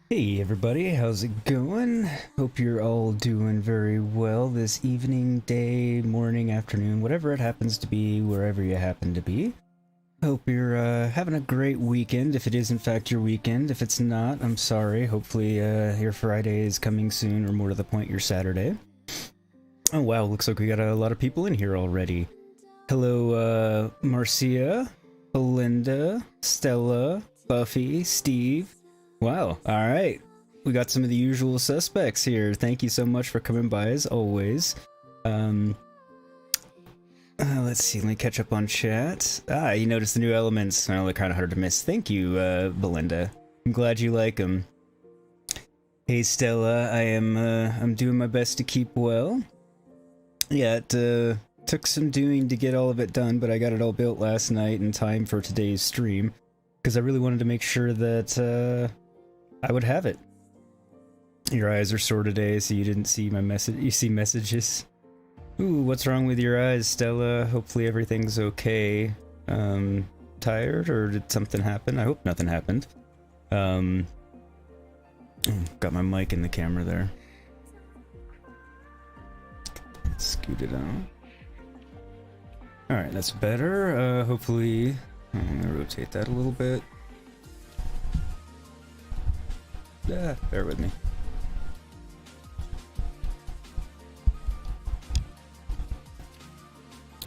Hey everybody, how's it going? Hope you're all doing very well this evening, day, morning, afternoon, whatever it happens to be, wherever you happen to be. Hope you're having a great weekend, if it is in fact your weekend. If it's not, I'm sorry. Hopefully your Friday is coming soon, or more to the point, your Saturday. Oh wow, looks like we got a lot of people in here already. Hello Marcia, Belinda, Stella, Buffy, Steve. Wow, alright. We got some of the usual suspects here. Thank you so much for coming by, as always. Let's see, let me catch up on chat. Ah, you noticed the new elements. Well, they're kind of hard to miss. Thank you, Belinda. I'm glad you like them. Hey, Stella, I'm doing my best to keep well. Yeah, it took some doing to get all of it done, but I got it all built last night in time for today's stream, because I really wanted to make sure that, I would have it. Your eyes are sore today, so you didn't see my message. You see messages. Ooh, what's wrong with your eyes, Stella? Hopefully everything's okay. Tired, or did something happen? I hope nothing happened. Got my mic in the camera there. Scoot it out. Alright, that's better. Hopefully... I'm gonna rotate that a little bit. Yeah, bear with me.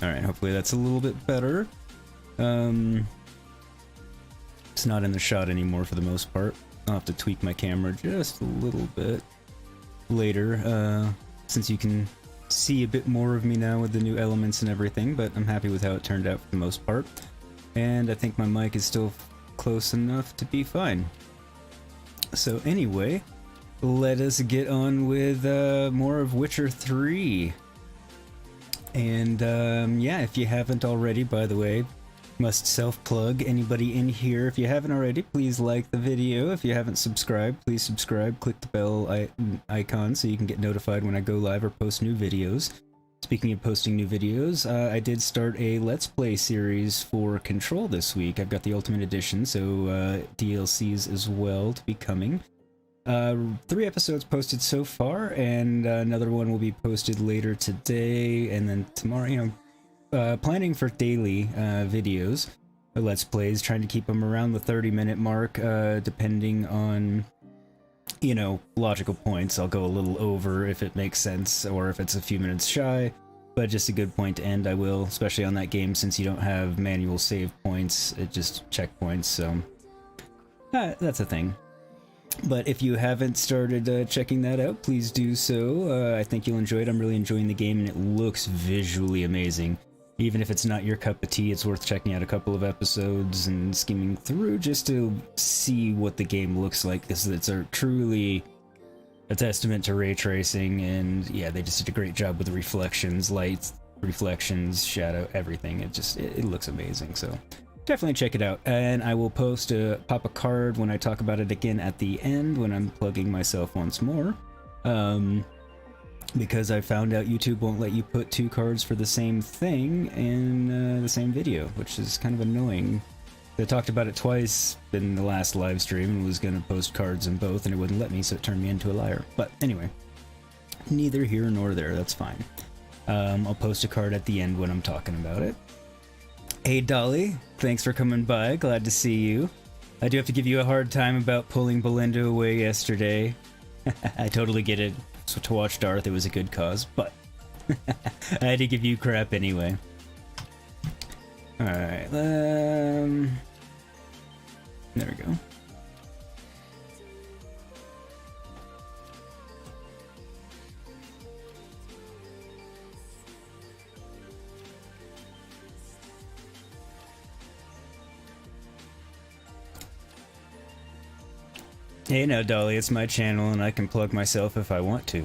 Alright, hopefully that's a little bit better. It's not in the shot anymore for the most part. I'll have to tweak my camera just a little bit later, since you can see a bit more of me now with the new elements and everything, but I'm happy with how it turned out for the most part. And I think my mic is still close enough to be fine. So anyway, let us get on with more of Witcher 3. And yeah, if you haven't already, by the way, must self-plug anybody in here. If you haven't already, please like the video. If you haven't subscribed, please subscribe. Click the bell icon so you can get notified when I go live or post new videos. Speaking of posting new videos, I did start a Let's Play series for Control this week. I've got the Ultimate Edition, so DLCs as well to be coming. 3 episodes posted so far, and another one will be posted later today, and then tomorrow, you know, planning for daily videos, Let's Plays, trying to keep them around the 30-minute mark, depending on, you know, logical points. I'll go a little over if it makes sense, or if it's a few minutes shy, but just a good point to end, I will, especially on that game, since you don't have manual save points, it just checkpoints, so that's a thing. But if you haven't started checking that out, please do so. I think you'll enjoy it. I'm really enjoying the game, and it looks visually amazing. Even if it's not your cup of tea, it's worth checking out a couple of episodes and skimming through just to see what the game looks like, because it's truly a testament to ray tracing, and yeah, they just did a great job with the reflections, lights, reflections, shadow, everything. It looks amazing, so definitely check it out. And I will pop a card when I talk about it again at the end, when I'm plugging myself once more. because I found out YouTube won't let you put 2 cards for the same thing in the same video, which is kind of annoying. I talked about it twice in the last live stream and was going to post cards in both, and it wouldn't let me, so it turned me into a liar. But anyway, neither here nor there, that's fine. I'll post a card at the end when I'm talking about it. Hey Dolly, thanks for coming by, glad to see you. I do have to give you a hard time about pulling Belinda away yesterday. I totally get it. So to watch Darth, it was a good cause, but I had to give you crap anyway. Alright, there we go. Hey now, Dolly, it's my channel and I can plug myself if I want to.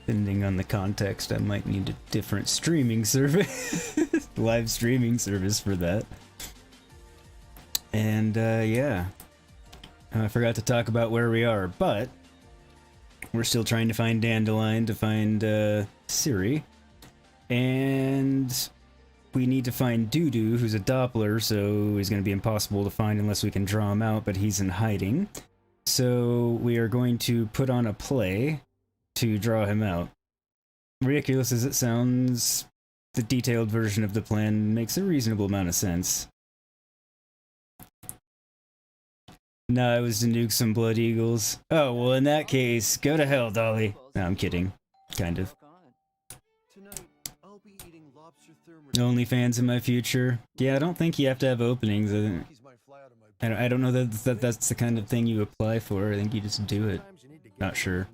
Depending on the context, I might need a different streaming service. Live streaming service for that. And, yeah. I forgot to talk about where we are, but we're still trying to find Dandelion to find, Siri. And we need to find Doodoo, who's a Doppler, so he's going to be impossible to find unless we can draw him out, but he's in hiding. So we are going to put on a play to draw him out. Ridiculous as it sounds, the detailed version of the plan makes a reasonable amount of sense. No, it was to nuke some Blood Eagles. Oh, well in that case, go to hell, Dolly. No, I'm kidding. Kind of. OnlyFans in my future. Yeah, I don't think you have to have openings. I don't know that that's the kind of thing you apply for. I think you just do it. Not sure.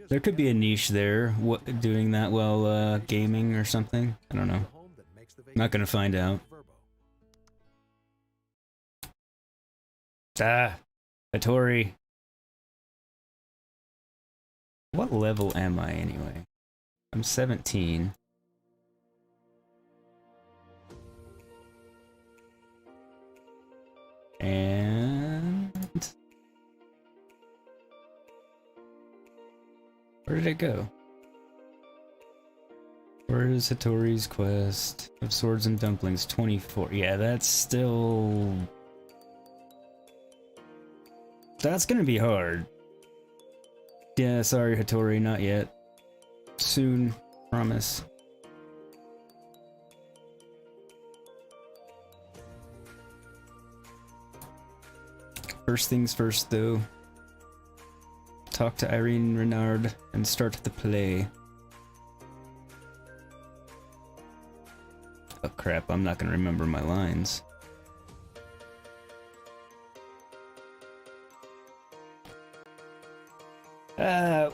There could be a niche there, doing that while gaming or something. I don't know. Not gonna find out. Ah, Hattori. What level am I anyway? I'm 17. And where did it go? Where is Hattori's quest of swords and dumplings? 24. Yeah, that's still... That's gonna be hard. Yeah, sorry Hattori, not yet. Soon, promise. First things first though. Talk to Irene Renard and start the play. Oh crap, I'm not gonna remember my lines.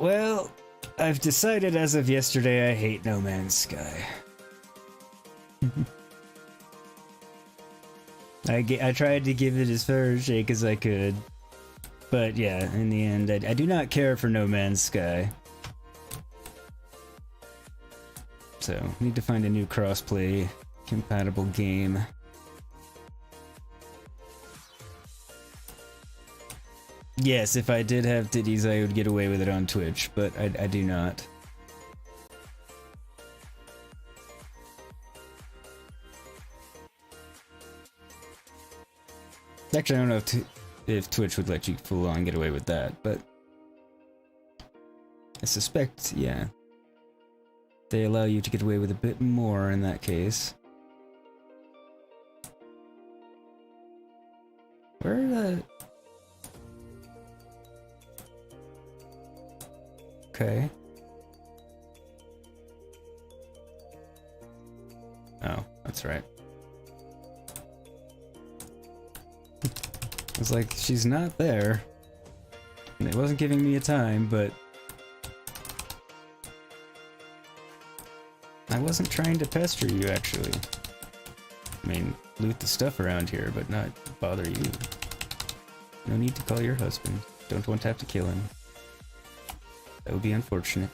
Well, I've decided as of yesterday I hate No Man's Sky. I tried to give it as fair a shake as I could, but yeah, in the end, I do not care for No Man's Sky. So, need to find a new crossplay compatible game. Yes, if I did have titties, I would get away with it on Twitch, but I do not. Actually, I don't know if Twitch would let you full on get away with that, but I suspect, yeah, they allow you to get away with a bit more in that case. Where are the... Okay. Oh, that's right. I was like, she's not there. And it wasn't giving me a time, but... I wasn't trying to pester you, actually. I mean, loot the stuff around here, but not bother you. No need to call your husband. Don't want to have to kill him. That would be unfortunate.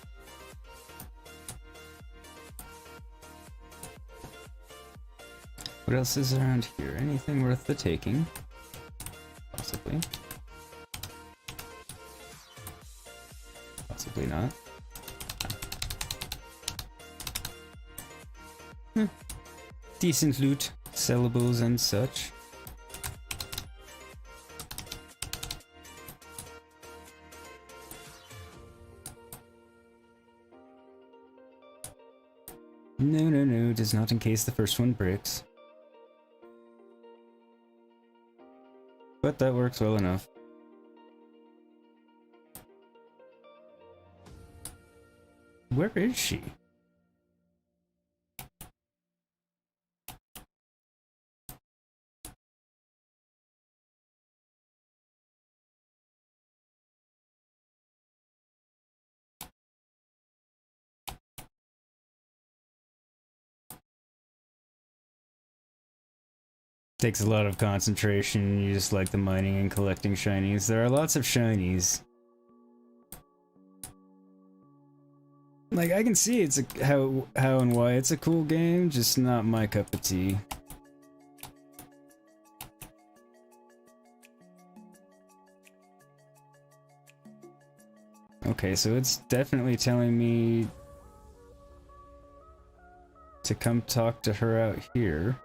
What else is around here? Anything worth the taking? Possibly. Possibly not. Decent loot, sellables and such. No, does not in case the first one breaks. But that works well enough. Where is she? Takes a lot of concentration. You just like the mining and collecting shinies. There are lots of shinies. Like, I can see it's a, how and why it's a cool game, just not my cup of tea. Okay, so it's definitely telling me to come talk to her out here.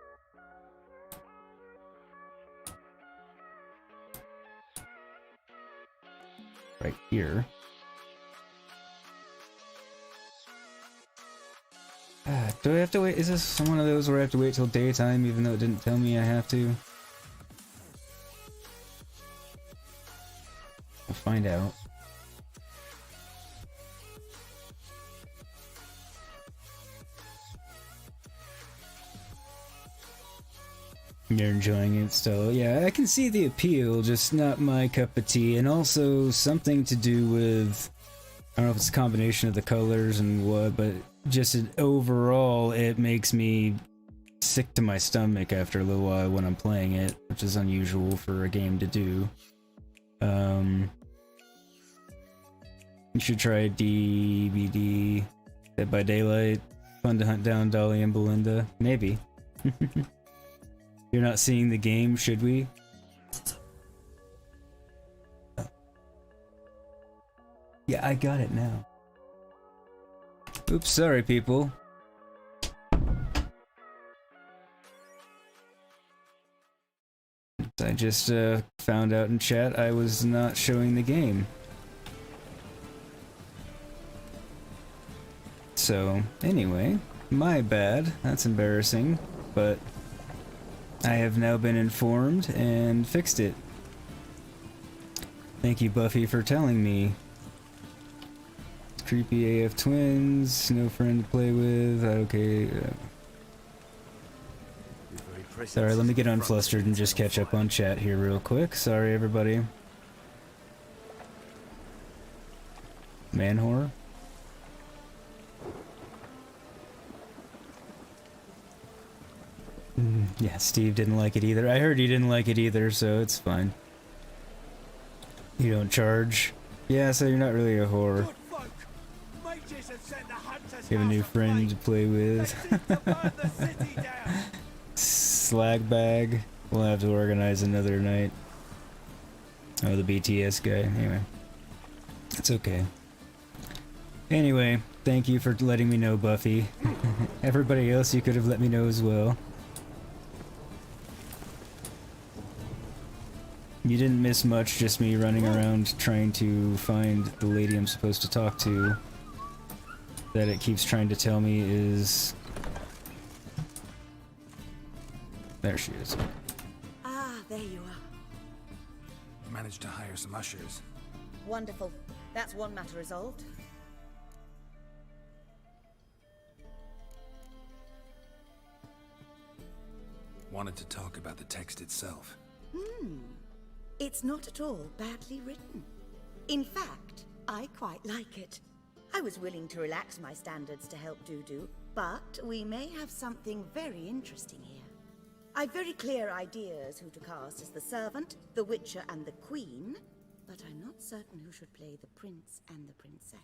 Right here. Do I have to wait? Is this one of those where I have to wait till daytime even though it didn't tell me I have to? We'll find out. You're enjoying it still. Yeah, I can see the appeal, just not my cup of tea. And also something to do with, I don't know if it's a combination of the colors and what, but just overall it makes me sick to my stomach after a little while when I'm playing it, which is unusual for a game to do. You should try DBD, Dead by Daylight. Fun to hunt down Dolly and Belinda. Maybe. You're not seeing the game, should we? Yeah, I got it now. Oops, sorry people. I just found out in chat I was not showing the game. So, anyway, my bad. That's embarrassing, but I have now been informed and fixed it. Thank you, Buffy, for telling me. Creepy AF twins, no friend to play with, okay. Sorry, let me get unflustered and just catch up on chat here real quick. Sorry, everybody. Man whore? Yeah, Steve didn't like it either. I heard he didn't like it either, so it's fine. You don't charge? Yeah, so you're not really a whore. You have a new friend to play with. Slag bag. We'll have to organize another night. Oh, the BTS guy. Anyway. It's okay. Anyway, thank you for letting me know, Buffy. Everybody else, you could have let me know as well. You didn't miss much, just me running around trying to find the lady I'm supposed to talk to. That it keeps trying to tell me is... There she is. Ah, there you are. Managed to hire some ushers. Wonderful. That's one matter resolved. Wanted to talk about the text itself. It's not at all badly written. In fact, I quite like it. I was willing to relax my standards to help Dudu, but we may have something very interesting here. I've very clear ideas who to cast as the servant, the witcher, and the queen, but I'm not certain who should play the prince and the princess.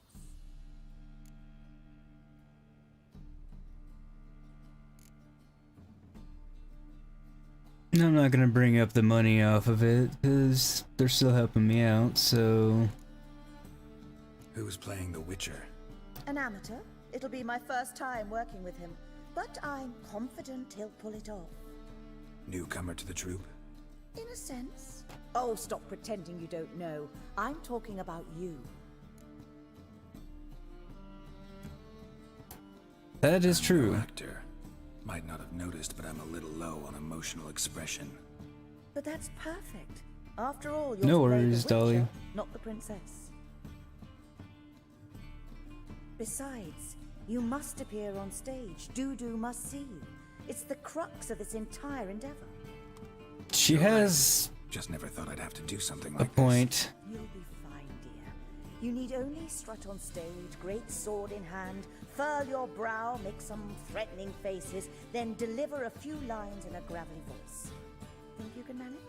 I'm not gonna bring up the money off of it, because they're still helping me out, so... Who's playing the Witcher? An amateur. It'll be my first time working with him, but I'm confident he'll pull it off. Newcomer to the troupe? In a sense. Oh, stop pretending you don't know. I'm talking about you. That is true. No actor. Might not have noticed, but I'm a little low on emotional expression. But that's perfect. After all, you're No to play the worries, Dolly. Witcher, not the princess. Besides, you must appear on stage. Dudu must see you. It's the crux of this entire endeavor. She You're has right. Just never thought I'd have to do something a like point. You'll be fine, dear. You need only strut on stage, great sword in hand, furl your brow, make some threatening faces, then deliver a few lines in a gravelly voice. Think you can manage?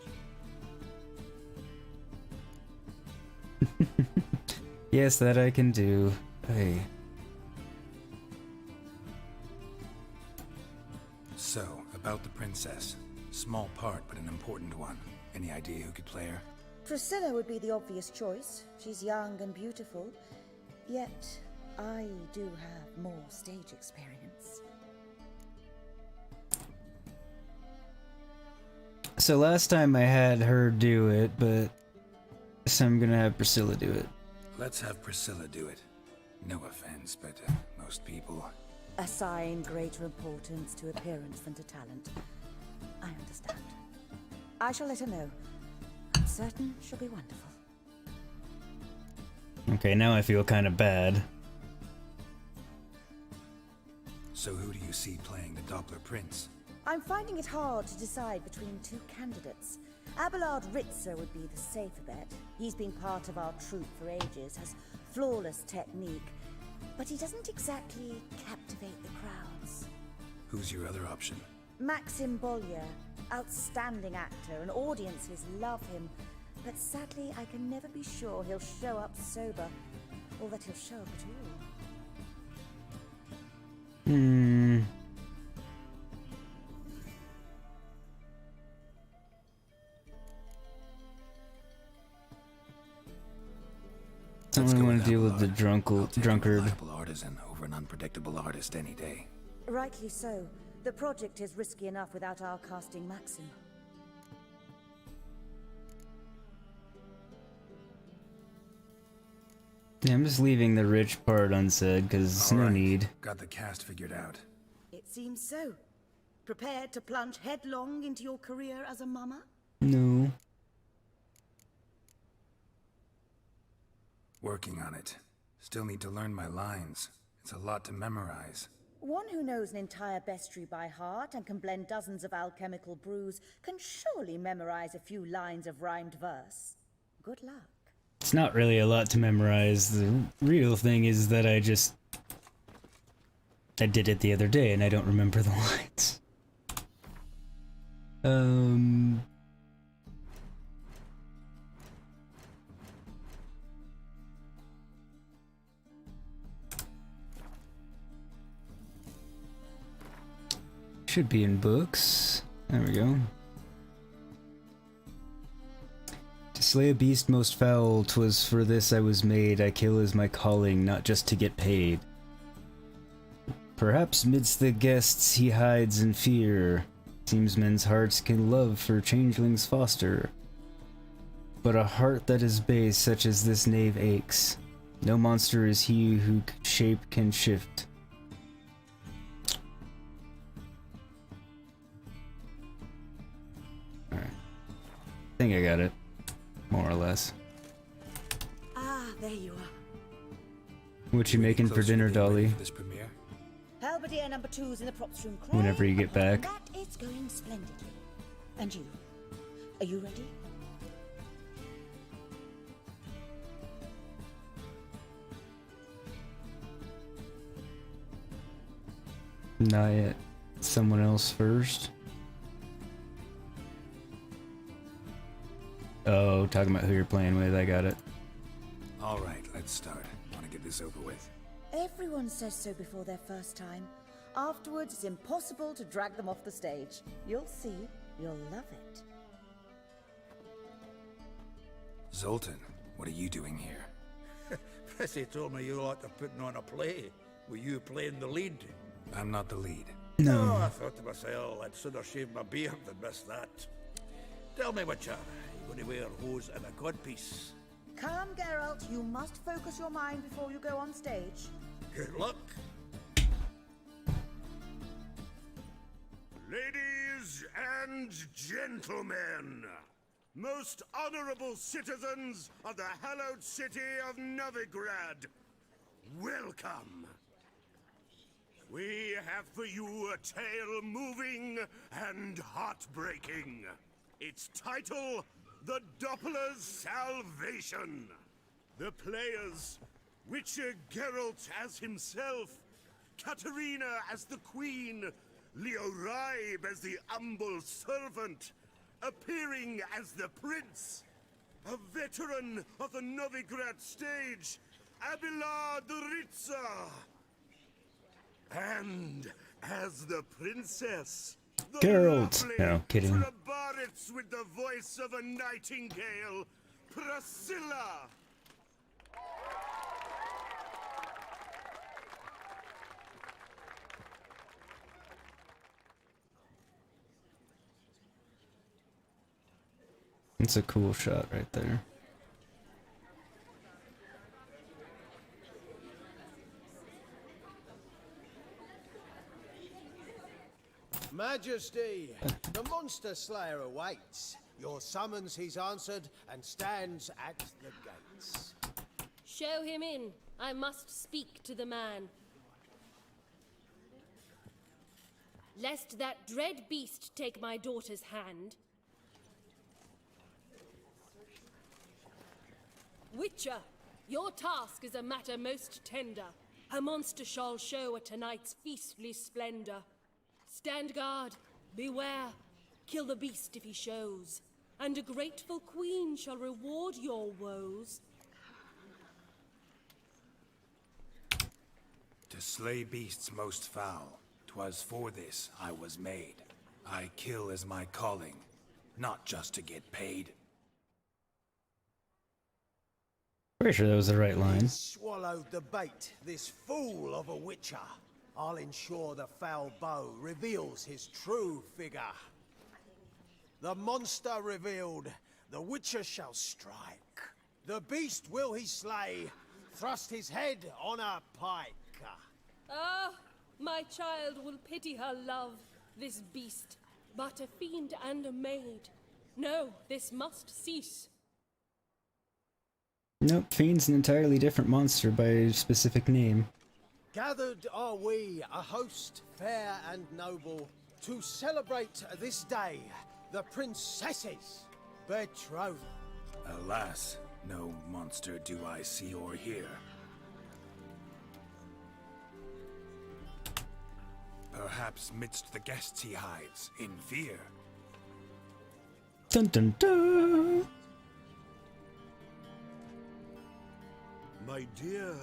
Yes, that I can do. Hey. So, about the princess. Small part, but an important one. Any idea who could play her? Priscilla would be the obvious choice. She's young and beautiful. Yet, I do have more stage experience. So last time I had her do it, but this time I'm gonna have Priscilla do it. Let's have Priscilla do it. No offense, but most people... Assign greater importance to appearance than to talent. I understand. I shall let her know. I'm certain she'll be wonderful. Okay, now I feel kind of bad. So who do you see playing the Doppler Prince? I'm finding it hard to decide between two candidates. Abelard Ritzer would be the safer bet. He's been part of our troupe for ages, has flawless technique, but he doesn't exactly captivate the crowds. Who's your other option? Maxim Bollier, outstanding actor, and audiences love him, but sadly I can never be sure he'll show up sober, or that he'll show up at all. I don't want to deal with the drunkard. Reliable artisan over an unpredictable artist any day. Rightly so. The project is risky enough without our casting Maxim. Yeah, I'm just leaving the rich part unsaid, because no Alright, need. Got the cast figured out. It seems so. Prepared to plunge headlong into your career as a mama? No. Working on it. Still need to learn my lines. It's a lot to memorize. One who knows an entire bestiary by heart and can blend dozens of alchemical brews can surely memorize a few lines of rhymed verse. Good luck. It's not really a lot to memorize. The real thing is that I did it the other day and I don't remember the lines. Should be in books. There we go. To slay a beast most foul, 'twas for this I was made. I kill is my calling, not just to get paid. Perhaps midst the guests he hides in fear. Seems men's hearts can love for changelings foster. But a heart that is base such as this knave aches. No monster is he who shape can shift. Alright. I think I got it. More or less. Ah, there you are. What you making for dinner, Dolly? For this premiere? Halberdier number 2's in the props room. Craig. Whenever you get back. That is going splendidly. And you? Are you ready? Not yet. Someone else first. Oh, talking about who you're playing with, I got it. Alright, let's start. Want to get this over with. Everyone says so before their first time. Afterwards, it's impossible to drag them off the stage. You'll see. You'll love it. Zoltan, what are you doing here? Prissy told me you ought to putting on a play. Were you playing the lead? I'm not the lead. No. Oh, I thought to myself, I'd sooner shave my beard than miss that. Tell me, Witcher, you going to wear hose and a codpiece? Calm, Geralt. You must focus your mind before you go on stage. Good luck. Ladies and gentlemen, most honorable citizens of the hallowed city of Novigrad, welcome. We have for you a tale moving and heartbreaking. Its title, The Doppler's Salvation. The players, Witcher Geralt as himself, Katarina as the Queen, Leo Ribe as the humble servant, appearing as the Prince, a veteran of the Novigrad stage, Abelard Ritza, and as the Princess, the Geralt. lovely No, kidding. Trabaritz with the voice of a nightingale, Priscilla. It's a cool shot right there. Majesty, the monster slayer awaits. Your summons he's answered and stands at the gates. Show him in. I must speak to the man. Lest that dread beast take my daughter's hand. Witcher, your task is a matter most tender. A monster shall show at tonight's feastly splendor. Stand guard, beware, kill the beast if he shows, and a grateful queen shall reward your woes. To slay beasts most foul, 'twas for this I was made. I kill as my calling, not just to get paid. Pretty sure that was the right line. Swallowed the bait, this fool of a witcher. I'll ensure the foul bow reveals his true figure. The monster revealed, the witcher shall strike. The beast will he slay, thrust his head on a pike. Ah, my child will pity her love, this beast, but a fiend and a maid. No, this must cease. Nope, Fiend's an entirely different monster by specific name. Gathered are we, a host fair and noble, to celebrate this day, the princess's betrothal. Alas, no monster do I see or hear. Perhaps midst the guests he hides, in fear. Dun dun dun! My dear,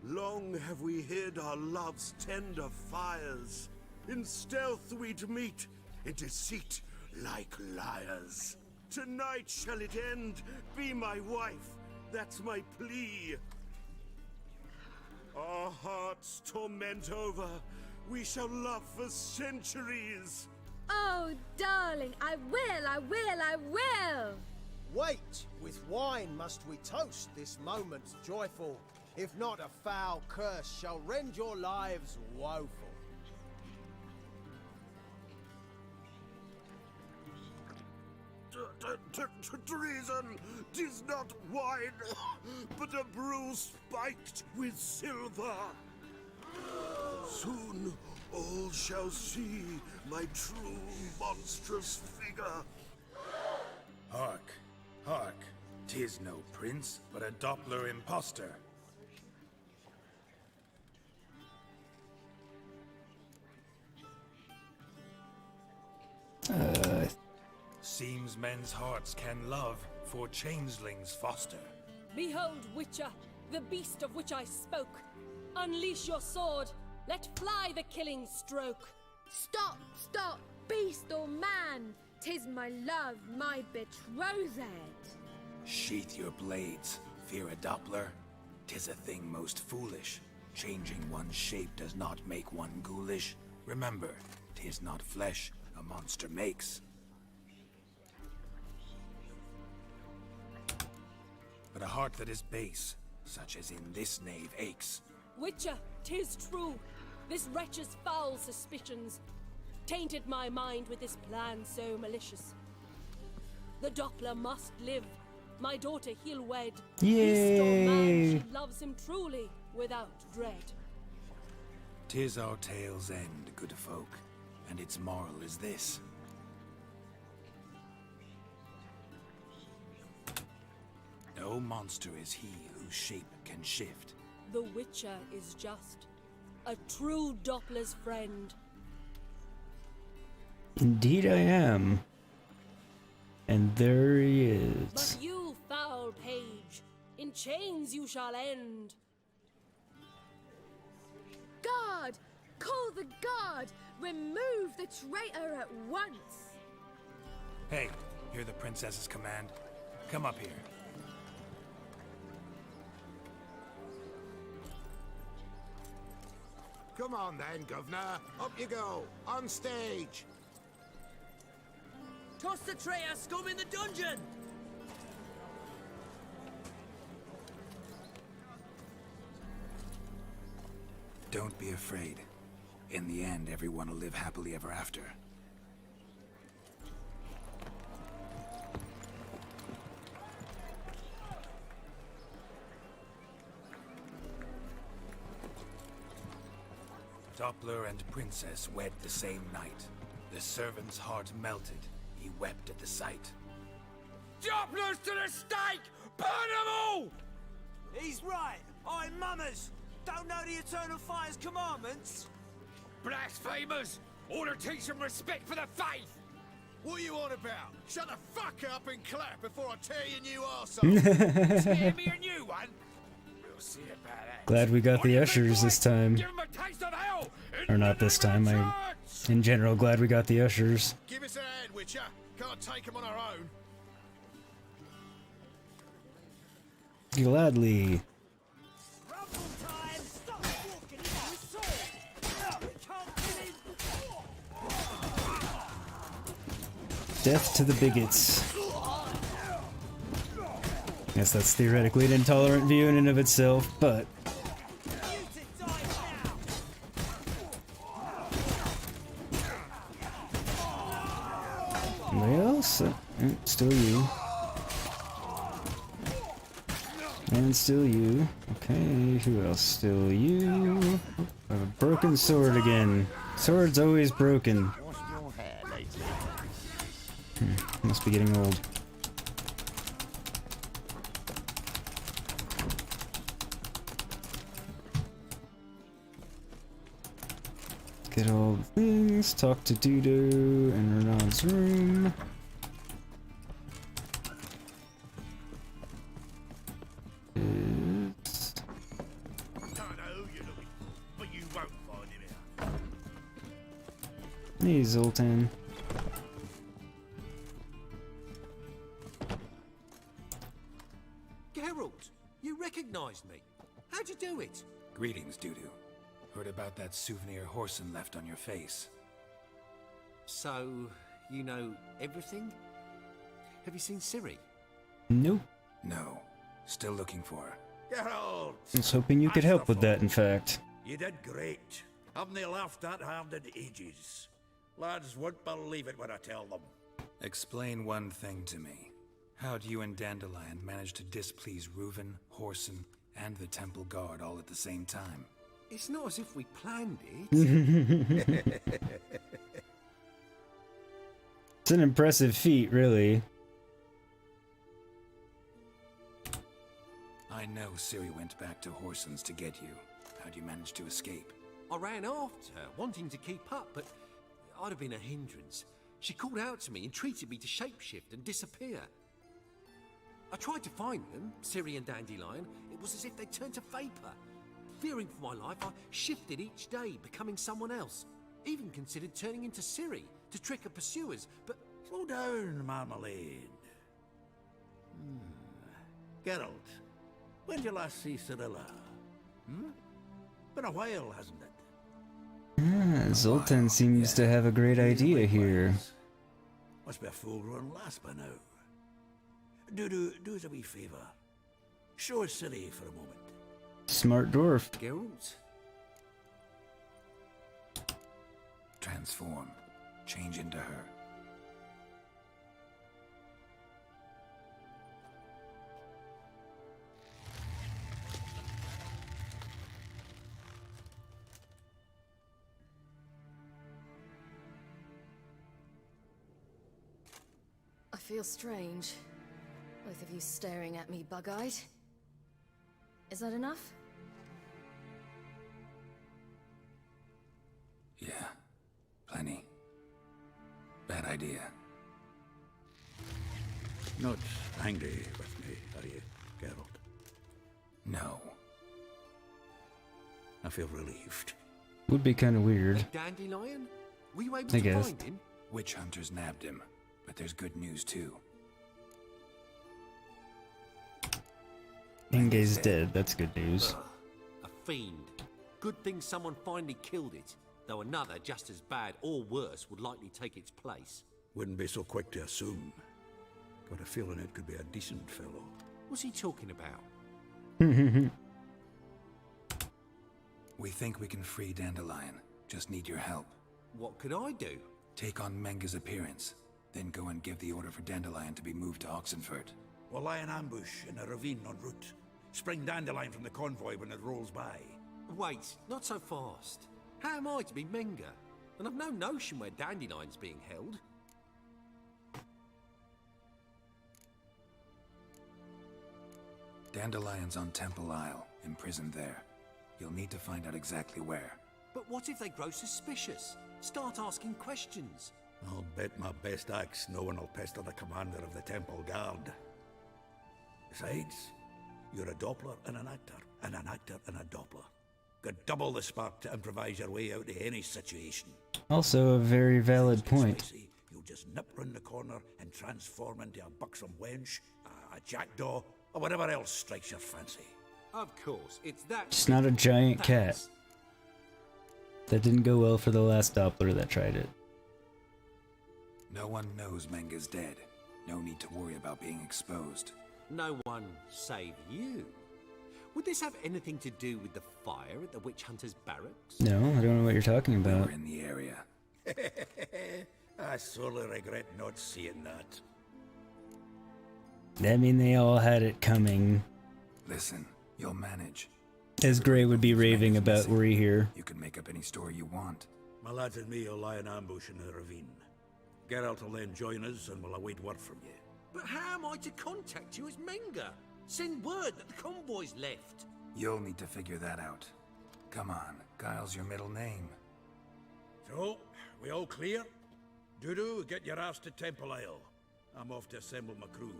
long have we hid our love's tender fires. In stealth we'd meet, in deceit like liars. Tonight shall it end, be my wife, that's my plea. Our hearts torment over, we shall love for centuries. Oh, darling, I will, I will, I will! Wait, with wine must we toast this moment joyful. If not, a foul curse shall rend your lives woeful. Treason! 'Tis not wine, but a brew spiked with silver. Soon all shall see my true monstrous figure. Hark, hark, 'tis no prince, but a Doppler impostor. Seems men's hearts can love, for changelings foster. Behold, Witcher, the beast of which I spoke. Unleash your sword, let fly the killing stroke. Stop, stop, beast or man! 'Tis my love, my betrothed. Sheath your blades. Fear a Doppler? 'Tis a thing most foolish. Changing one's shape does not make one ghoulish. Remember, 'tis not flesh a monster makes. But a heart that is base, such as in this knave aches. Witcher, 'tis true. This wretch's foul suspicions tainted my mind with this plan so malicious. The Doppler must live. My daughter he'll wed. Beast or man, she loves him truly, without dread. 'Tis our tale's end, good folk, and its moral is this. No monster is he whose shape can shift. The Witcher is just a true Doppler's friend. Indeed I am. And there he is. But you, foul page, in chains you shall end. Guard! Call the guard! Remove the traitor at once! Hey, hear the princess's command? Come up here. Come on then, Governor. Up you go. On stage. Toss the traitor scum in the dungeon! Don't be afraid. In the end, everyone will live happily ever after. Doppler and princess wed the same night. The servant's heart melted. He wept at the sight. Dopplers to the stake! Burn them all! He's right. I'm mummers. Don't know the Eternal Fire's commandments? Blasphemers! Order teach some respect for the faith! What are you on about? Shut the fuck up and clap before I tear your new arsehole. Tear me a new one? We'll see about that. Glad we got the ushers this time. Give 'em a taste of hell! Or not this time, in general, glad we got the ushers. Give us a hand, Witcher. Can't take them on our own. Gladly. Death to the bigots. Guess that's theoretically an intolerant view in and of itself, but... Anybody else? Still you. And still you. Okay, who else? Still you. A broken sword again. Sword's always broken. Must be getting old. Get all the things, talk to Dudu in Renan's room. Don't know who you're looking for, but you won't find him out. Hey, Zoltan. Geralt, you recognized me. How'd you do it? Greetings, Dudu. Heard about that souvenir Horson left on your face. So, you know everything? Have you seen Ciri? Nope. No. Still looking for her. Geralt! I was hoping you could help with that, in fact. You did great. Haven't they laughed that hard in ages? Lads won't believe it when I tell them. Explain one thing to me. How'd you and Dandelion manage to displease Reuven, Horson, and the Temple Guard all at the same time? It's not as if we planned it. It's an impressive feat, really. I know Ciri went back to Horson's to get you. How'd you manage to escape? I ran after her, wanting to keep up, but I'd have been a hindrance. She called out to me, entreated me to shapeshift and disappear. I tried to find them, Ciri and Dandelion. It was as if they turned to vapor. Fearing for my life, I shifted each day, becoming someone else. Even considered turning into Ciri to trick her pursuers, but Slow down, Marmalade. Geralt, when did you last see Cyrilla? Been a while, hasn't it? Zoltan seems to have a great idea here. Must be a full-grown lass by now. Do us a wee favour. Show us Ciri for a moment. Smart dwarf. Geralt? Transform. Change into her. I feel strange. Both of you staring at me bug-eyed. Is that enough? Yeah. Plenty. Bad idea. Not angry with me, are you, Geralt? No. I feel relieved. Would be kind of weird. Dandelion? Were you able I to guess. find him? Witch hunters nabbed him, but there's good news too. Menge's dead. That's good news. Ugh, a fiend. Good thing someone finally killed it, though another just as bad or worse would likely take its place. Wouldn't be so quick to assume. Got a feeling it could be a decent fellow. What's he talking about? We think we can free Dandelion. Just need your help. What could I do? Take on Menge's appearance, then go and give the order for Dandelion to be moved to Oxenford. We'll lie in ambush in a ravine en route. Spring Dandelion from the convoy when it rolls by. Wait, not so fast. How am I to be Menge? And I've no notion where Dandelion's being held. Dandelion's on Temple Isle, imprisoned there. You'll need to find out exactly where. But what if they grow suspicious? Start asking questions? I'll bet my best axe no one will pester the commander of the Temple Guard. Besides, you're a Doppler and an actor and a Doppler. Got double the spark to improvise your way out of any situation. Also a very valid point. Spicy, you'll just nip round the corner and transform into a buxom wench, a jackdaw, or whatever else strikes your fancy. Of course, it's that. Just not a giant cat. Thanks. That didn't go well for the last Doppler that tried it. No one knows Menge's dead. No need to worry about being exposed. No one save you. Would this have anything to do with the fire at the witch hunter's barracks? No, I don't know what you're talking We about. were in the area. I sorely regret not seeing that. I mean, they all had it coming. Listen, you'll manage. As Gray would be raving about were he here. You can make up any story you want. My lads and me will lie in ambush in the ravine. Geralt will then join us and we'll await word from you. But how am I to contact you as Menge? Send word that the convoy's left. You'll need to figure that out. Come on, Guile's your middle name. So, we all clear? Dudu, get your ass to Temple Isle. I'm off to assemble my crew.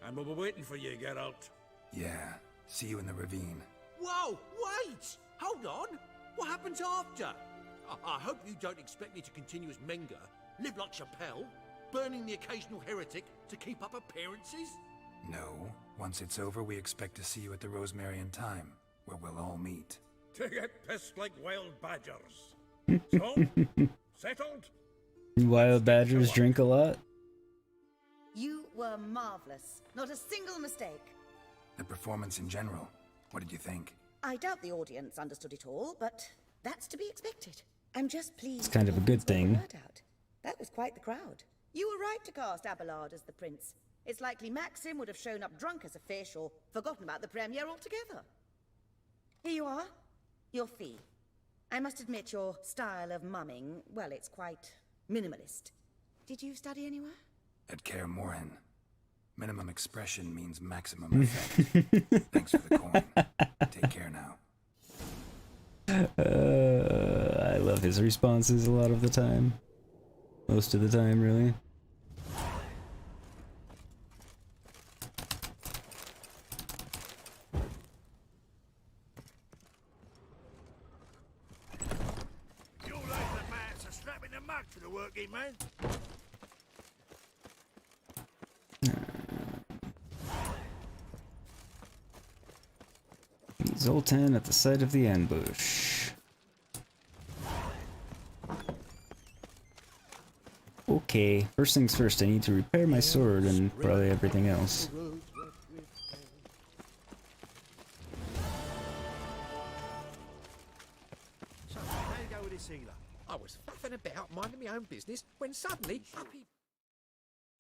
And we'll be waiting for you, Geralt. Yeah, see you in the ravine. Whoa, wait! Hold on! What happens after? I hope you don't expect me to continue as Menge, live like Chappelle, burning the occasional heretic to keep up appearances? No, once it's over, we expect to see you at the Rosemarian Time, where we'll all meet. To get pissed like wild badgers. So, settled? Wild badgers drink a lot? You were marvelous. Not a single mistake. The performance in general, what did you think? I doubt the audience understood it all, but that's to be expected. I'm just pleased. It's kind of a good got the thing. word out. That was quite the crowd. You were right to cast Abelard as the prince. It's likely Maxim would have shown up drunk as a fish or forgotten about the premiere altogether. Here you are. Your fee. I must admit your style of mumming, well, it's quite minimalist. Did you study anywhere? At Kaer Morhen. Minimum expression means maximum effect. Thanks for the coin. Take care now. I love his responses a lot of the time. Most of the time, really. You like the man, so strapping the mug to the working man. Zoltan at the site of the ambush. Okay, first things first, I need to repair my sword and probably everything else. So, how you go with this healer? I was faffing about, minding my own business, when suddenly, up he...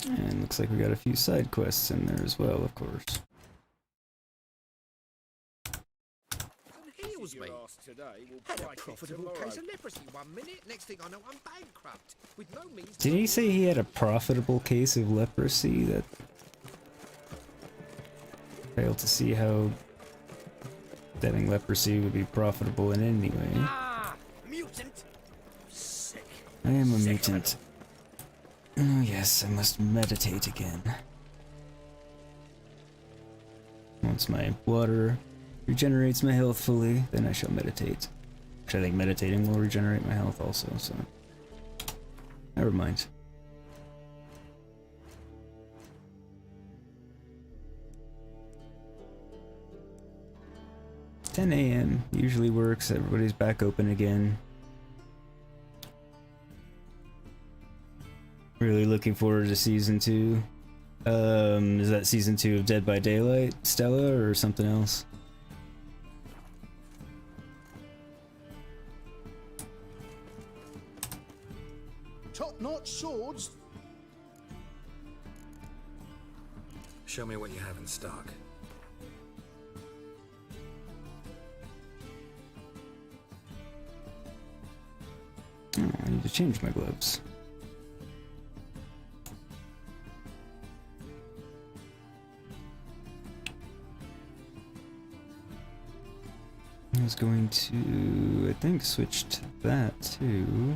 And looks like we got a few side quests in there as well, of course. and heals me. Had a profitable case of leprosy 1 minute, next thing I know I'm bankrupt, with no means... Did he say he had a profitable case of leprosy? That failed to see how having leprosy would be profitable in any way. Ah! Mutant! Sick. I am a mutant. Oh yes, I must meditate again. Once my water regenerates my health fully, then I shall meditate. Which I think meditating will regenerate my health also, so... never mind. $10 a.m. usually works, everybody's back open again. Really looking forward to season 2. Is that season 2 of Dead by Daylight, Stella, or something else? Top-notch swords. Show me what you have in stock. Oh, I need to change my gloves. I was going to, I think, switch to that too.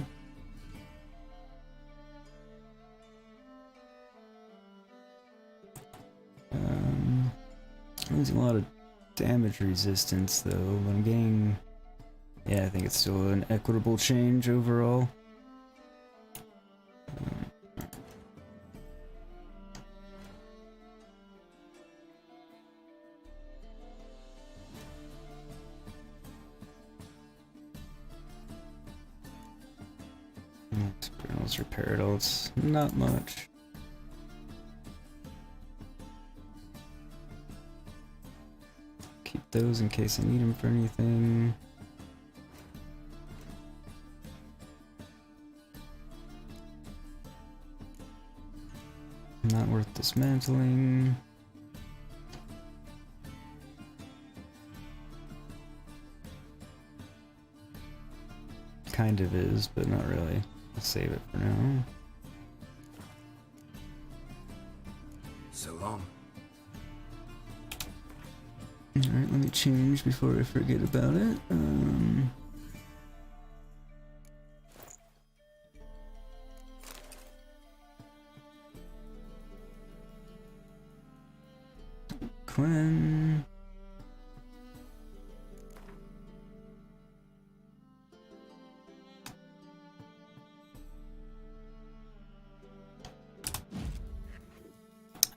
Losing a lot of damage resistance though, but I'm getting... yeah, I think it's still an equitable change overall. Let's repair it all. It's not much. Keep those in case I need them for anything. Not worth dismantling. Kind of is, but not really. I'll save it for now. So long. Alright, let me change before I forget about it. Quinn.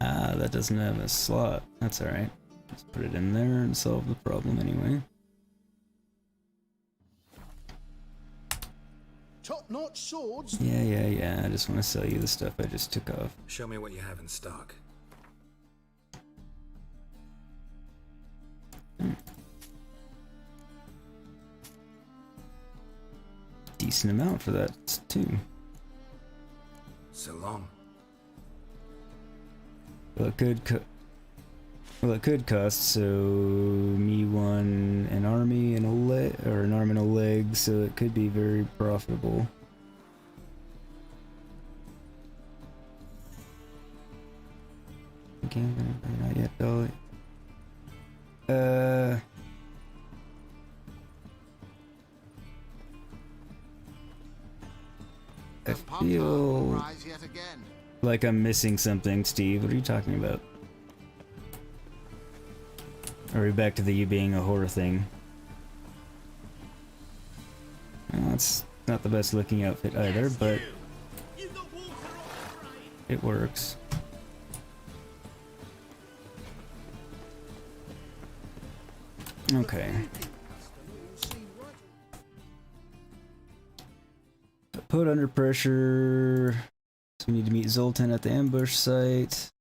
Ah, that doesn't have a slot. That's alright. Just put it in there and solve the problem anyway. Top-notch swords. Yeah. I just want to sell you the stuff I just took off. Show me what you have in stock. Decent amount for that too. So long. Well, it could cost, so me one an army and a leg, or an arm and a leg, so it could be very profitable. Okay, not yet, Dolly. I feel like I'm missing something, Steve. What are you talking about? Are we back to the you being a horror thing? Well, that's not the best looking outfit either, but it works. Okay. Put under pressure. So we need to meet Zoltan at the ambush site.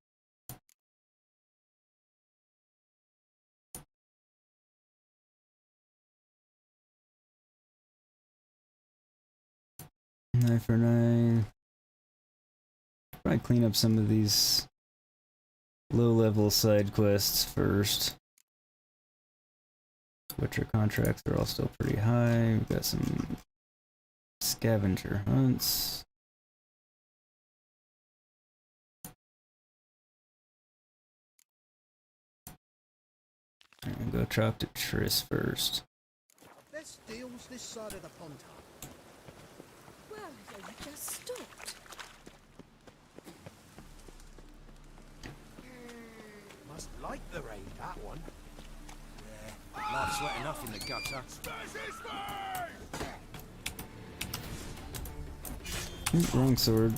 Nine for 9. Probably clean up some of these low-level side quests first. Switcher contracts are all still pretty high. We've got some scavenger hunts. And go talk to Triss first. This deal's this side of the pond. Well, you just stopped. Must like the rain, that one. Life's wet enough in the gutter. Wrong sword.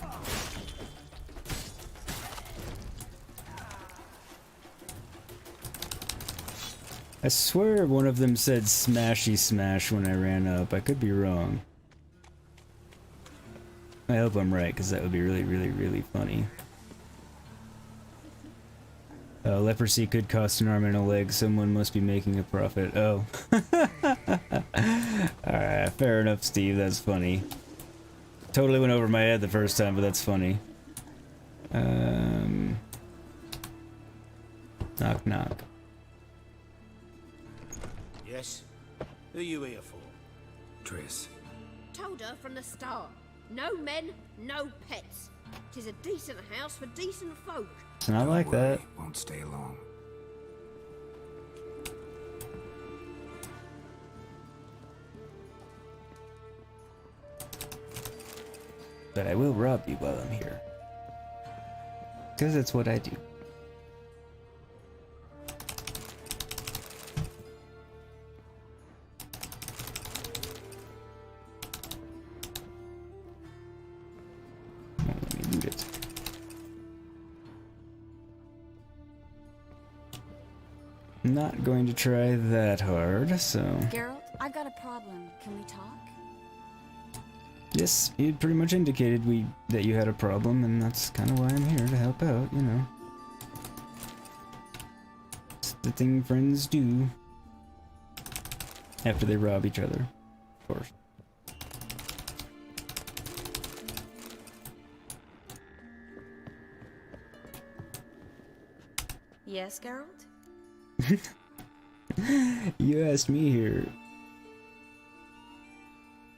I swear one of them said smashy smash when I ran up. I could be wrong. I hope I'm right, because that would be really, really, really funny. Leprosy could cost an arm and a leg. Someone must be making a profit. Oh. Alright, fair enough, Steve. That's funny. Totally went over my head the first time, but that's funny. Knock, knock. Yes? Who you here for? Triss. Told her from the start. No men, no pets. 'Tis a decent house for decent folk. It's not like that. Won't stay long. But I will rob you while I'm here. Because that's what I do. Let me loot it. Not going to try that hard, so... Geralt, I've got a problem. Can we talk? Yes, you pretty much indicated that you had a problem, and that's kind of why I'm here, to help out, you know. It's the thing friends do. After they rob each other, of course. Yes, Geralt? You asked me here.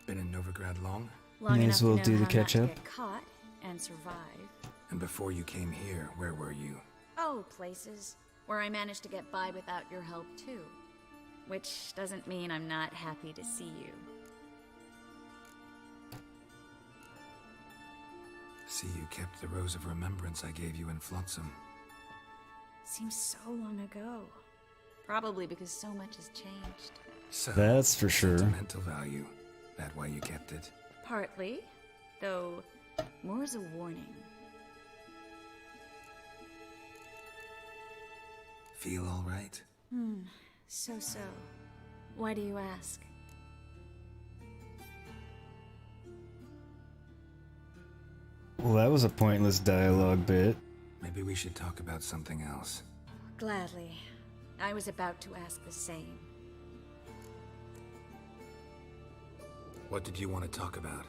Been in Novigrad long? Long May enough as well to know do the how not catch to up. get caught and survive. And before you came here, where were you? Oh, places where I managed to get by without your help too. Which doesn't mean I'm not happy to see you. See, you kept the rose of remembrance I gave you in Flotsam. Seems so long ago. Probably because so much has changed. So, That's for sure. sentimental value. That why you kept it? Partly, though more as a warning. Feel all right? So. Why do you ask? Well, that was a pointless dialogue bit. Maybe we should talk about something else. Gladly. I was about to ask the same. What did you want to talk about?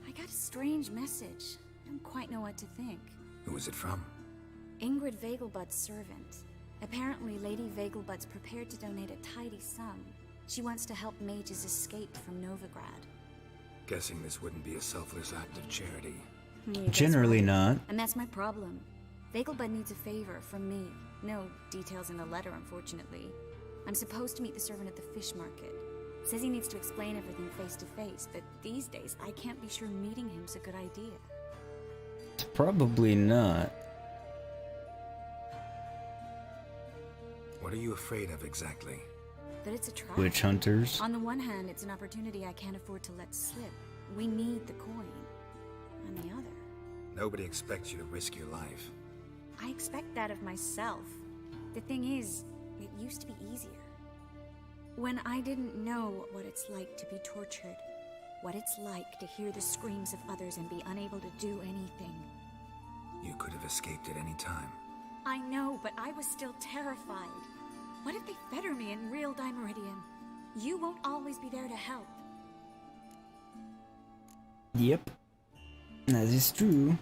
I got a strange message. I don't quite know what to think. Who was it from? Ingrid Vegelbud's servant. Apparently, Lady Vegelbud's prepared to donate a tidy sum. She wants to help mages escape from Novigrad. Guessing this wouldn't be a selfless act of charity. You guess Generally right. not. And that's my problem. Vegelbud needs a favor from me. No details in the letter, unfortunately. I'm supposed to meet the servant at the fish market. Says he needs to explain everything face to face, but these days I can't be sure meeting him's a good idea. It's probably not. What are you afraid of exactly? That it's a trap. Witch hunters. On the one hand, it's an opportunity I can't afford to let slip. We need the coin. On the other, Nobody expects you to risk your life. I expect that of myself. The thing is, it used to be easier. When I didn't know what it's like to be tortured. What it's like to hear the screams of others and be unable to do anything. You could have escaped at any time. I know, but I was still terrified. What if they fetter me in real Dimeridian? You won't always be there to help. Yep. That is true.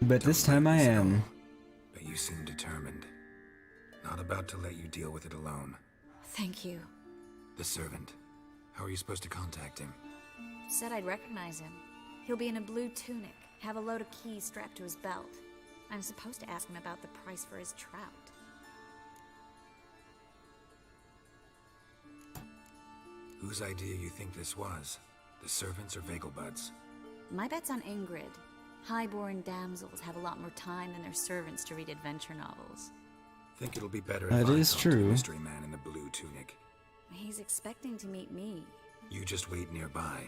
But this time I am. But you seem determined. Not about to let you deal with it alone. Thank you. The servant. How are you supposed to contact him? Said I'd recognize him. He'll be in a blue tunic, have a load of keys strapped to his belt. I'm supposed to ask him about the price for his trout. Whose idea you think this was? The servants or Vegelbud's? My bet's on Ingrid. Highborn damsels have a lot more time than their servants to read adventure novels. Think it'll be better That if I is talk to the true. mystery man in the blue tunic. He's expecting to meet me. You just wait nearby.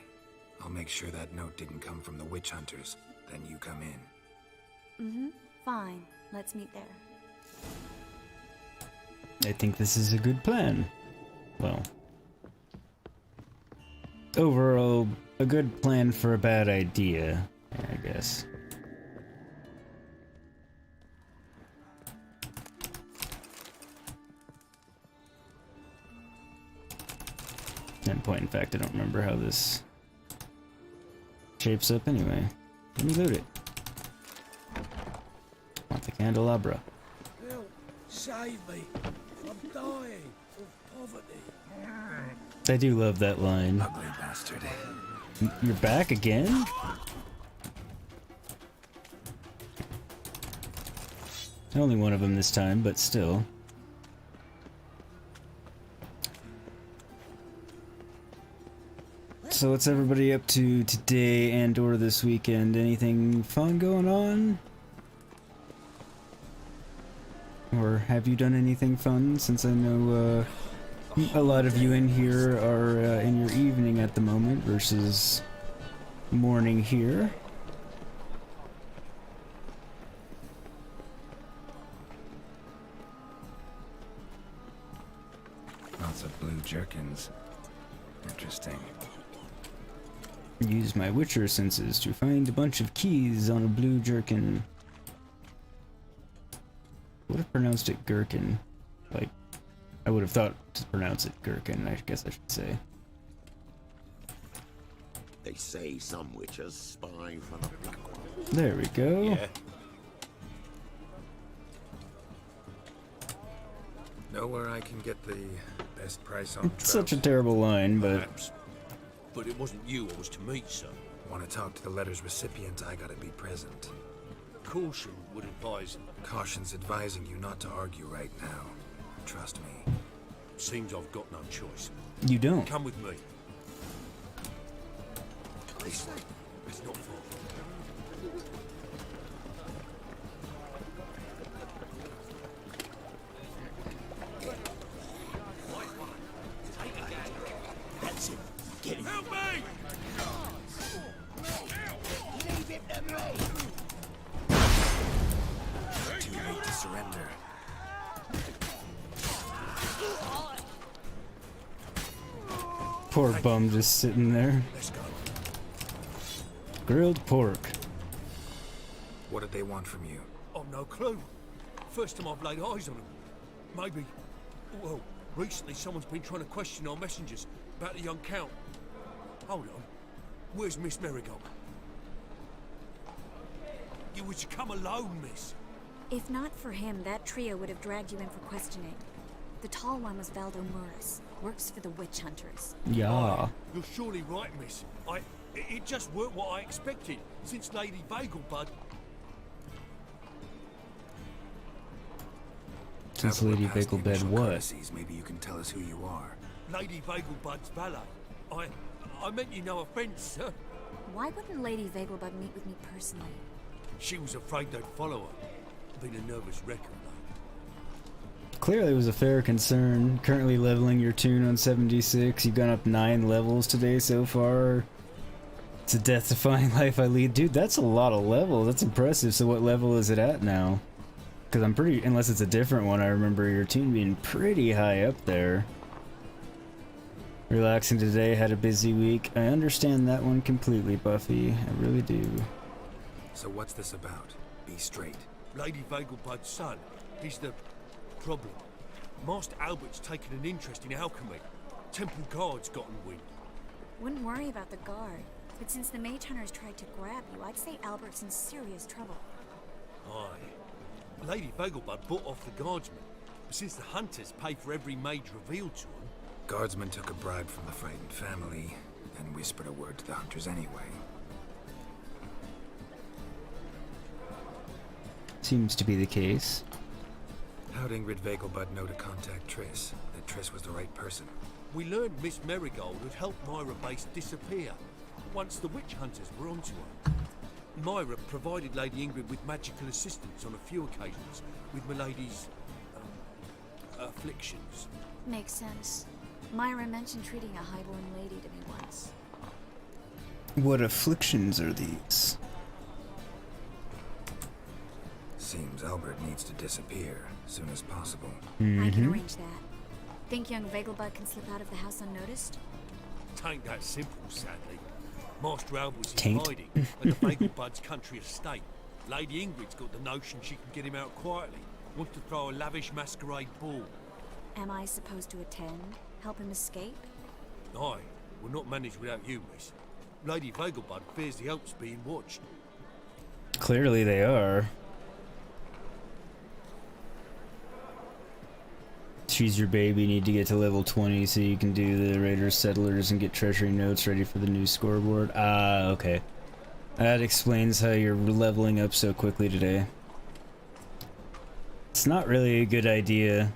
I'll make sure that note didn't come from the witch hunters. Then you come in. Mm-hmm. Fine. Let's meet there. I think this is a good plan. Well, overall, a good plan for a bad idea, I guess. And point in fact, I don't remember how this shapes up anyway. Let me loot it. Want the candelabra. Help! Save me! I'm dying of poverty. I do love that line. Ugly bastard. You're back again? Only one of them this time, but still. So what's everybody up to today and or this weekend? Anything fun going on? Or have you done anything fun, since I know a lot of you in here are in your evening at the moment versus morning here. Lots of blue jerkins. Interesting. Use my Witcher senses to find a bunch of keys on a blue jerkin. Would have pronounced it gherkin. Like, I would have thought to pronounce it gherkin, I guess I should say. They say some witches spy from a black one. There we go. Yeah. Know where I can get the best price on It's such a terrible line, but Perhaps. But it wasn't you I was to meet, sir. Want to talk to the letter's recipient, I gotta be present. Caution would advise. Caution's advising you not to argue right now. Trust me. Seems I've got no choice. you don't. Come with me. It's not far. That's him. Get him. Help me! Leave him to me! Too late to surrender. Poor bum just sitting there. Let's go. Grilled pork. What did they want from you? I've no clue. First time I've laid eyes on them. Maybe. Well, recently someone's been trying to question our messengers about the young count. Hold on. Where's Miss Marigold? You were to come alone, miss. If not for him, that trio would have dragged you in for questioning. The tall one was Valdo Muris. Works for the witch hunters. Yeah. You're surely right, miss. It just weren't what I expected, since Lady Vegelbud. Since Now that we're Lady past the Bagel initial what? courtesies, maybe you can tell us who you are. Lady Vegelbud's valet. I meant you no offence, sir. Why wouldn't Lady Vegelbud meet with me personally? She was afraid they'd follow her. Been a nervous wreck of late. Clearly it was a fair concern. Currently leveling your tune on 76. You've gone up 9 levels today so far. It's a death-defying life I lead. Dude, that's a lot of levels. That's impressive. So what level is it at now? Because I'm pretty... Unless it's a different one, I remember your tune being pretty high up there. Relaxing today, had a busy week. I understand that one completely, Buffy. I really do. So what's this about? Be straight. Lady Vegelbud's son. He's the problem. Master Albert's taken an interest in alchemy. Temple Guard's gotten wind. Wouldn't worry about the guard, but since the mage hunters tried to grab you, I'd say Albert's in serious trouble. Aye. Lady Vegelbud bought off the guardsmen, but since the hunters pay for every mage revealed to them... Guardsmen took a bribe from the frightened family, and whispered a word to the hunters anyway. Seems to be the case. How'd Ingrid Vegelbud know to contact Triss? That Triss was the right person? We learned Miss Marigold had helped Myra Base disappear once the witch hunters were onto her. Myra provided Lady Ingrid with magical assistance on a few occasions with Milady's afflictions. Makes sense. Myra mentioned treating a highborn lady to me once. What afflictions are these? Seems Albert needs to disappear as soon as possible. I can arrange that. Think young Vegelbud can slip out of the house unnoticed? Tain't that simple, sadly. Master Albert's Tain't. hiding at the Vegelbud's country estate. Lady Ingrid's got the notion she can get him out quietly. Wants to throw a lavish masquerade ball. Am I supposed to attend? Help him escape? Aye, we'll not manage without you, miss. Lady Vegelbud fears the Alps being watched. Clearly they are. She's your baby, need to get to level 20 so you can do the Raiders Settlers and get treasury notes ready for the new scoreboard. Ah, okay. That explains how you're leveling up so quickly today. It's not really a good idea,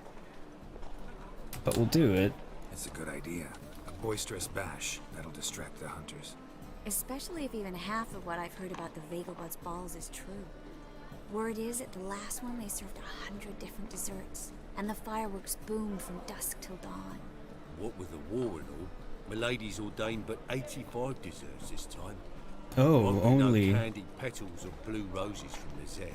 but we'll do it. It's a good idea. A boisterous bash that'll distract the hunters. Especially if even half of what I've heard about the Vegelbud's balls is true. Word is, at the last one they served 100 different desserts, and the fireworks boomed from dusk till dawn. What with the war and all, Milady's ordained but 85 desserts this time. Oh, Won't be only... no candied petals or blue roses from Nazaire.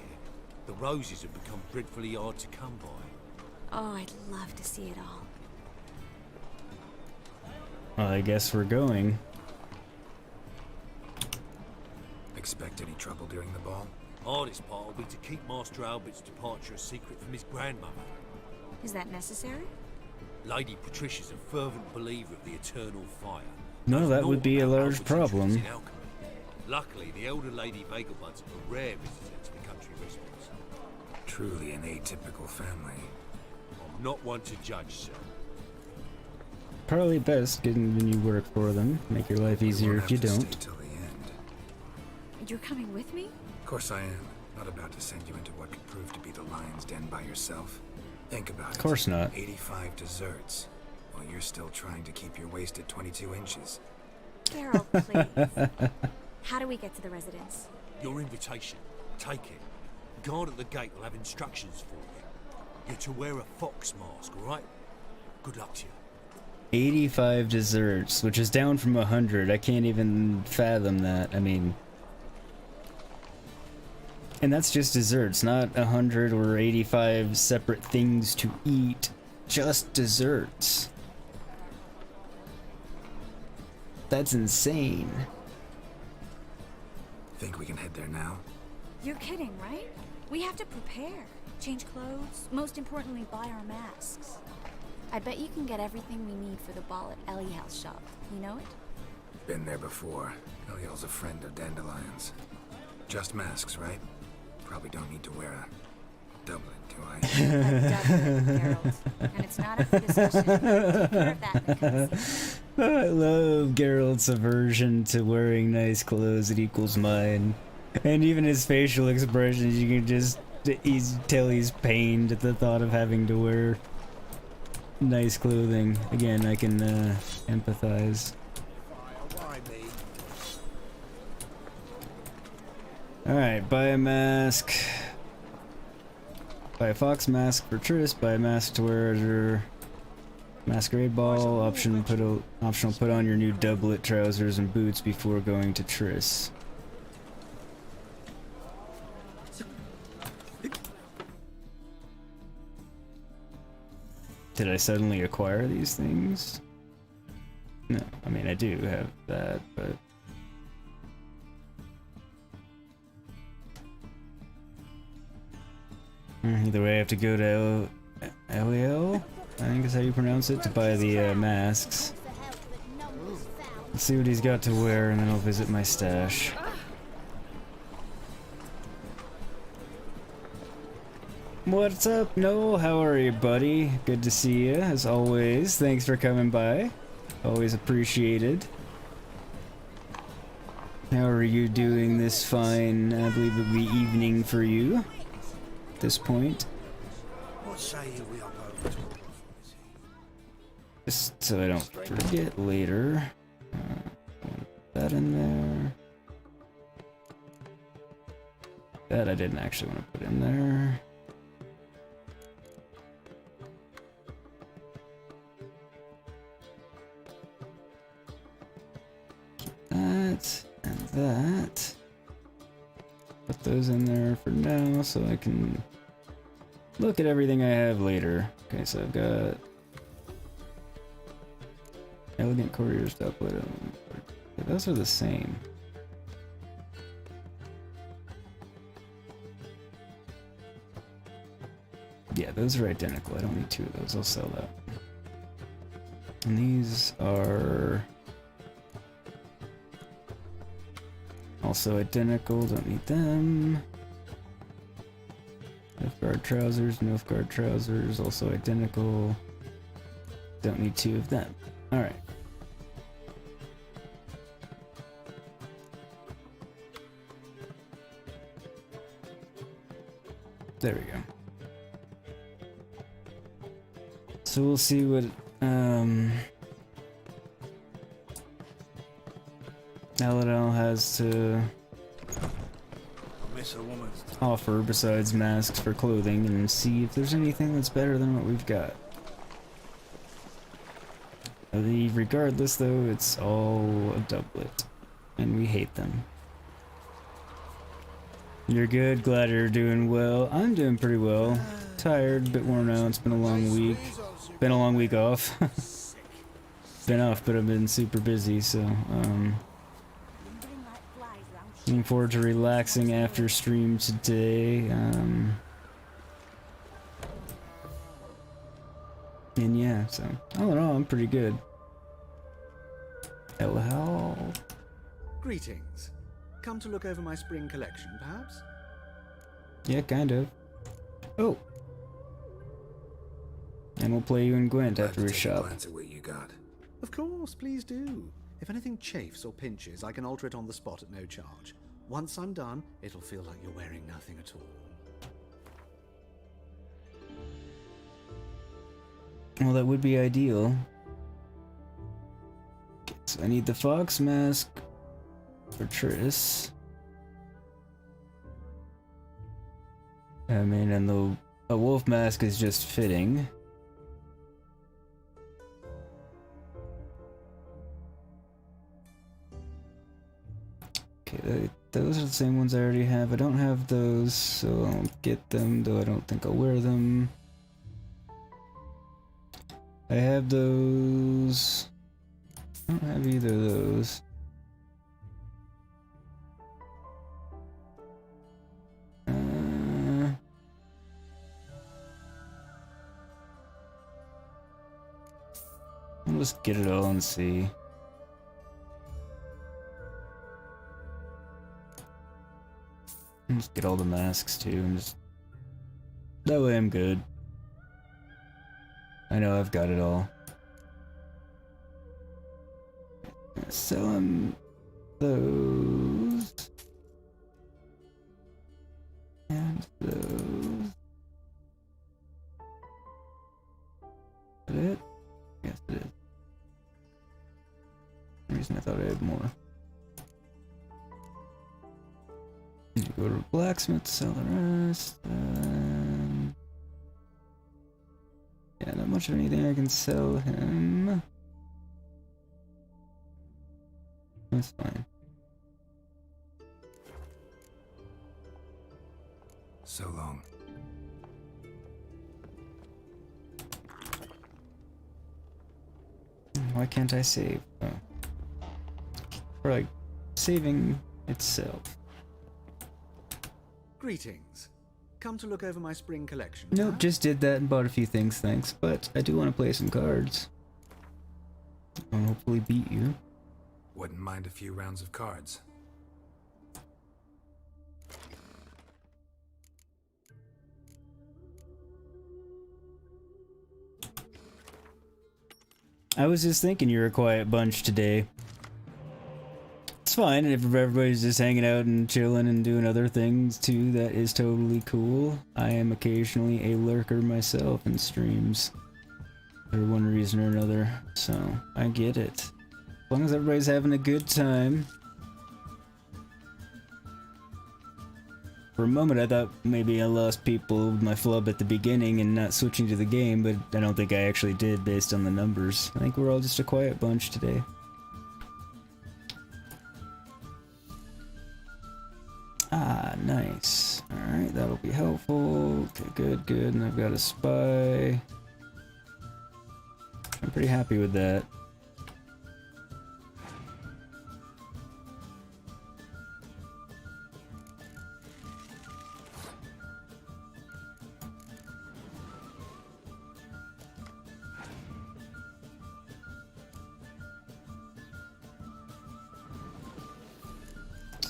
The roses have become dreadfully hard to come by. Oh, I'd love to see it all. Well, I guess we're going. Expect any trouble during the ball? Hardest part will be to keep Master Albert's departure a secret from his grandmother. Is that necessary? Lady Patricia's a fervent believer of the eternal fire. No, that would be a large Albert's problem. interest in alchemy. Luckily, the elder Lady Vegelbud's a rare visitor to the country residence. Truly an atypical family. I'm not one to judge, sir. Probably best, given when you work for them. Make your life easier if you don't. Till the end. You're coming with me? Of course I am. Not about to send you into what could prove to be the lion's den by yourself. Think about it. Of course not. 85 desserts, while you're still trying to keep your waist at 22 inches. Geralt, please. How do we get to the residence? Your invitation. Take it. Guard at the gate will have instructions for you. You're to wear a fox mask, alright? Good luck to you. 85 desserts, which is down from 100. I can't even fathom that. I mean... And that's just desserts, not 100 or 85 separate things to eat. Just desserts. That's insane. Think we can head there now? You're kidding, right? We have to prepare. Change clothes. Most importantly, buy our masks. I bet you can get everything we need for the ball at Eliel's shop. You know it? Been there before. Eliel's a friend of Dandelion's. Just masks, right? Probably don't need to wear a doublet, do I? A doublet, Geralt. And it's not up for discussion. Take care of that in the cutscene. I love Geralt's aversion to wearing nice clothes. It equals mine. And even his facial expressions, you can just tell he's pained at the thought of having to wear nice clothing. Again, I can empathize. Alright, buy a mask. Buy a fox mask for Triss. Buy a mask to wear at your masquerade ball. Optional put on your new doublet, trousers, and boots before going to Triss. Did I suddenly acquire these things? No, I mean, I do have that, but... Either way, I have to go to LEL, I think is how you pronounce it, to buy the masks. Let's see what he's got to wear, and then I'll visit my stash. What's up, Noel? How are you, buddy? Good to see you, as always. Thanks for coming by. Always appreciated. How are you doing this fine, I believe it would be evening for you at this point? What say you we are over to a Just so I don't forget later. That in there. That I didn't actually want to put in there. That and that. Put those in there for now so I can look at everything I have later. Okay, so I've got Elegant Courier's doublet. Those are the same. Yeah, those are identical. I don't need two of those. I'll sell that. And these are also identical. Don't need them. Nilfgaard trousers, Nilfgaard trousers, also identical. Don't need two of them. Alright. There we go. So we'll see what Aladel has to offer besides masks for clothing, and see if there's anything that's better than what we've got. Regardless though, it's all a doublet, and we hate them. You're good, glad you're doing well. I'm doing pretty well. Tired, a bit worn out, it's been a long week. Been a long week off. Been off, but I've been super busy, so looking forward to relaxing after stream today. And yeah, so all in all, I'm pretty good. Hello. Greetings. Come to look over my spring collection, perhaps? Yeah, kind of. Oh. And we'll play you in Gwent after we shop. Glance at what you got. Of course, please do. If anything chafes or pinches, I can alter it on the spot at no charge. Once I'm done, it'll feel like you're wearing nothing at all. Well, that would be ideal. Okay, so I need the fox mask for Triss. I mean, and the wolf mask is just fitting. Okay, those are the same ones I already have. I don't have those, so I won't get them, though I don't think I'll wear them. I have those. I don't have either of those. I'll just get it all and see. I'll just get all the masks too, and just that way I'm good. I know I've got it all. Sell him those and those. Is that it? Yes, it is. For some reason I thought I had more. You go to a blacksmith, sell the rest. Yeah, not much of anything I can sell him. That's fine. So long. Why can't I save? Oh. Or like, saving itself. Greetings. Come to look over my spring collection. Nope, just did that and bought a few things, thanks. But I do want to play some cards. I'll hopefully beat you. Wouldn't mind a few rounds of cards. I was just thinking you're a quiet bunch today. It's fine, if everybody's just hanging out and chilling and doing other things too, that is totally cool. I am occasionally a lurker myself in streams. For one reason or another, so I get it. As long as everybody's having a good time. For a moment I thought maybe I lost people with my flub at the beginning and not switching to the game, but I don't think I actually did based on the numbers. I think we're all just a quiet bunch today. Ah, nice. Alright, that'll be helpful. Okay, good, good. And I've got a spy. I'm pretty happy with that.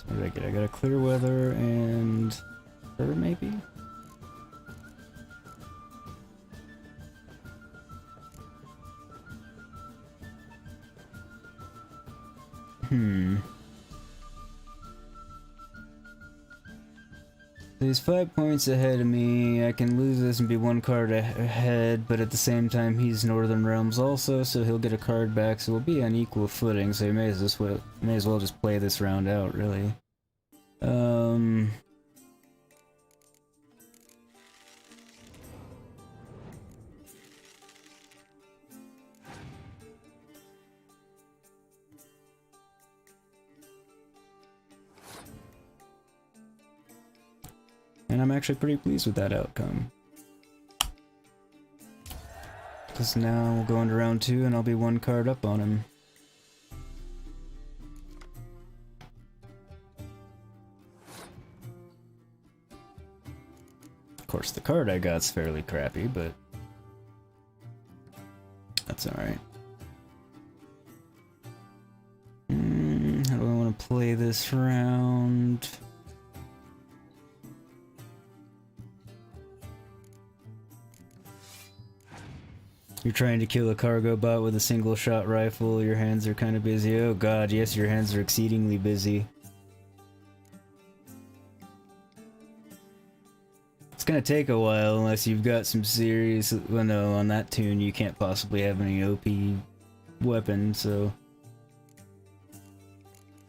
What did I get? I got a clear weather and her maybe? He's 5 points ahead of me. I can lose this and be 1 card ahead, but at the same time he's Northern Realms also, so he'll get a card back, so we'll be on equal footing, so you may as well just play this round out, really. And I'm actually pretty pleased with that outcome. Because now we'll go into round 2 and I'll be 1 card up on him. Of course, the card I got's fairly crappy, but that's alright. How do I want to play this round? You're trying to kill a cargo bot with a single shot rifle, your hands are kind of busy. Oh god, yes, your hands are exceedingly busy. It's gonna take a while unless you've got some serious... Well, no, on that tune you can't possibly have any OP weapon, so...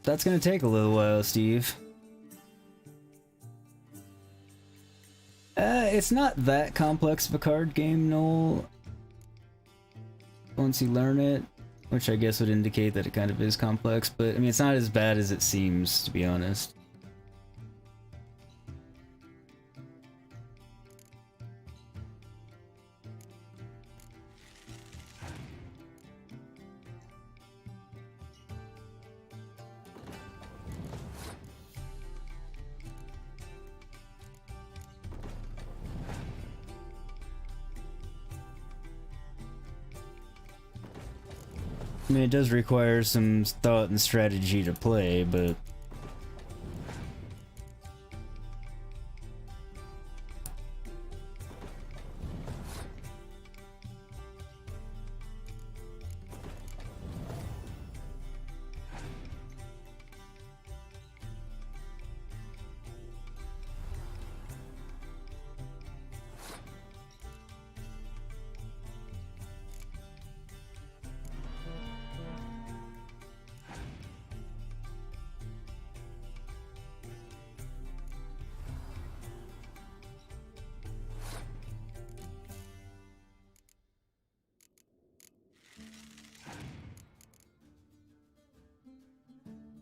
That's gonna take a little while, Steve. It's not that complex of a card game, Noel. Once you learn it, which I guess would indicate that it kind of is complex, but I mean, it's not as bad as it seems, to be honest. I mean, it does require some thought and strategy to play, but...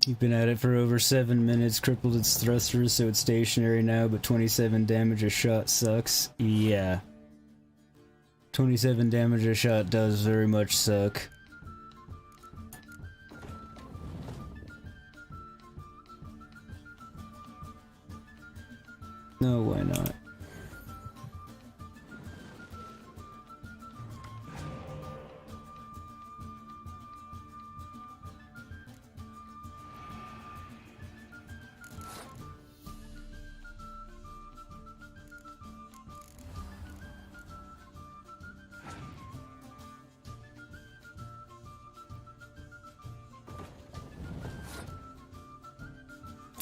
You've been at it for over 7 minutes, crippled its thrusters so it's stationary now, but 27 damage a shot sucks. Yeah. 27 damage a shot does very much suck.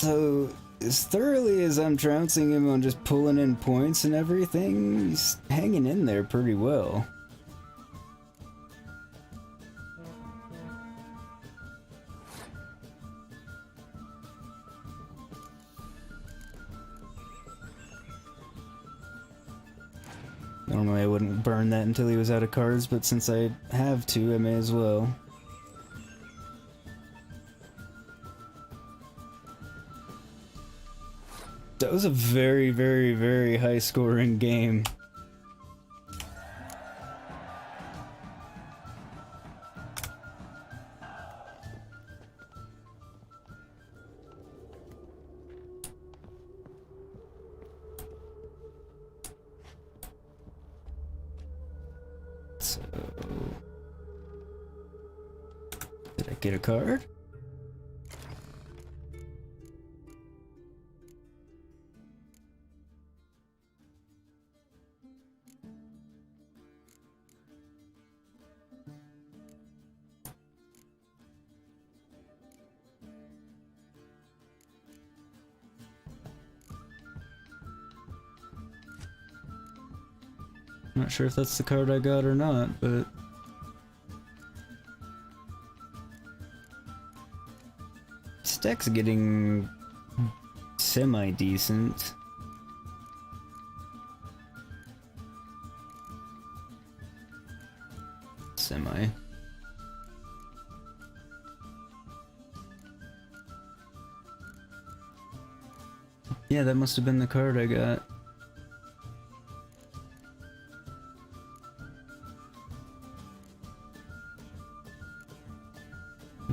So, as thoroughly as I'm trouncing him on just pulling in points and everything, he's hanging in there pretty well. Normally I wouldn't burn that until he was out of cards, but since I have to, I may as well. That was a very, very, very high scoring game. So, did I get a card? Not sure if that's the card I got or not, but this deck's getting semi-decent. Semi. Yeah, that must have been the card I got.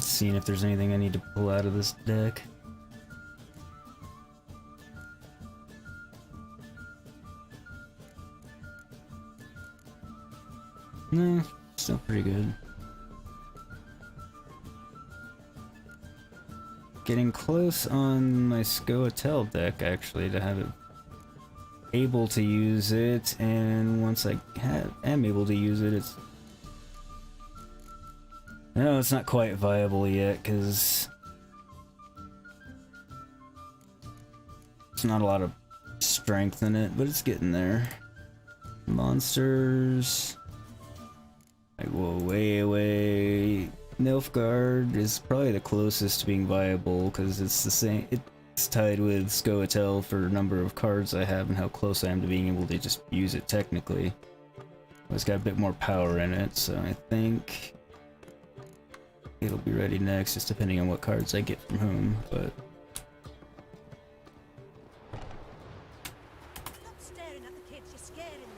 Seeing if there's anything I need to pull out of this deck. No, still pretty good. Getting close on my Scoia'tael deck, actually, to have it able to use it, and once I am able to use it, it's... No, it's not quite viable yet, because there's not a lot of strength in it, but it's getting there. Monsters... I go way away. Nilfgaard is probably the closest to being viable, because it's the same. It's tied with Scoia'tael for number of cards I have and how close I am to being able to just use it technically. It's got a bit more power in it, so I think it'll be ready next, just depending on what cards I get from whom, but... Stop staring at the kids, you're scaring them.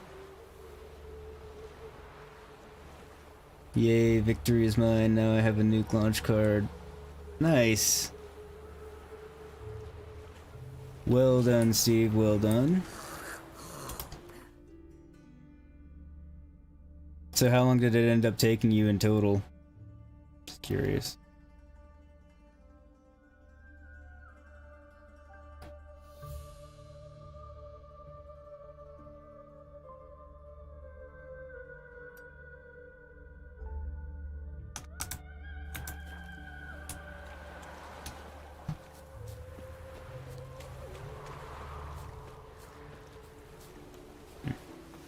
Yay, victory is mine, now I have a nuke launch card. Nice! Well done, Steve, well done. So how long did it end up taking you in total? Just curious.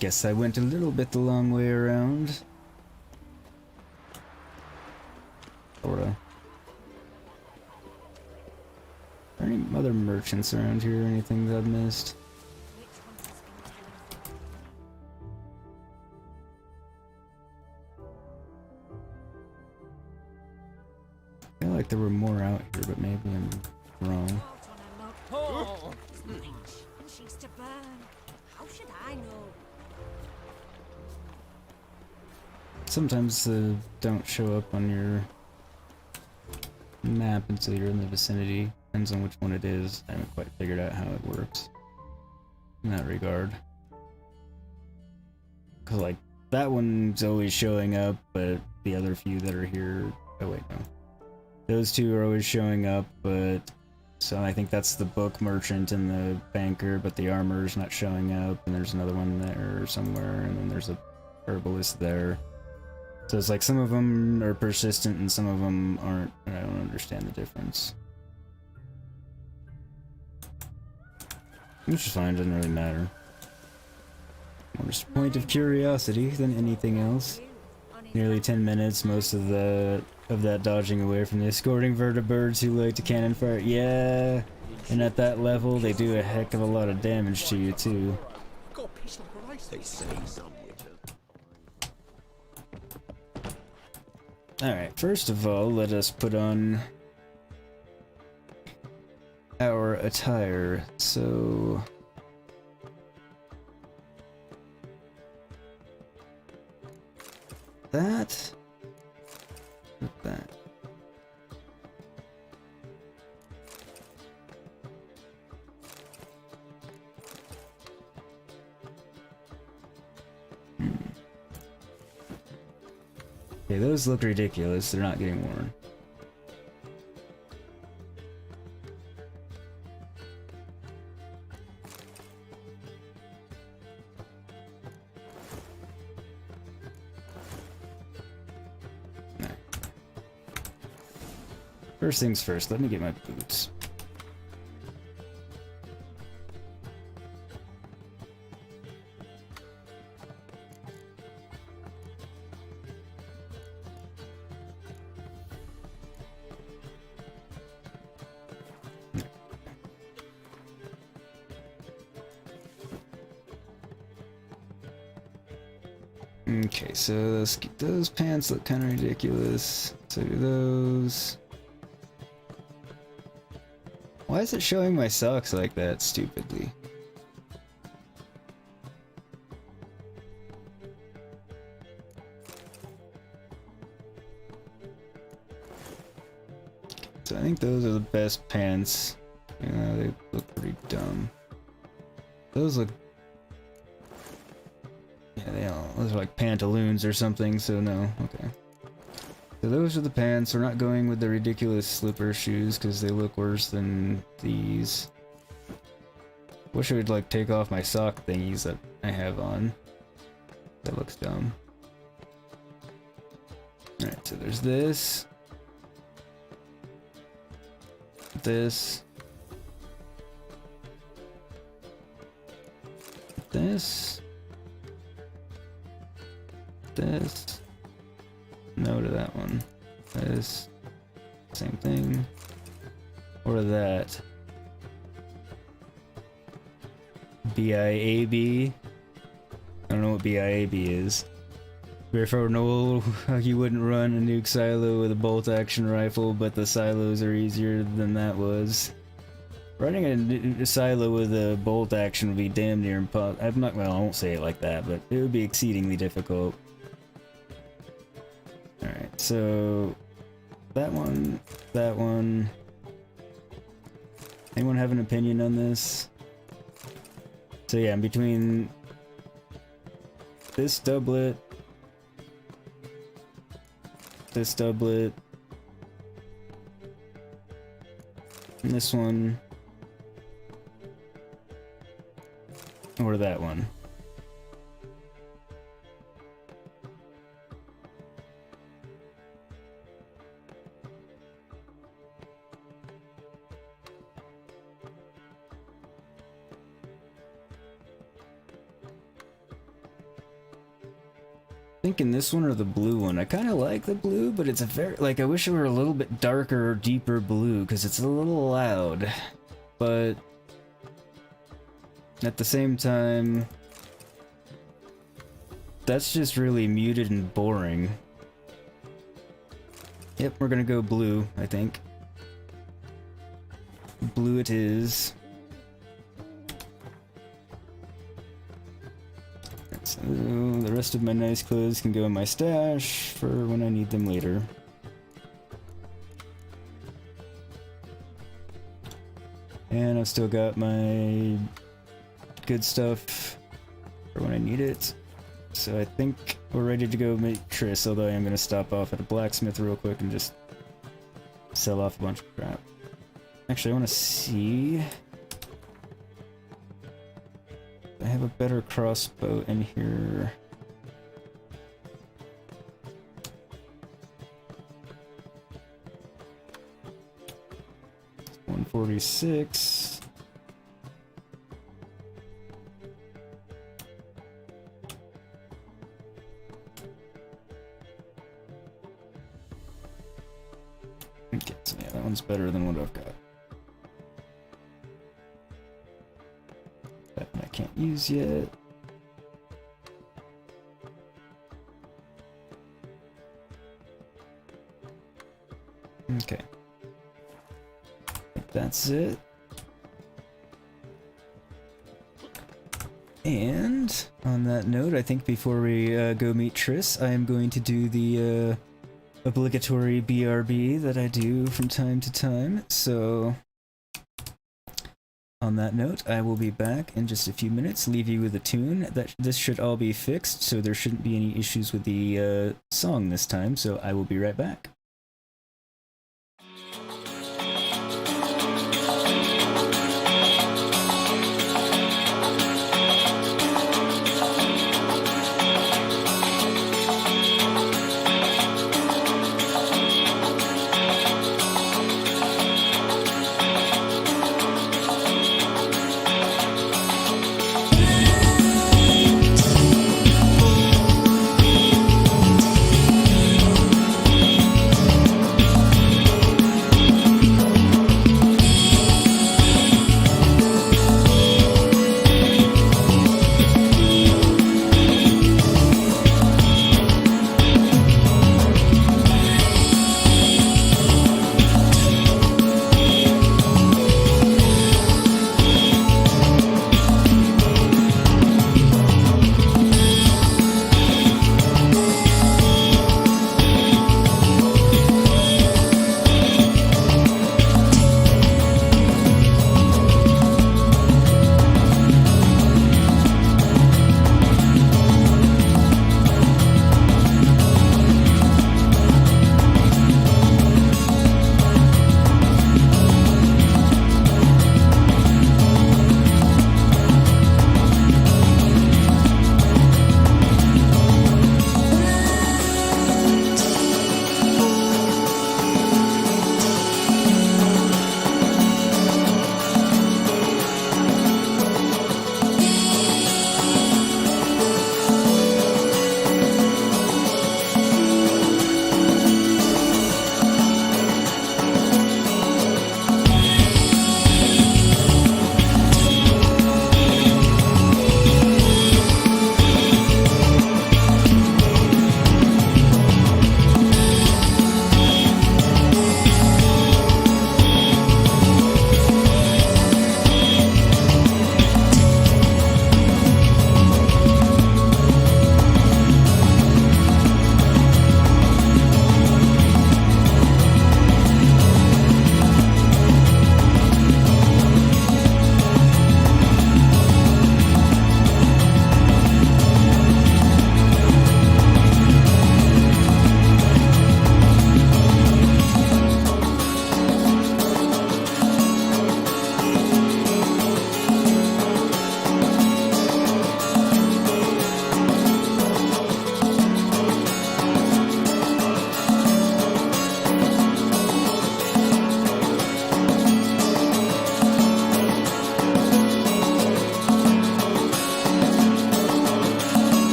Guess I went a little bit the long way around. Sorta. Are there any other merchants around here or anything that I've missed? I feel like there were more out here, but maybe I'm wrong. Oh, she's to burn. How should I know? Sometimes don't show up on your map until you're in the vicinity. Depends on which one it is. I haven't quite figured out how it works in that regard. Cause like that one's always showing up, but the other few that are here, oh wait, no. Those two are always showing up, but so I think that's the book merchant and the banker, but the armor's not showing up, and there's another one there somewhere, and then there's a herbalist there. So it's like some of them are persistent and some of them aren't, and I don't understand the difference. Which is fine, doesn't really matter. More just a point of curiosity than anything else. Nearly 10 minutes, most of that dodging away from the escorting vertibirds who like to cannon fire. Yeah, and at that level, they do a heck of a lot of damage to you too. They say some witches. Alright, first of all, let us put on our attire. So that with that. Okay, those look ridiculous. They're not getting worn. First things first, let me get my boots. Okay, so those pants look kind of ridiculous. So do those. Why is it showing my socks like that stupidly? So I think those are the best pants. Yeah, they look pretty dumb. Those look... Yeah, those are like pantaloons or something, so no, okay. So those are the pants. We're not going with the ridiculous slipper shoes because they look worse than these. Wish I would like take off my sock thingies that I have on. That looks dumb. Alright, so there's this. This. This. This. No to that one. This. Same thing. Or that. BIAB. I don't know what BIAB is. Therefore, no, you wouldn't run a nuke silo with a bolt action rifle, but the silos are easier than that was. Running a silo with a bolt action would be damn near impossible. Well, I won't say it like that, but it would be exceedingly difficult. Alright, so that one, that one. Anyone have an opinion on this? So yeah, between this doublet, and this one, or that one. Thinking this one or the blue one. I kind of like the blue, but it's a very, like, I wish it were a little bit darker or deeper blue because it's a little loud. But at the same time, that's just really muted and boring. Yep, we're gonna go blue, I think. Blue it is. So the rest of my nice clothes can go in my stash for when I need them later. And I've still got my good stuff for when I need it. So I think we're ready to go make Triss, although I am going to stop off at a blacksmith real quick and just sell off a bunch of crap. Actually, I want to see... I have a better crossbow in here. $146. Okay, so yeah, that one's better than what I've got. That one I can't use yet. Okay. That's it. And on that note, I think before we go meet Triss, I am going to do the obligatory BRB that I do from time to time. So on that note, I will be back in just a few minutes, leave you with a tune. This should all be fixed, so there shouldn't be any issues with the song this time, so I will be right back.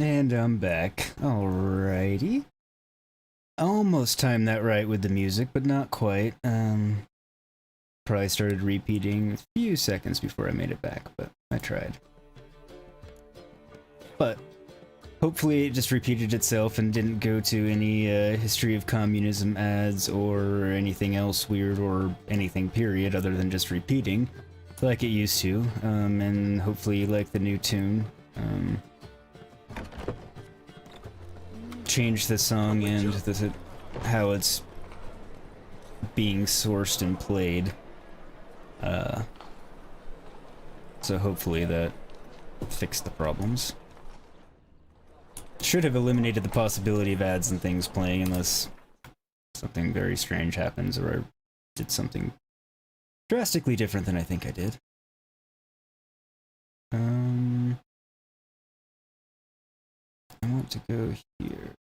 And I'm back. Alrighty. Almost timed that right with the music, but not quite. Probably started repeating a few seconds before I made it back, but I tried. But hopefully it just repeated itself and didn't go to any history of communism ads or anything else weird or anything period other than just repeating like it used to. And hopefully you like the new tune. Change the song and how it's being sourced and played. So hopefully that fixed the problems. Should have eliminated the possibility of ads and things playing unless something very strange happens or I did something drastically different than I think I did. I want to go here.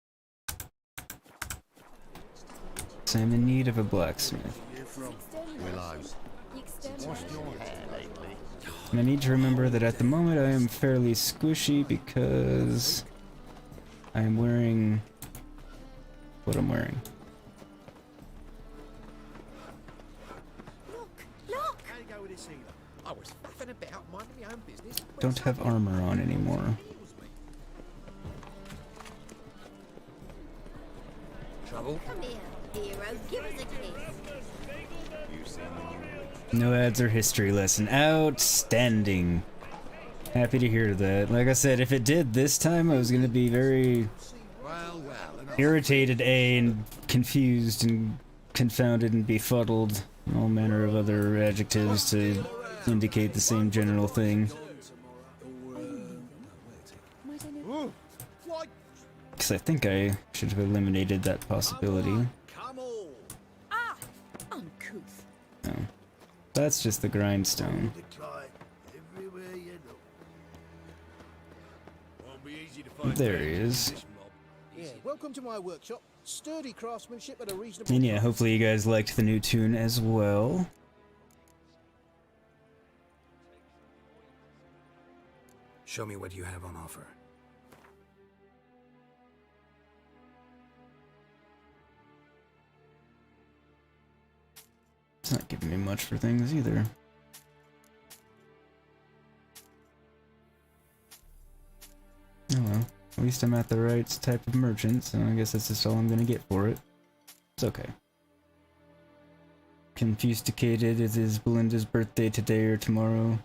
So I'm in need of a blacksmith. And I need to remember that at the moment I am fairly squishy because I am wearing what I'm wearing. Look! I was faffing about, minding my own business. Don't have armor on anymore. Trouble? Come here, hero. Give us a kiss. No ads or history lesson. Outstanding. Happy to hear that. Like I said, if it did this time, I was going to be very irritated, and confused, and confounded, and befuddled, and all manner of other adjectives to indicate the same general thing. Because I think I should have eliminated that possibility. Ah! Uncouth. No. That's just the grindstone. There he is. Yeah, welcome to my workshop. Sturdy craftsmanship at a reasonable And yeah, hopefully you guys liked the new tune as well. Show me what you have on offer. It's not giving me much for things either. Oh well, at least I'm at the right type of merchant, so I guess that's just all I'm gonna get for it. It's okay. Confusticated, it is Belinda's birthday today or tomorrow?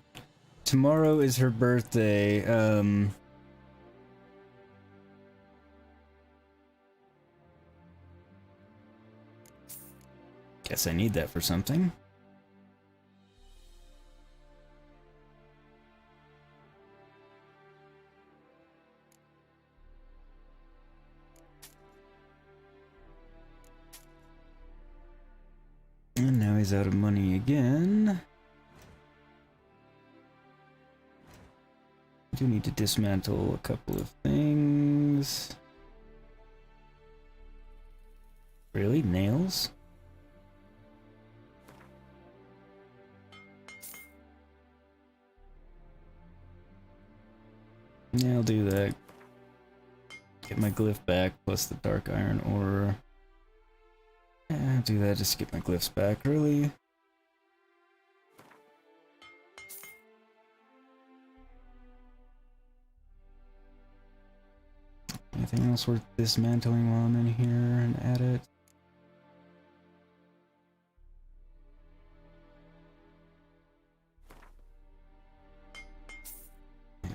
Tomorrow is her birthday, guess I need that for something. And now he's out of money again. I do need to dismantle a couple of things. Really? Nails? Yeah, I'll do that. Get my glyph back, plus the dark iron ore. Yeah, I'll do that, just get my glyphs back, really. Anything else worth dismantling while I'm in here and at it?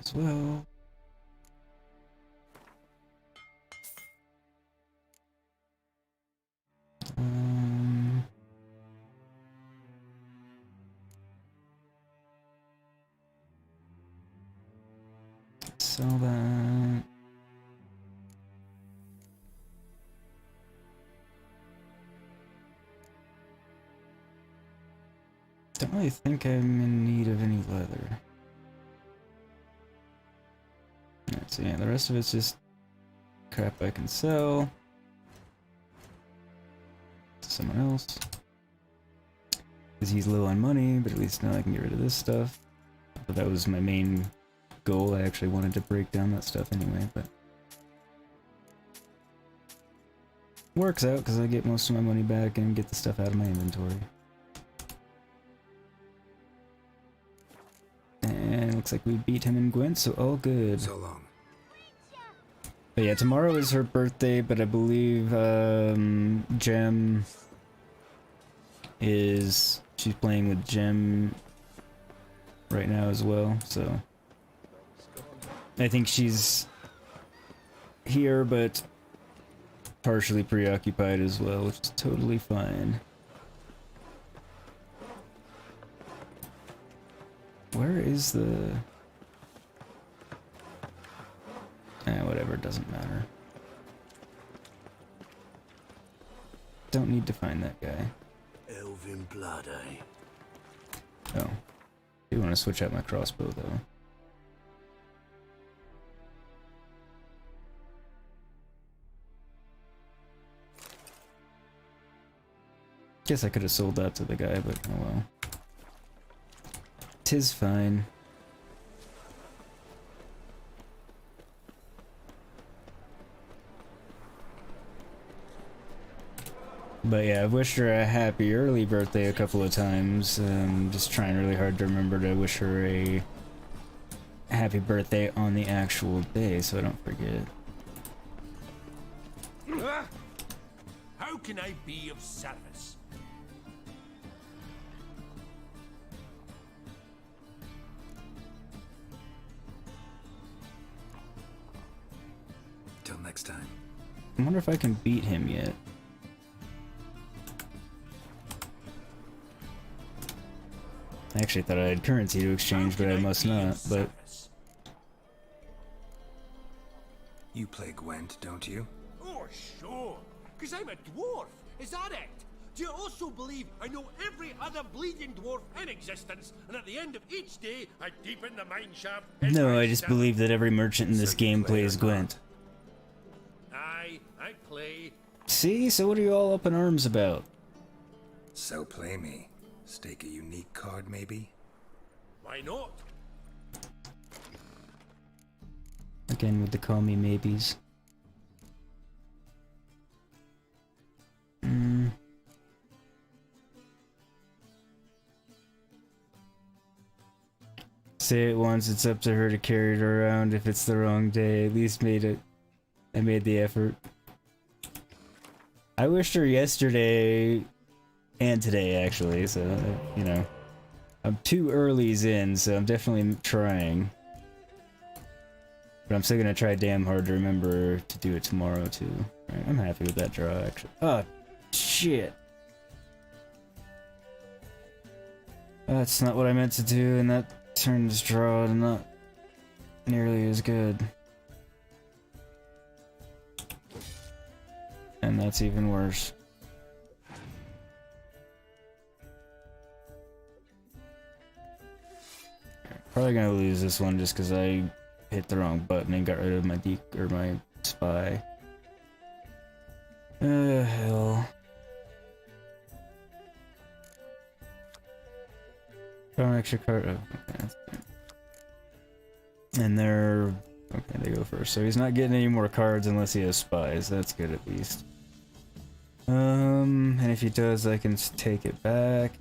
As well. Sell that. Don't really think I'm in need of any leather. Alright, so yeah, the rest of it's just crap I can sell to someone else. Because he's low on money, but at least now I can get rid of this stuff. But that was my main goal. I actually wanted to break down that stuff anyway, but works out because I get most of my money back and get the stuff out of my inventory. And looks like we beat him in Gwent, so all good. So long. But yeah, tomorrow is her birthday, but I believe Gem is... she's playing with Gem right now as well, so... I think she's here, but partially preoccupied as well, which is totally fine. Where is the... whatever, it doesn't matter. Don't need to find that guy. Elven blood, eh? Oh. I do want to switch out my crossbow, though. Guess I could have sold that to the guy, but oh well. 'Tis fine. But yeah, I've wished her a happy early birthday a couple of times. Just trying really hard to remember to wish her a happy birthday on the actual day so I don't forget. How can I be of service? Till next time. I wonder if I can beat him yet. I actually thought I had currency to exchange, but I must not, but... You play Gwent, don't you? Oh, sure. Because I'm a dwarf. Is that it? Do you also believe I know every other bleeding dwarf in existence, and at the end of each day, I deepen the mine shaft? No, I just believe that every merchant in this game plays Gwent. Aye, I play. See? So what are you all up in arms about? So play me. Stake a unique card, maybe? Why not? Again with the call me maybes. Say it once, it's up to her to carry it around if it's the wrong day. At least I made the effort. I wished her yesterday and today, actually, so, you know. I'm 2 earlies in, so I'm definitely trying. But I'm still gonna try damn hard to remember to do it tomorrow, too. Right, I'm happy with that draw, actually. Oh, shit. That's not what I meant to do, and that turns draw not nearly as good. And that's even worse. Probably gonna lose this one just because I hit the wrong button and got rid of my my spy. Hell. Draw an extra card. Oh, okay, that's fine. And they're... okay, they go first. So he's not getting any more cards unless he has spies. That's good at least. And if he does, I can take it back.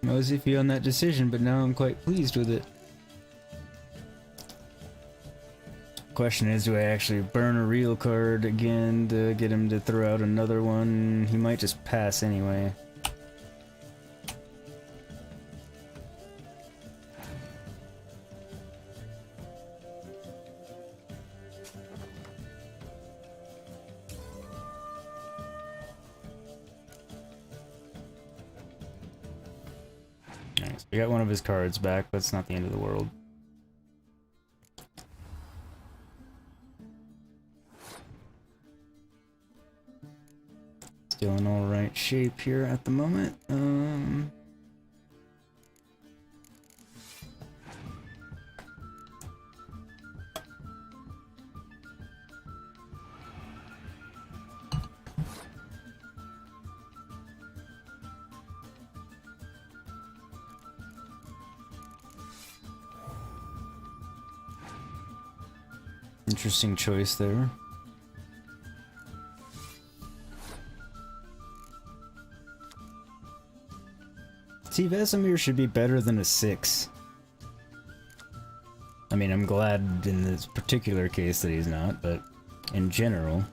I was iffy on that decision, but now I'm quite pleased with it. Question is, do I actually burn a real card again to get him to throw out another one? He might just pass anyway. Nice. We got one of his cards back, but it's not the end of the world. Still in all right shape here at the moment. Interesting choice there. See, Vesemir should be better than a 6. I mean, I'm glad in this particular case that he's not, but in general.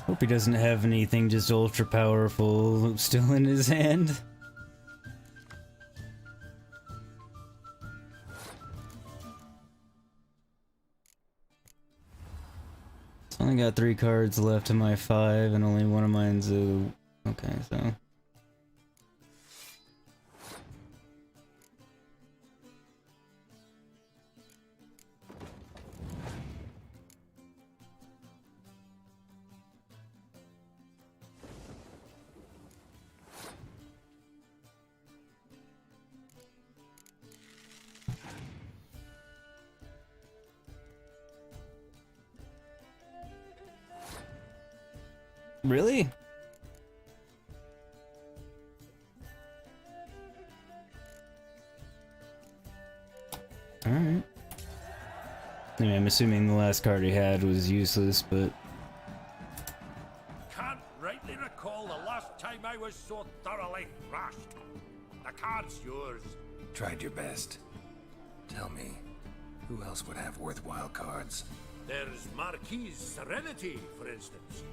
Hope he doesn't have anything just ultra powerful still in his hand. It's only got 3 cards left in my 5, and only one of mine's a... Okay, so... Really? Alright. I mean, I'm assuming the last card he had was useless, but... Can't rightly recall the last time I was so thoroughly thrashed. The card's yours. Tried your best. Tell me, who else would have worthwhile cards? There's Marquise Serenity, for instance.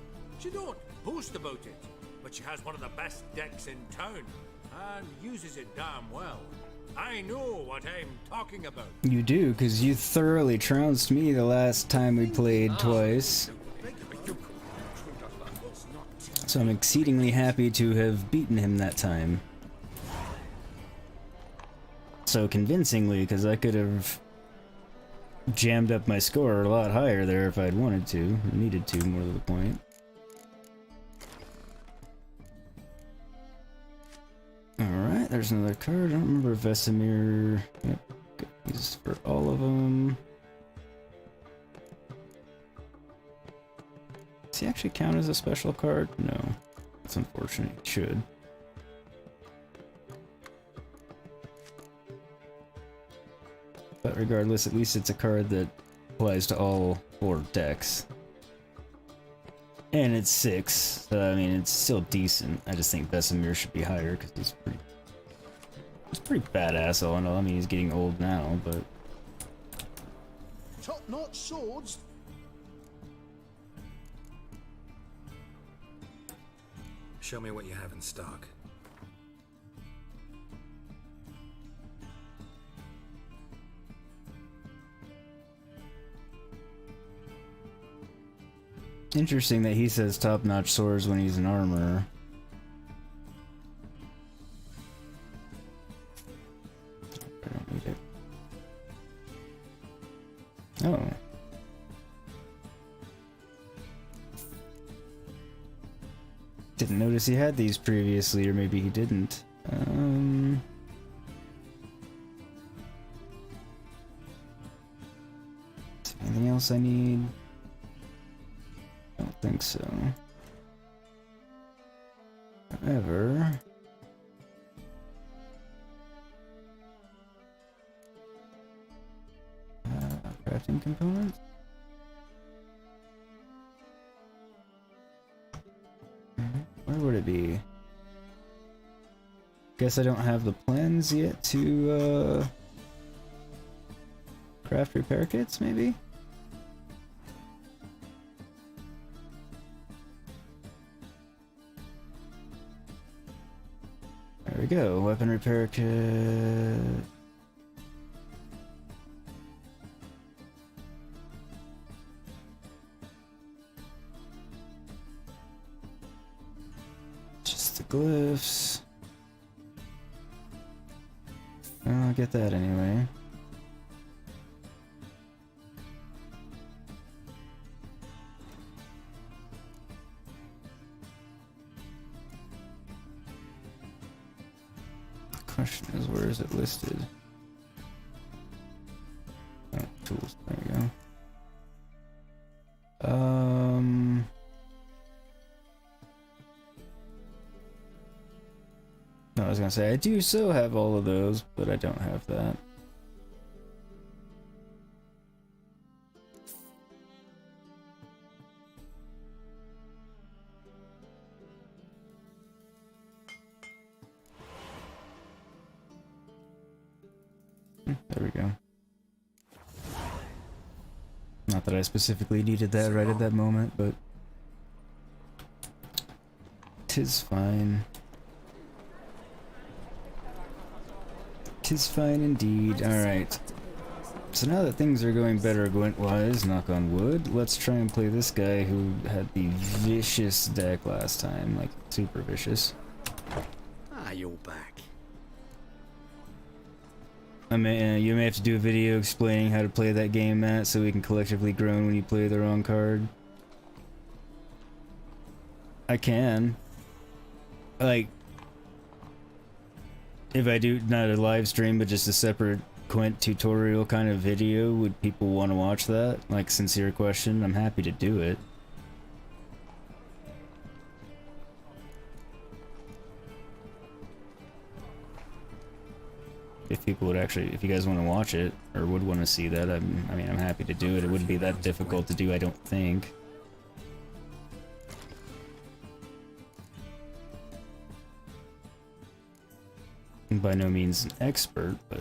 She don't boast about it, but she has one of the best decks in town, and uses it damn well. I know what I'm talking about. You do, because you thoroughly trounced me the last time we played twice. So I'm exceedingly happy to have beaten him that time. So convincingly, because I could have jammed up my score a lot higher there if I'd wanted to, or needed to, more to the point. Alright, there's another card. I don't remember if Vesemir... Yep, got these for all of them. Does he actually count as a special card? No. That's unfortunate. It should. But regardless, at least it's a card that applies to all 4 decks. And it's 6, so I mean, it's still decent. I just think Vesemir should be higher, because he's pretty badass all in all. I mean, he's getting old now, but... Top-notch swords? Show me what you have in stock. Interesting that he says top-notch swords when he's in armor. I don't need it. Oh. Didn't notice he had these previously, or maybe he didn't. Is there anything else I need? I don't think so. However... crafting components? Where would it be? Guess I don't have the plans yet to craft repair kits, maybe? go. Weapon repair kit. Just the glyphs. I'll get that anyway. Question is, where is it listed? Oh, tools. There we go. No, I was gonna say I do so have all of those, but I don't have that. There we go. Not that I specifically needed that right at that moment, but 'tis fine. 'Tis fine indeed. Alright. So now that things are going better Gwent-wise, knock on wood, let's try and play this guy who had the vicious deck last time, like super vicious. Ah, you're back. You may have to do a video explaining how to play that game, Matt, so we can collectively groan when you play the wrong card. I can. Like, if I do not a live stream, but just a separate Gwent tutorial kind of video, would people want to watch that? Like, sincere question, I'm happy to do it. If people would actually, if you guys want to watch it, or would want to see that, I mean, I'm happy to do it. It wouldn't be that difficult to do, I don't think. I'm by no means an expert, but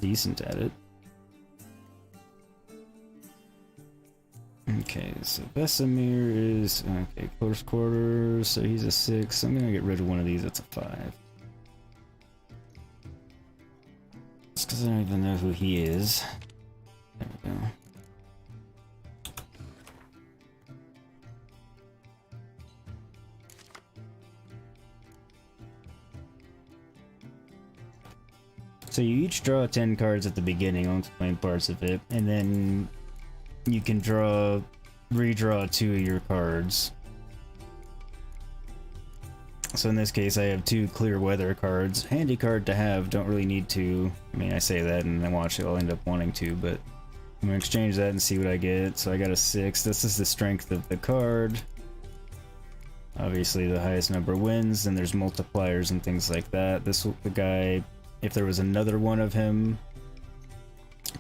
decent at it. Okay, so Vesemir is, okay, close quarters, so he's a 6. I'm gonna get rid of one of these, that's a 5. It's because I don't even know who he is. There we go. So you each draw 10 cards at the beginning, I'll explain parts of it, and then you can redraw 2 of your cards. So in this case I have 2 clear weather cards. Handy card to have, don't really need to. I mean, I say that and then watch it, I'll end up wanting to, but I'm gonna exchange that and see what I get. So I got a 6, this is the strength of the card. Obviously the highest number wins, and there's multipliers and things like that. The guy, if there was another one of him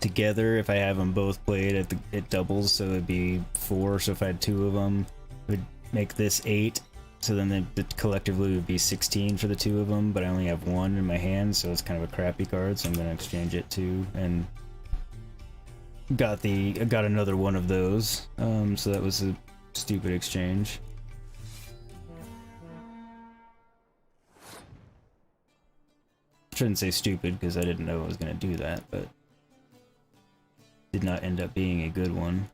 together, if I have them both played, it doubles, so it'd be 4. So if I had 2 of them, it would make this 8. So then the collectively would be 16 for the 2 of them, but I only have 1 in my hand, so it's kind of a crappy card, so I'm gonna exchange it too, and got another one of those. So that was a stupid exchange. Shouldn't say stupid because I didn't know I was gonna do that, but did not end up being a good one.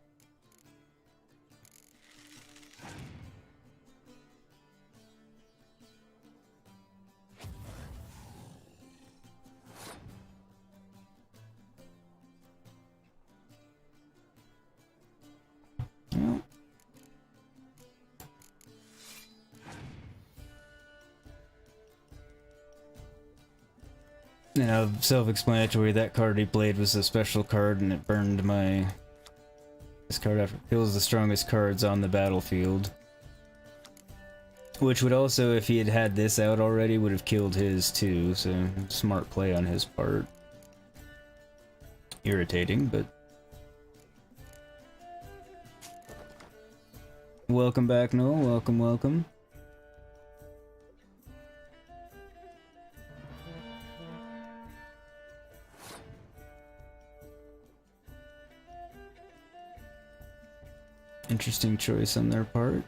Well, now, self-explanatory, that card he played was a special card and it burned my... This card after kills the strongest cards on the battlefield. Which would also, if he had had this out already, would have killed his too, so smart play on his part. Irritating, but... Welcome back, Noel. Welcome, welcome. Interesting choice on their part.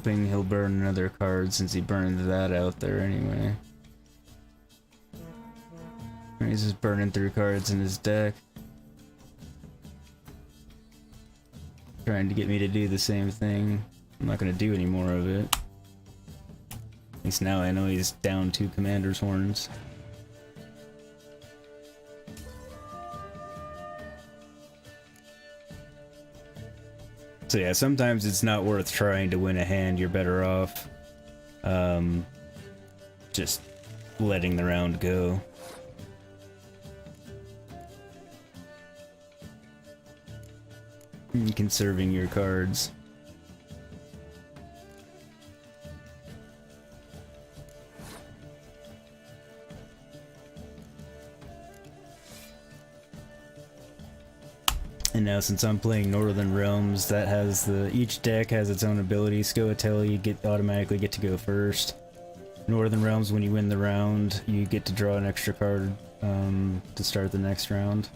hoping he'll burn another card since he burned that out there anyway. He's just burning through cards in his deck. Trying to get me to do the same thing. I'm not gonna do any more of it. At least now I know he's down 2 Commander's Horns. So yeah, sometimes it's not worth trying to win a hand. You're better off just letting the round go. And conserving your cards. And now since I'm playing Northern Realms, that has each deck has its own ability. Scoatell, you automatically get to go first. Northern Realms, when you win the round, you get to draw an extra card to start the next round.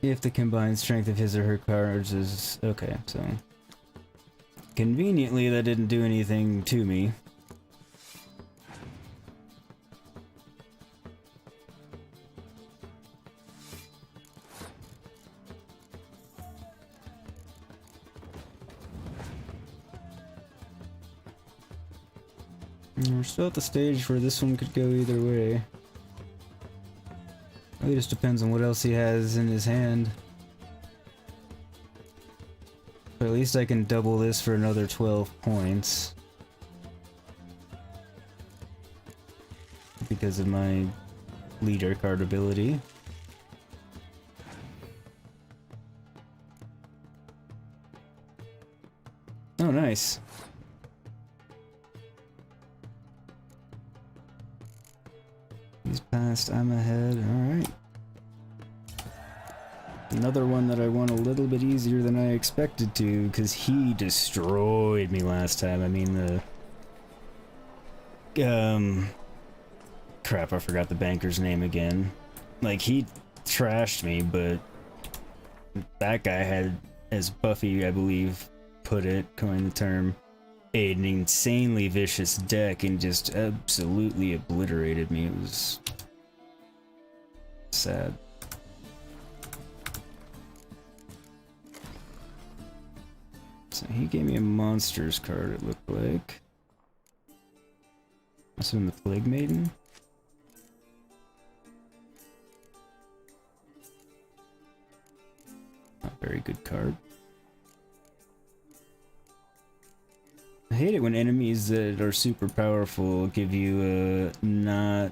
If the combined strength of his or her cards is... okay, so... conveniently, that didn't do anything to me. And we're still at the stage where this one could go either way. It just depends on what else he has in his hand. But at least I can double this for another 12 points. Because of my leader card ability. Oh, nice. He's passed, I'm ahead, alright. Another one that I won a little bit easier than I expected to, because he destroyed me last time. I mean, crap, I forgot the banker's name again. Like, he trashed me, but that guy had, as Buffy, I believe, put it, coined the term, an insanely vicious deck and just absolutely obliterated me. It was sad. So he gave me a monsters card, it looked like. Must have been the Plague Maiden. Not a very good card. I hate it when enemies that are super powerful give you a not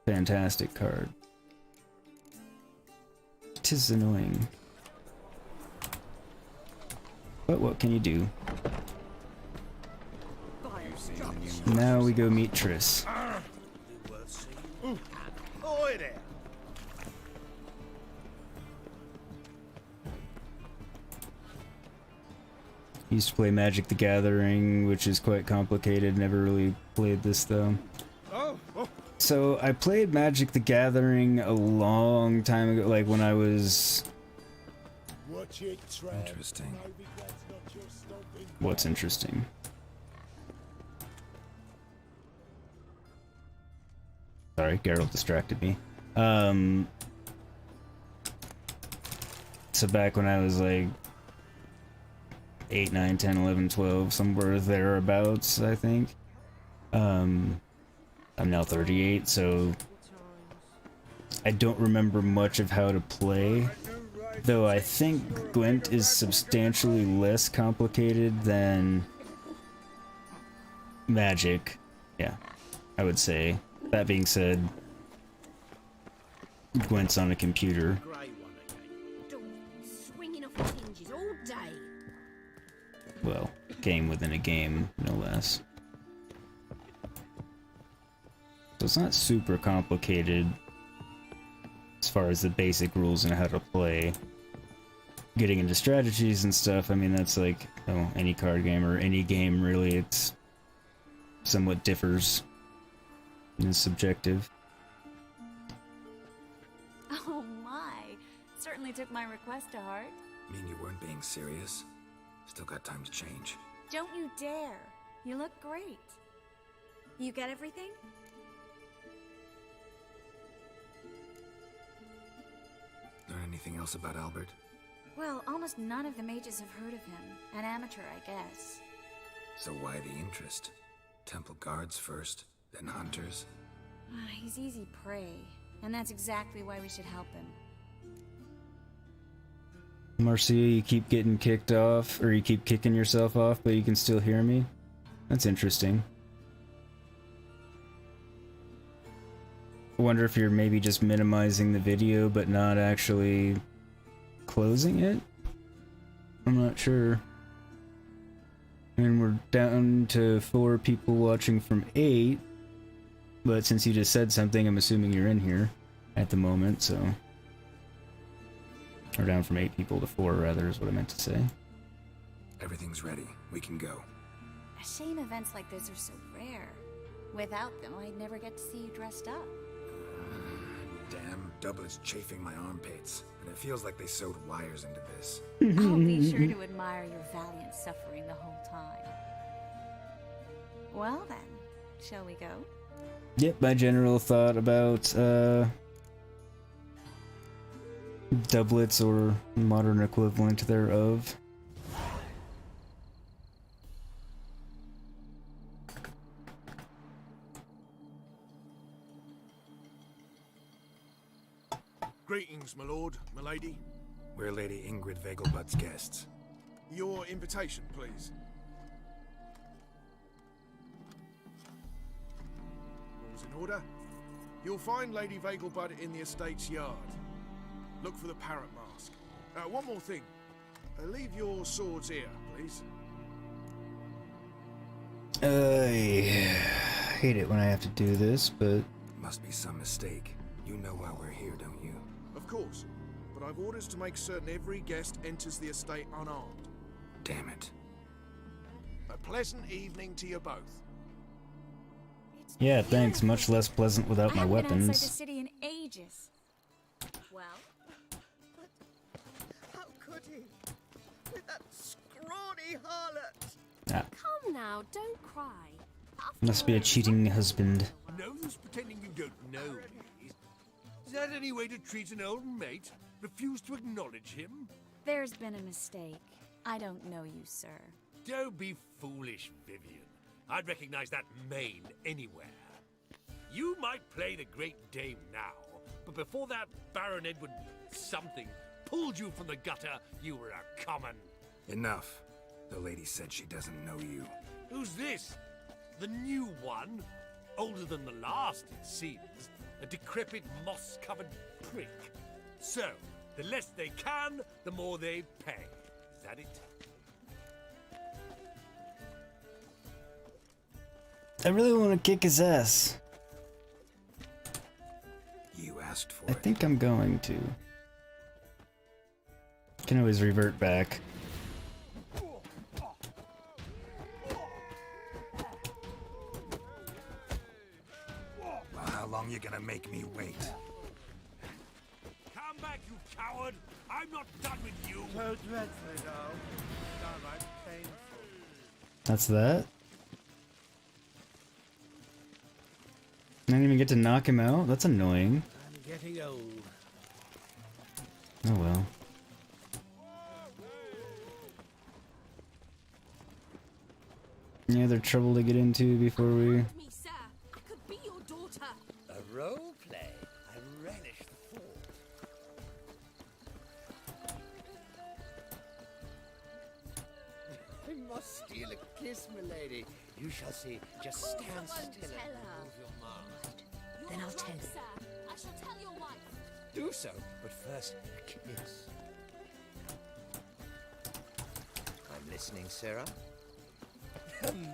fantastic card. Tis annoying. But what can you do? Now we go meet Triss. Oi there! Used to play Magic the Gathering, which is quite complicated. Never really played this though. So I played Magic the Gathering a long time ago, like when I was... Interesting. What's interesting? Sorry, Geralt distracted me. So back when I was like 8, 9, 10, 11, 12, somewhere thereabouts, I think. I'm now 38, so I don't remember much of how to play. Though I think Gwent is substantially less complicated than Magic. Yeah, I would say. That being said, Gwent's on a computer. Swinging off the hinges all day. Well, game within a game, no less. So it's not super complicated as far as the basic rules and how to play. Getting into strategies and stuff, I mean, that's like, oh, any card game or any game really, it's somewhat differs and is subjective. Oh my, certainly took my request to heart. Mean you weren't being serious? Still got time to change. Don't you dare. You look great. You get everything? Learn anything else about Albert? Well, almost none of the mages have heard of him. An amateur, I guess. So why the interest? Temple guards first, then hunters? He's easy prey, and that's exactly why we should help him. Marcia, you keep getting kicked off, or you keep kicking yourself off, but you can still hear me? That's interesting. I wonder if you're maybe just minimizing the video, but not actually closing it? I'm not sure. And we're down to 4 people watching from 8, but since you just said something, I'm assuming you're in here at the moment, so... Or down from 8 people to 4, rather, is what I meant to say. Everything's ready. We can go. A shame events like this are so rare. Without them, I'd never get to see you dressed up. Damn, Dublin's chafing my armpits, and it feels like they sewed wires into this. I'll be sure to admire your valiant suffering the whole time. Well then, shall we go? Yep, my general thought about, doublets or modern equivalent thereof. Greetings, my lord, my lady. We're Lady Ingrid Vegelbud's guests. Your invitation, please. All's in order. You'll find Lady Vegelbud in the estate's yard. Look for the parrot mask. One more thing. Leave your swords here, please. I hate it when I have to do this, but... Must be some mistake. You know why we're here, don't you? Of course. But I've orders to make certain every guest enters the estate unarmed. Damn it. A pleasant evening to you both. Yeah, thanks. Much less pleasant without my I haven't been outside the weapons. city in ages. Well? How could he? With that scrawny harlot! Ah, Come now, don't cry. must be a cheating husband. No use pretending you don't know me. Is that any way to treat an old mate? Refuse to acknowledge him? There's been a mistake. I don't know you, sir. Don't be foolish, Vivian. I'd recognize that mane anywhere. You might play the Great Dame now, but before that Baron Edward something pulled you from the gutter, you were a common. Enough. The lady said she doesn't know you. Who's this? The new one? Older than the last, it seems. A decrepit, moss-covered prick. So, the less they can, the more they pay. Is that it? I really want to kick his ass. You asked for I it. think I'm going to. Can always revert back. Well, how long you gonna make me wait? Come back, you coward! I'm not done with you! So dreadfully, though. Downright painful. That's that? I didn't even get to knock him out? That's annoying. I'm getting old. Oh well. Any other trouble to get into before we... Me, sir. I could be your daughter. A role play. I relish the thought. I must steal a kiss, milady. You shall see. Just stand still and move your mouth. Then I'll tell you. Sir. I shall tell your wife. Do so, but first, a kiss. I'm listening, Sarah.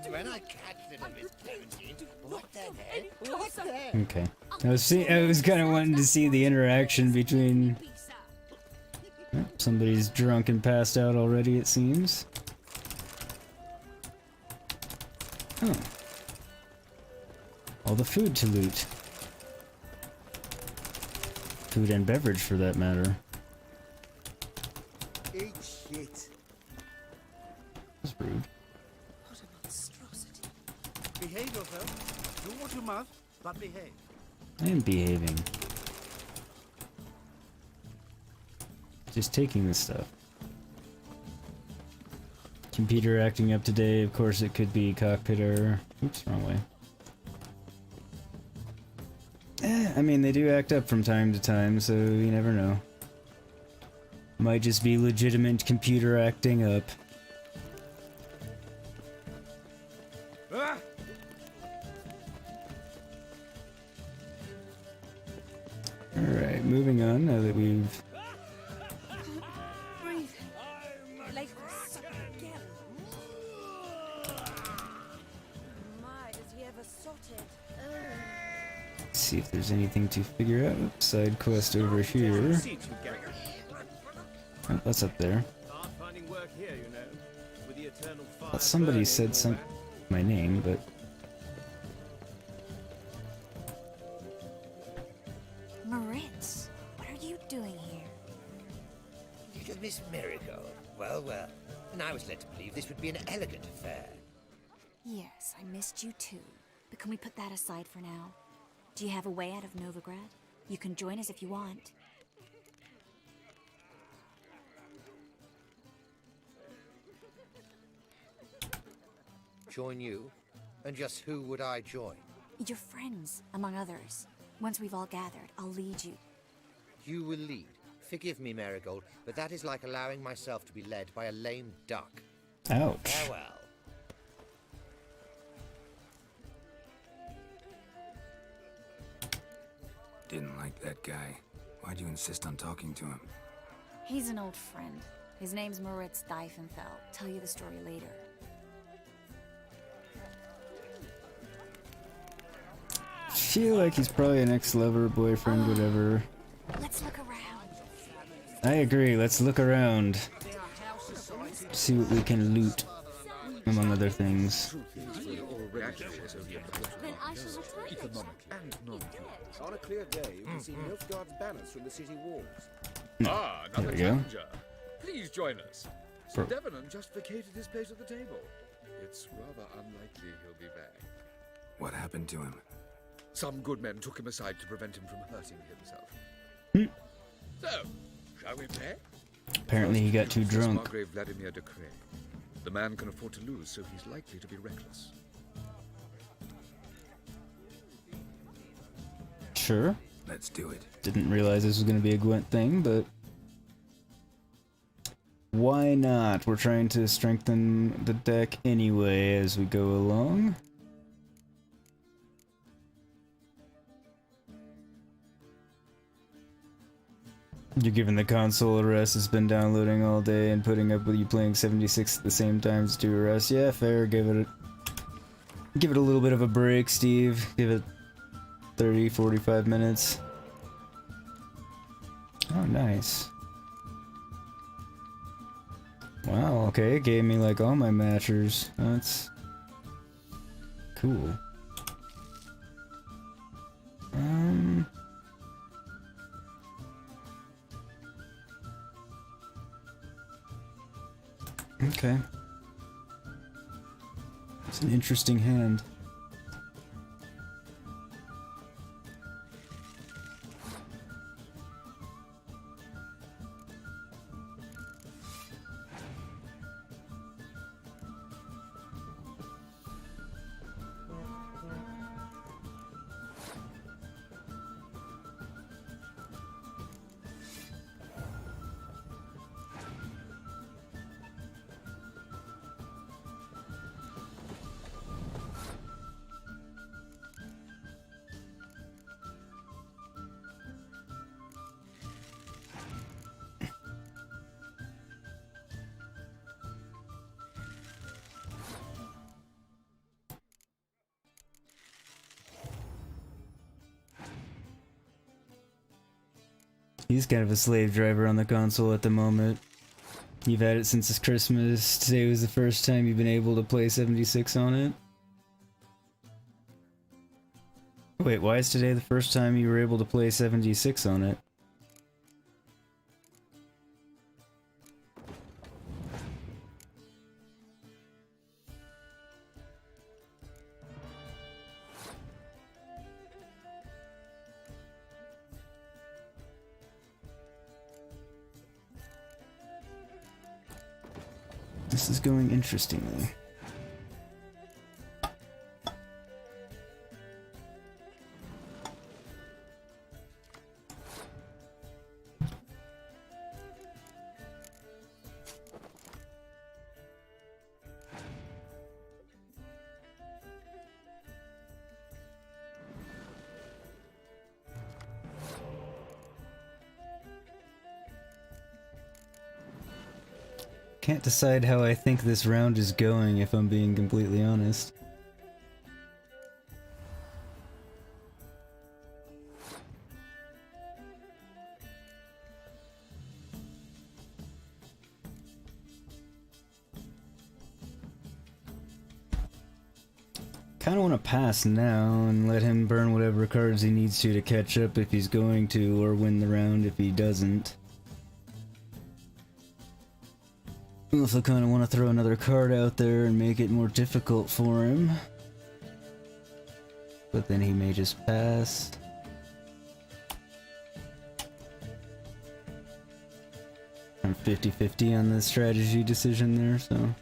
When I catch little Miss Clementine, what then, eh? What then? Okay. I was kind of wanting to see the interaction between... Oh, somebody's drunk and passed out already, it seems. Oh. All the food to loot. Food and beverage, for that matter. Eat shit. That's rude. What a monstrosity. Behave yourself. Do what you must, but behave. I am behaving. Just taking this stuff. Computer acting up today. Of course, it could be cockpit error. Oops, wrong way. I mean, they do act up from time to time, so you never know. Might just be legitimate computer acting up. Alright, moving on now that we've... Breathe. Life was sucked again. My, does he ever sorted? Let's see if there's anything to figure out. Side quest over here. Oh, that's up there. Thought somebody said my name, but... Moritz, what are you doing here? Little Miss Marigold. Well, well. And I was led to believe this would be an elegant affair. Yes, I missed you too. But can we put that aside for now? Do you have a way out of Novigrad? You can join us if you want. Join you? And just who would I join? Your friends, among others. Once we've all gathered, I'll lead you. You will lead. Forgive me, Marigold, but that is like allowing myself to be led by a lame duck. Ouch. Farewell. Didn't like that guy. Why'd you insist on talking to him? He's an old friend. His name's Moritz Diefenfeld. Tell you the story later. Feel like he's probably an ex-lover, boyfriend, whatever. Let's look around. I agree, let's look around. See what we can loot, among other things. Then I shall return it. On a clear day, you can see Nilfgaard's banners from the city walls. Ah, There another we go. challenger. Please join us. Sir Bro. Devenant just vacated his place at the table. It's rather unlikely he'll be back. What happened to him? Some good men took him aside to prevent him from hurting himself. So, shall we play? Apparently he got too drunk. Margrave Vladimir de Cray. The man can afford to lose, so he's likely to be reckless. Sure. Let's do it. Didn't realize this was going to be a Gwent thing, but... why not? We're trying to strengthen the deck anyway as we go along. You're giving the console a rest. It's been downloading all day and putting up with you playing 76 at the same time to do a rest. Yeah, fair. Give it a little bit of a break, Steve. Give it 30, 45 minutes. Oh, nice. Wow, okay, it gave me like all my matchers. That's cool. Okay. It's an interesting hand. He's kind of a slave driver on the console at the moment. You've had it since it's Christmas. Today was the first time you've been able to play 76 on it. Wait, why is today the first time you were able to play 76 on it? This is going interestingly. Can't decide how I think this round is going, if I'm being completely honest. Kinda wanna pass now and let him burn whatever cards he needs to catch up if he's going to, or win the round if he doesn't. I also kind of want to throw another card out there and make it more difficult for him. But then he may just pass. I'm 50-50 on the strategy decision there, so...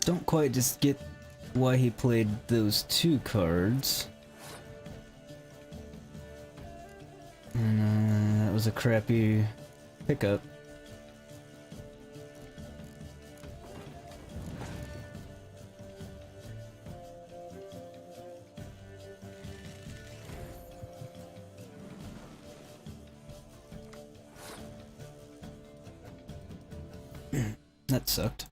Don't quite just get why he played those two cards. And that was a crappy pickup. That sucked.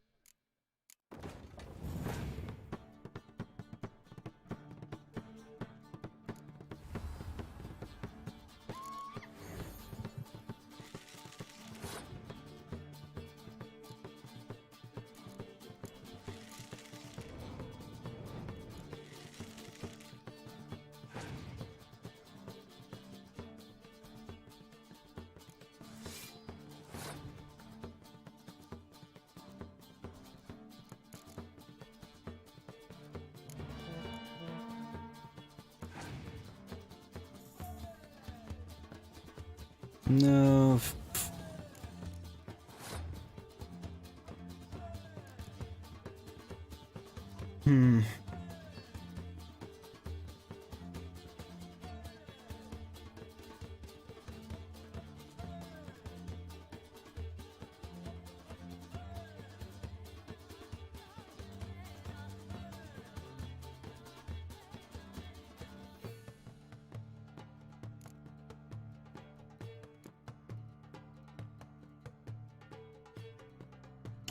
No.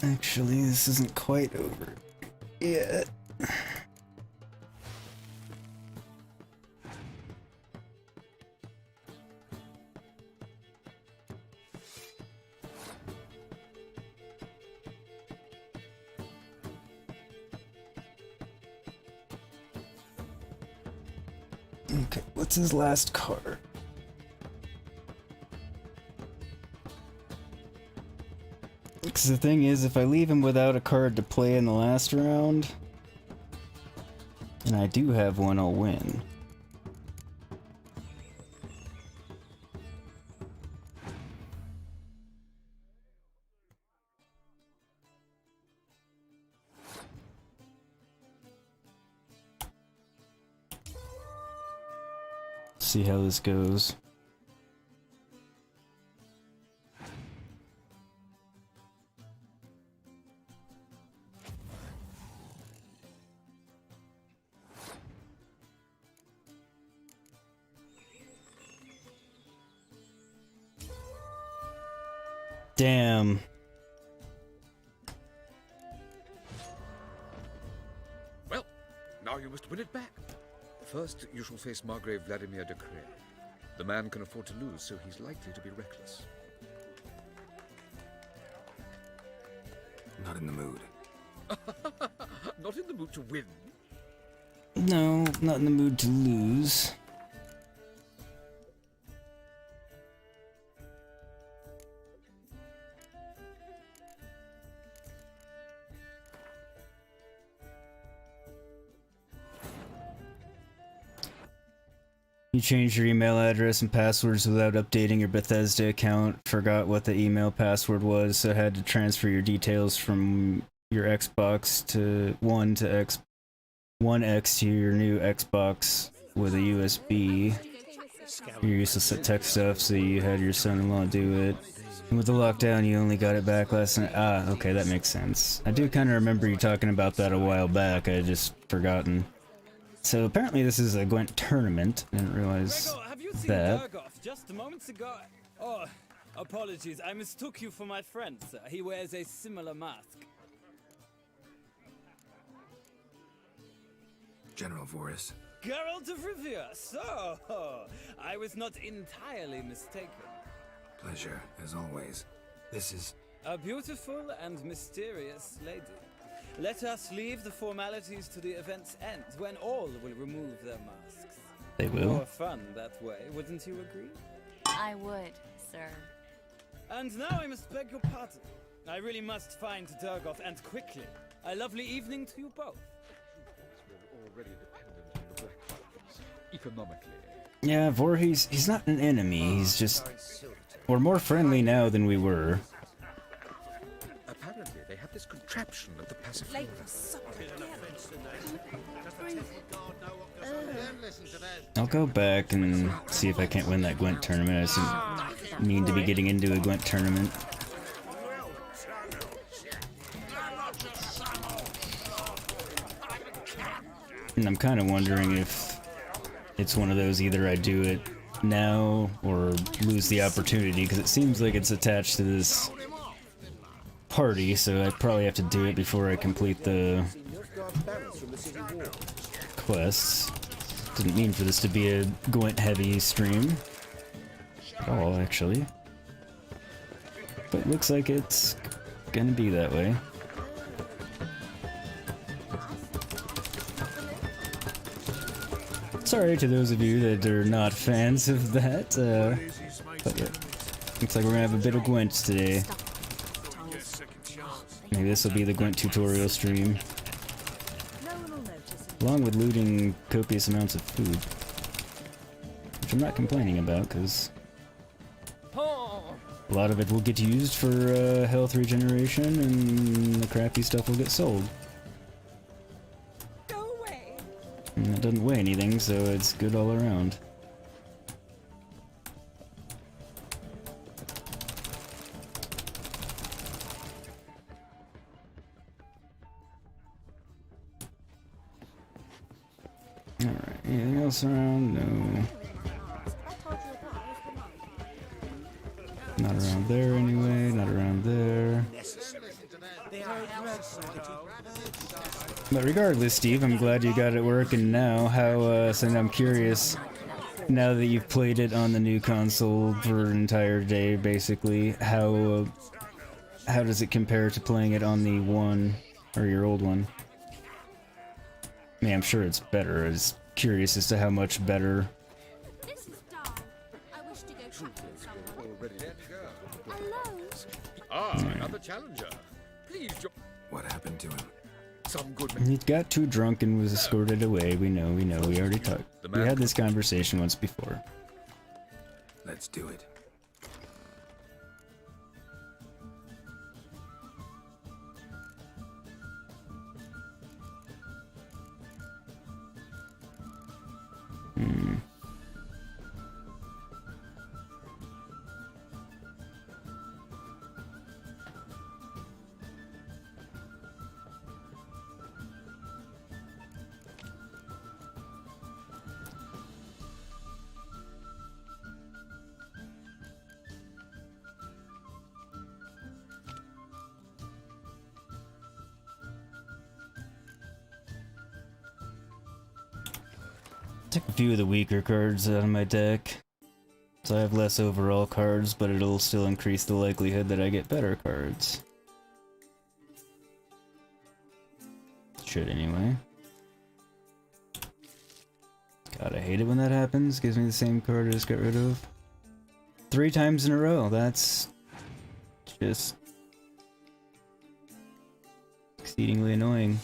Actually, this isn't quite over yet. Okay, what's his last card? Because the thing is, if I leave him without a card to play in the last round, and I do have one, I'll win. See how this goes. Damn. Now you must win it back. First, you shall face Margrave Vladimir de Cray. The man can afford to lose, so he's likely to be reckless. Not in the mood. Not in the mood to win. No, not in the mood to lose. You changed your email address and passwords without updating your Bethesda account, forgot what the email password was, so had to transfer your details from your Xbox to One X to your new Xbox with a USB. You're useless at tech stuff, so you had your son-in-law do it. And with the lockdown, you only got it back last night. Ah, okay, that makes sense. I do kind of remember you talking about that a while back, I had just forgotten. So apparently this is a Gwent tournament. I didn't realize Gregor, have you seen that. Berghoff just moments ago? Oh, apologies. I mistook you for my friend, sir. He wears a similar mask. General Voris. Geralt of Rivia. So, I was not entirely mistaken. Pleasure, as always. This is... A beautiful and mysterious lady. Let us leave the formalities to the event's end, when all will remove their masks. They will. More fun that way, wouldn't you agree? I would, sir. And now I must beg your pardon. I really must find Durgoff, and quickly. A lovely evening to you both. We're already dependent on the Black Markets, economically. Yeah, Voorhees, he's not an enemy, he's just... We're more friendly now than we were. Apparently, they have this contraption at the Pacific. I'll go back and see if I can't win that Gwent tournament. I just didn't mean to be getting into a Gwent tournament. And I'm kind of wondering if it's one of those, either I do it now or lose the opportunity, because it seems like it's attached to this party, so I probably have to do it before I complete the quests. Didn't mean for this to be a Gwent heavy stream at all, actually. But looks like it's gonna be that way. Sorry to those of you that are not fans of that, but yeah. Looks like we're gonna have a bit of Gwent today. Maybe this will be the Gwent tutorial stream. Along with looting copious amounts of food. Which I'm not complaining about, because a lot of it will get used for health regeneration, and the crappy stuff will get sold. And it doesn't weigh anything, so it's good all around. Alright, anything else around? No. Not around there anyway, not around there. But regardless, Steve, I'm glad you got it working now. How, so I'm curious, now that you've played it on the new console for an entire day, basically, how does it compare to playing it on the one, or your old one? I mean, I'm sure it's better. I was curious as to how much better. This is Dawn. I wish to go trapping somewhere. Ah, another challenger. Please join. What happened to him? Some good. He got too drunk and was escorted away. We know. We already talked. We had this conversation once before. Let's do it. Took a few of the weaker cards out of my deck. So I have less overall cards, but it'll still increase the likelihood that I get better cards. Should anyway. God, I hate it when that happens. Gives me the same card I just got rid of. 3 times in a row. That's just exceedingly annoying.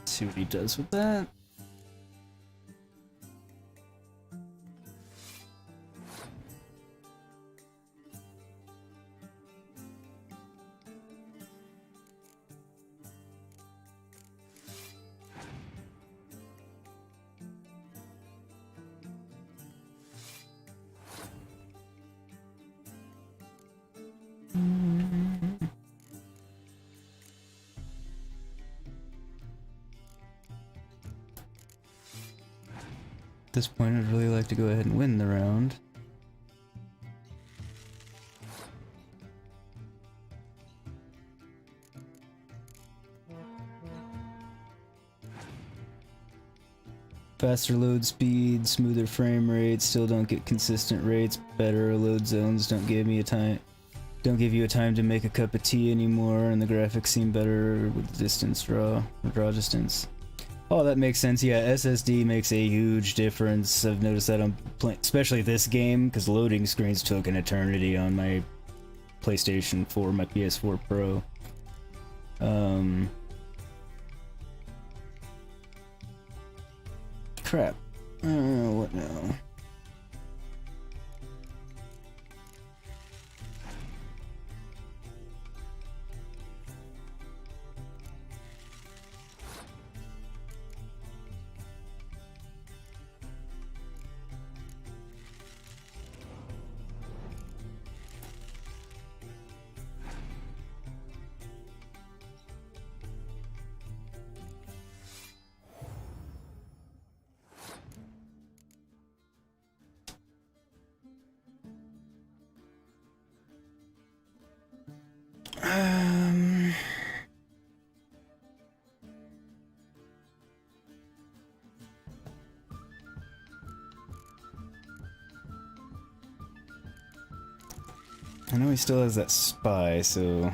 See what he does with that. At this point, I'd really like to go ahead and win the round. Faster load speed, smoother frame rates, still don't get consistent rates. Better load zones don't give you a time to make a cup of tea anymore, and the graphics seem better with the distance draw distance. Oh, that makes sense. Yeah, SSD makes a huge difference. I've noticed that on especially this game, because loading screens took an eternity on my PlayStation 4, my PS4 Pro. Crap. What now? I know he still has that spy, so...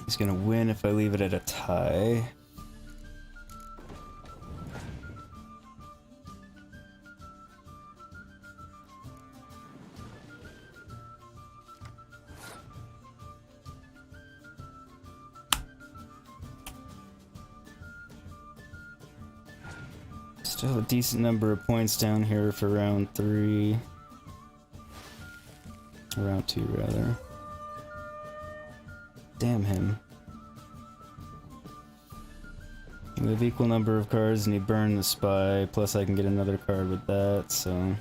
He's gonna win if I leave it at a tie. Still a decent number of points down here for round 3. Round 2, rather. Damn him. We have equal number of cards and he burned the spy, plus I can get another card with that, so...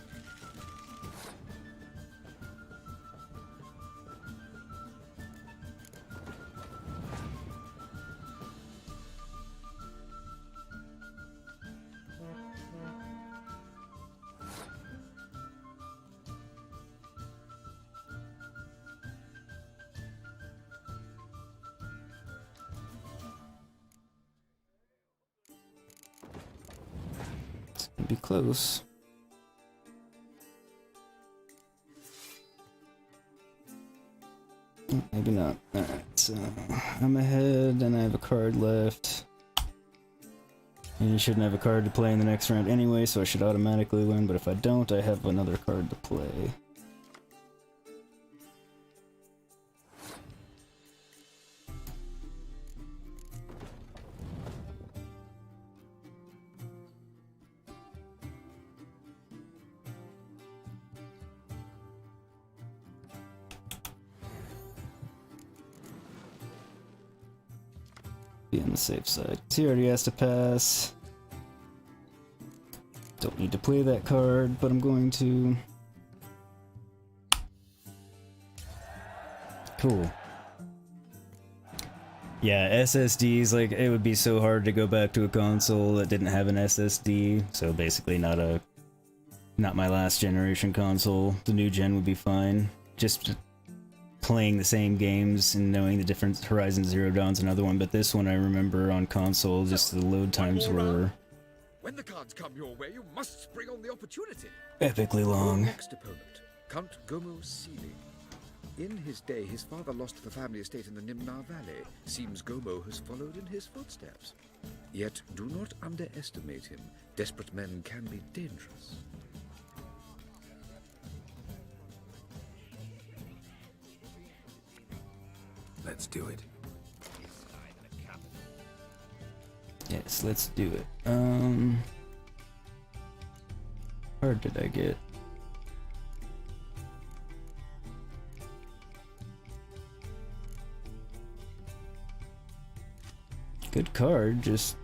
Be close. Maybe not. Alright, so I'm ahead and I have a card left. And you shouldn't have a card to play in the next round anyway, so I should automatically win, but if I don't, I have another card to play. be on the safe side. He already has to pass. Don't need to play that card, but I'm going to. Cool. Yeah, SSDs, like, it would be so hard to go back to a console that didn't have an SSD, so basically not my last generation console. The new gen would be fine. Just playing the same games and knowing the different Horizon Zero Dawn's another one, but this one I remember on console, just the load times were When the cards come your way, you must spring on the opportunity. epically long. Your next opponent, Count Gomo Seely. In his day, his father lost the family estate in the Nimnar Valley. Seems Gomo has followed in his footsteps. Yet, do not underestimate him. Desperate men can be dangerous. Let's do it. Yes, let's do it. Card did I get? Good card, just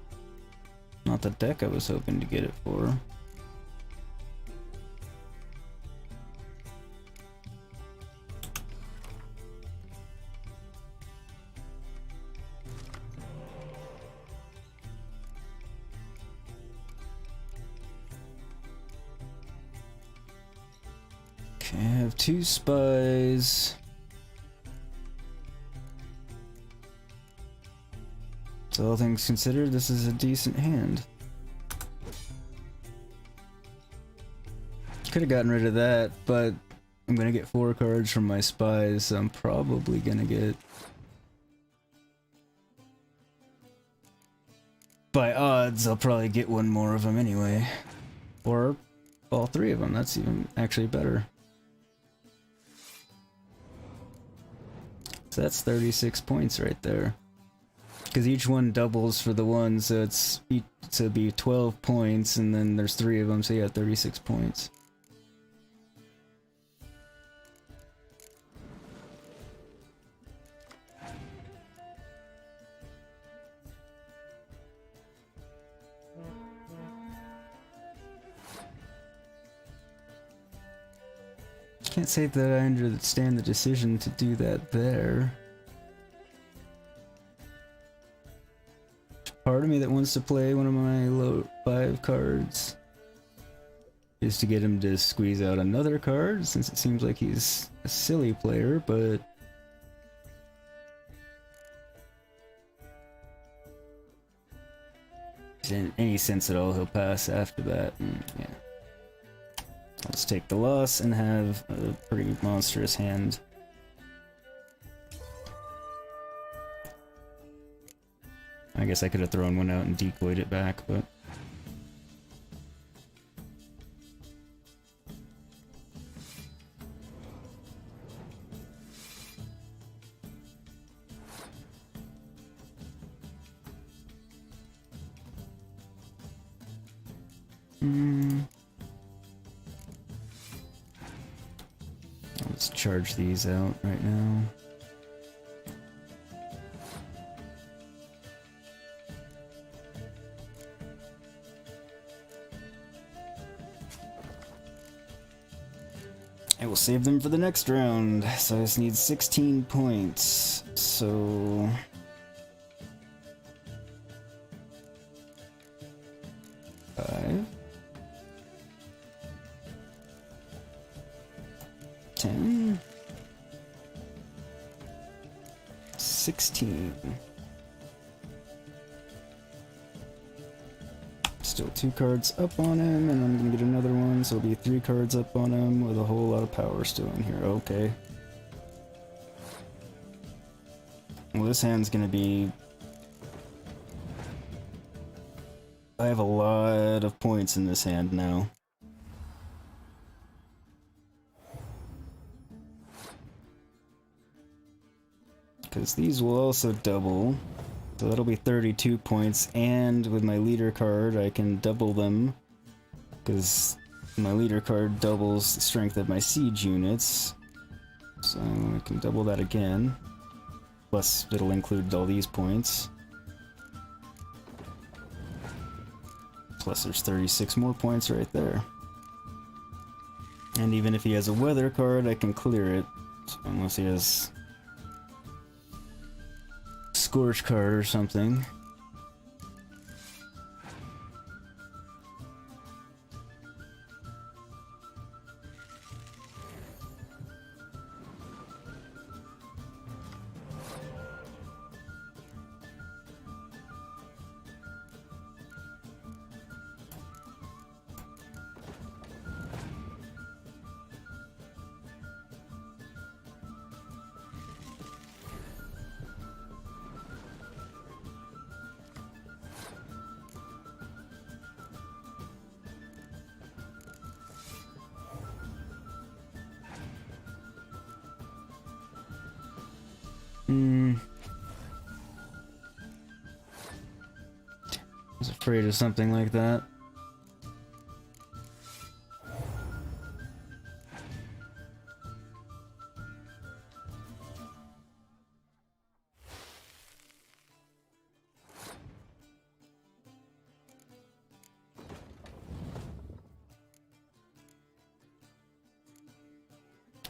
not the deck I was hoping to get it for. Okay, I have 2 spies. So all things considered, this is a decent hand. Could have gotten rid of that, but I'm gonna get 4 cards from my spies, so I'm probably gonna get... By odds, I'll probably get one more of them anyway. Or all 3 of them, that's even actually better. So that's 36 points right there. Because each one doubles for the one, so it'd be 12 points, and then there's 3 of them, so you got 36 points. Can't say that I understand the decision to do that there. Part of me that wants to play one of my low 5 cards is to get him to squeeze out another card, since it seems like he's a silly player, but in any sense at all, he'll pass after that. And yeah, let's take the loss and have a pretty monstrous hand. I guess I could have thrown one out and decoyed it back, but... Let's charge these out right now. I will save them for the next round, so I just need 16 points, so... Five. 10. 16. Still 2 cards up on him, and I'm gonna get another one, so it'll be 3 cards up on him with a whole lot of power still in here. Okay. Well, this hand's gonna be... I have a lot of points in this hand now. Because these will also double. So that'll be 32 points, and with my leader card I can double them, because my leader card doubles the strength of my siege units. So I can double that again. Plus it'll include all these points. Plus there's 36 more points right there. And even if he has a weather card, I can clear it. So unless he has Scorch card or something. I was afraid of something like that.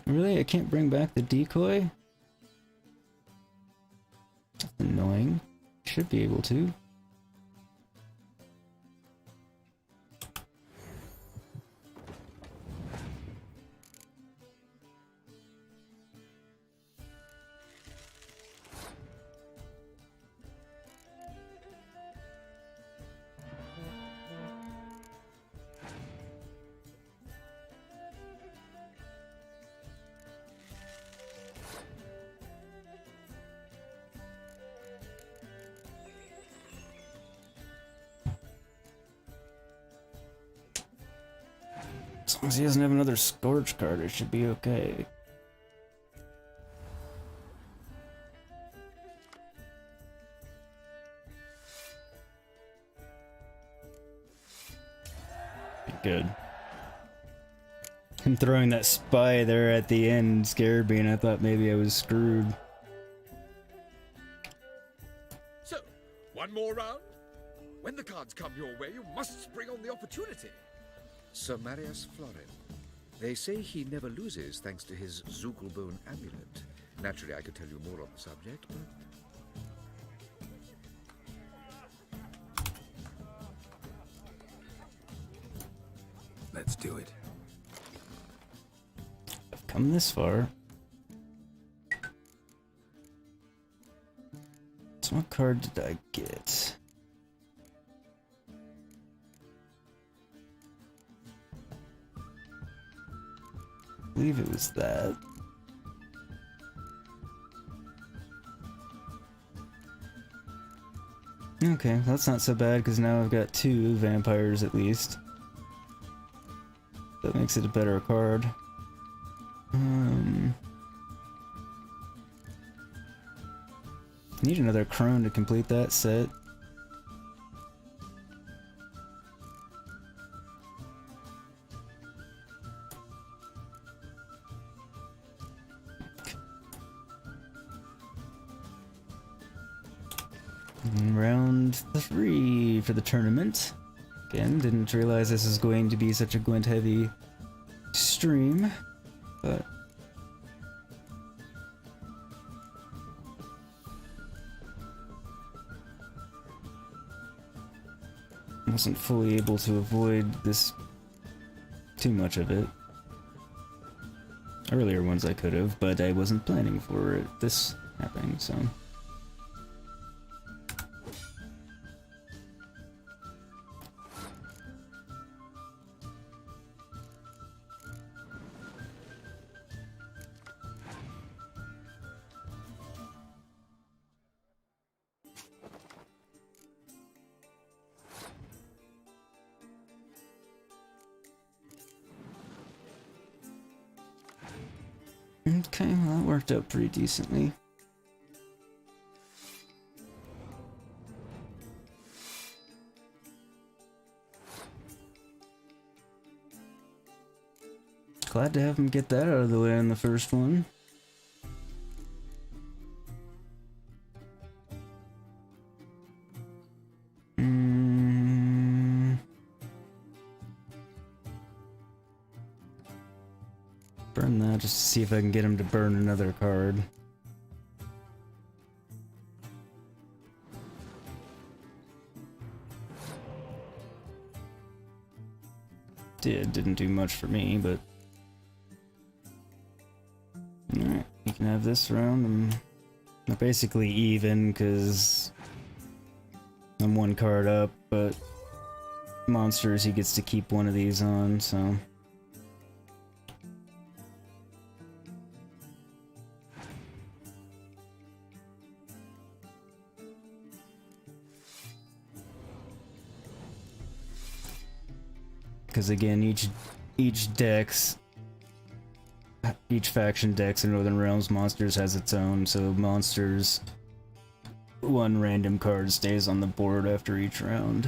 Really? I can't bring back the decoy? That's annoying. Should be able to. As long as he doesn't have another Scorch card, it should be okay. Good. Him throwing that spy there at the end scared me, and I thought maybe I was screwed. So, one more round? When the cards come your way, you must spring on the opportunity. Sir Marius Florin. They say he never loses thanks to his Zugelbone amulet. Naturally, I could tell you more on the subject, but... Let's do it. I've come this far. So what card did I get? I believe it was that. Okay, that's not so bad because now I've got 2 vampires at least. That makes it a better card. Need another crone to complete that set. Round 3 for the tournament. Again, didn't realize this was going to be such a Gwent heavy stream, but wasn't fully able to avoid this too much of it. Earlier ones I could have, but I wasn't planning for it this happening, so. Okay, well, that worked out pretty decently. Glad to have him get that out of the way in the first one. run that just to see if I can get him to burn another card. Didn't do much for me, but... Alright, you can have this round. I'm basically even, because I'm one card up, but monsters, he gets to keep one of these on, so... Because again, each faction decks in Northern Realms Monsters has its own, so Monsters, one random card stays on the board after each round.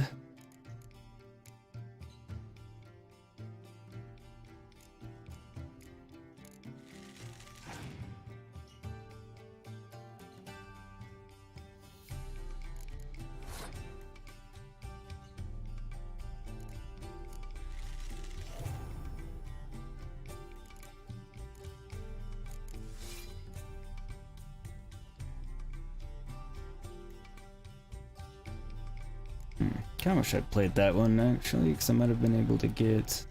Kinda wish I'd played that one actually, because I might have been able to get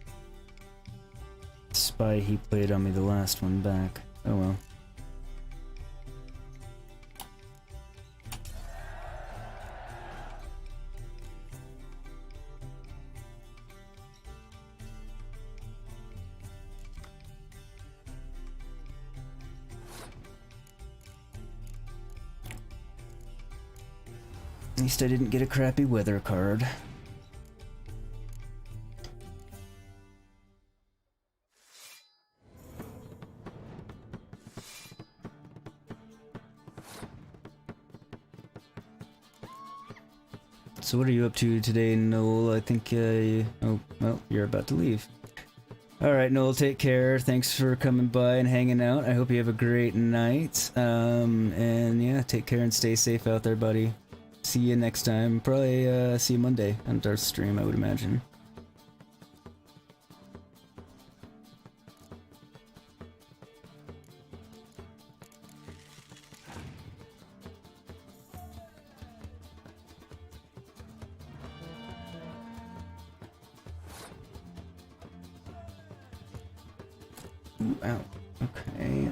the spy he played on me the last one back. Oh well. At least I didn't get a crappy weather card. So what are you up to today, Noel? I think, oh, well, you're about to leave. Alright, Noel, take care. Thanks for coming by and hanging out. I hope you have a great night. And yeah, take care and stay safe out there, buddy. See you next time. Probably, see you Monday on Darth's stream, I would imagine. Ooh, ow. Okay,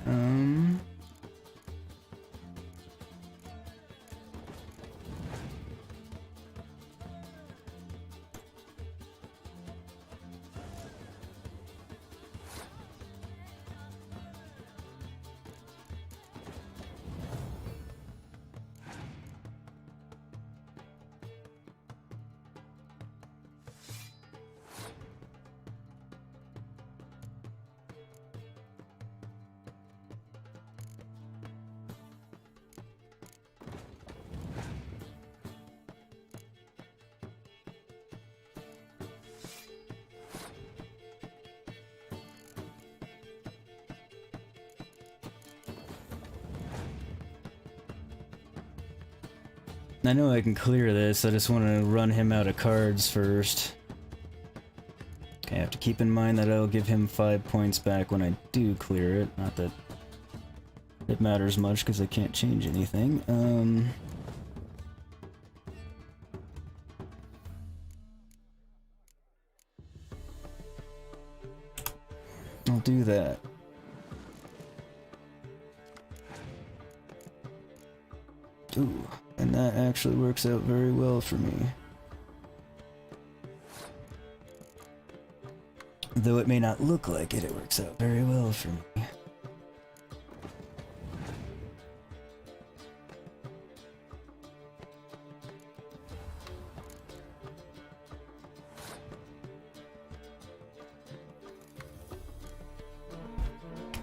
I know I can clear this, I just want to run him out of cards first. Okay, I have to keep in mind that I'll give him 5 points back when I do clear it. Not that it matters much, because I can't change anything. I'll do that. Ooh, and that actually works out very well for me. Though it may not look like it, it works out very well for me.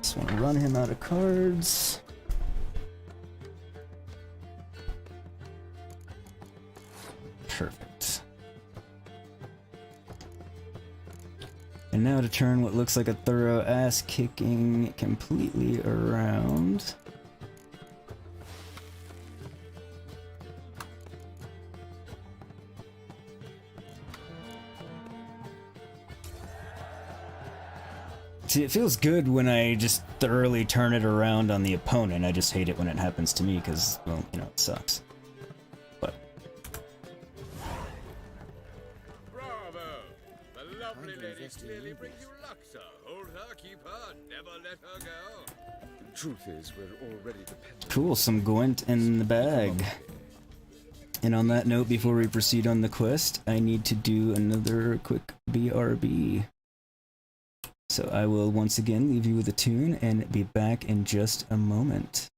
Just want to run him out of cards. Perfect. And now to turn what looks like a thorough ass-kicking completely around. See, it feels good when I just thoroughly turn it around on the opponent. I just hate it when it happens to me because, well, you know, it sucks. But Bravo! The lovely lady clearly brings you luck, sir. Hold her, keep her, never let her go. Truth is, we're already dependent. cool, some Gwent in the bag. And on that note, before we proceed on the quest, I need to do another quick BRB. So I will once again leave you with a tune and be back in just a moment.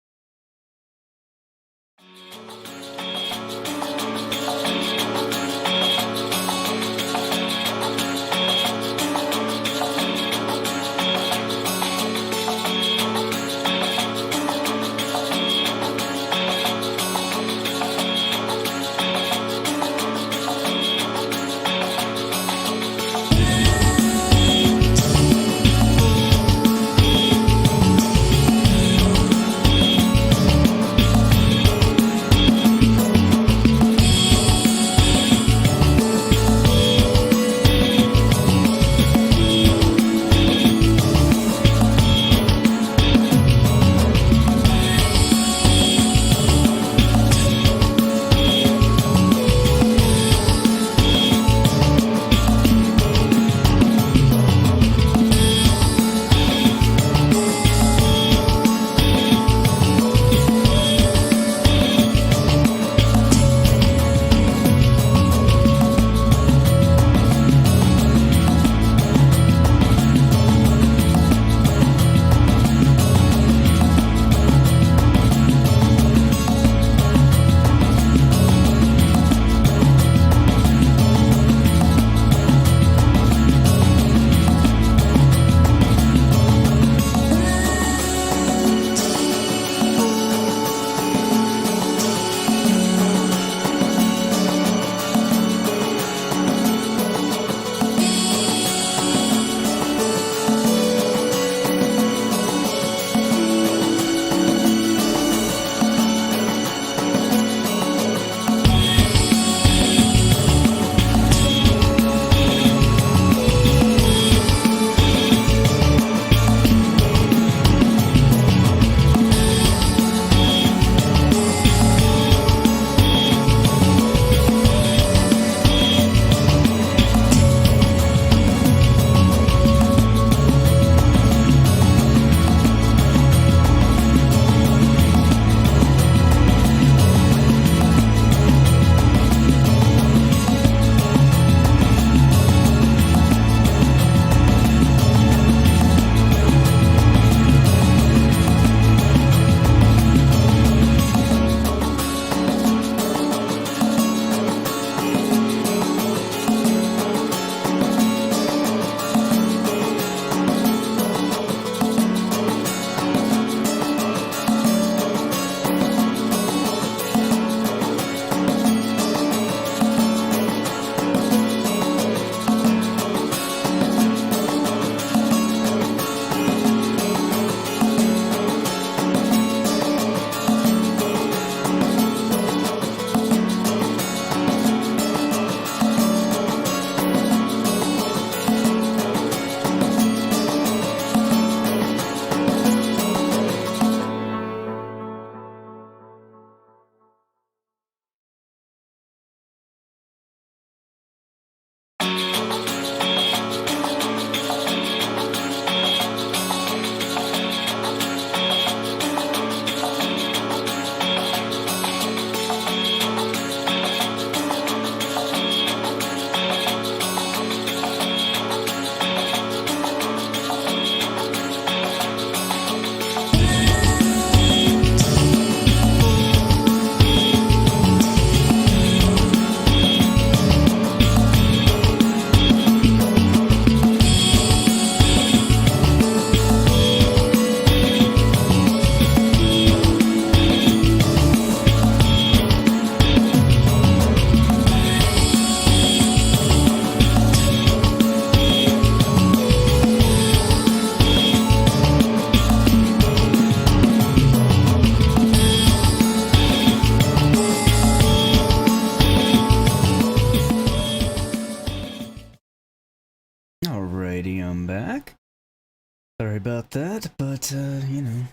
Sorry about that, but, you know.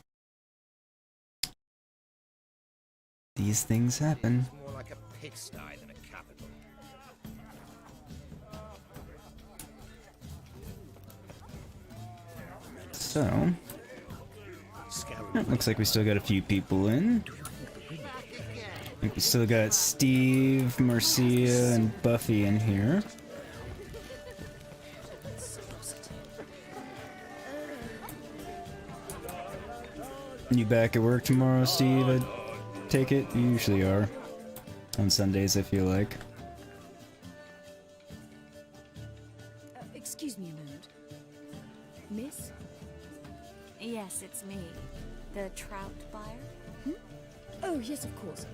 These things happen. It's more like a pigsty than a capital. So, looks like we still got a few people in. I think we still got Steve, Marcia, and Buffy in here. You back at work tomorrow, Steve? I take it? You usually are. On Sundays, I feel like. Excuse me a moment. Miss? Yes, it's me. The trout buyer? Oh, yes, of course.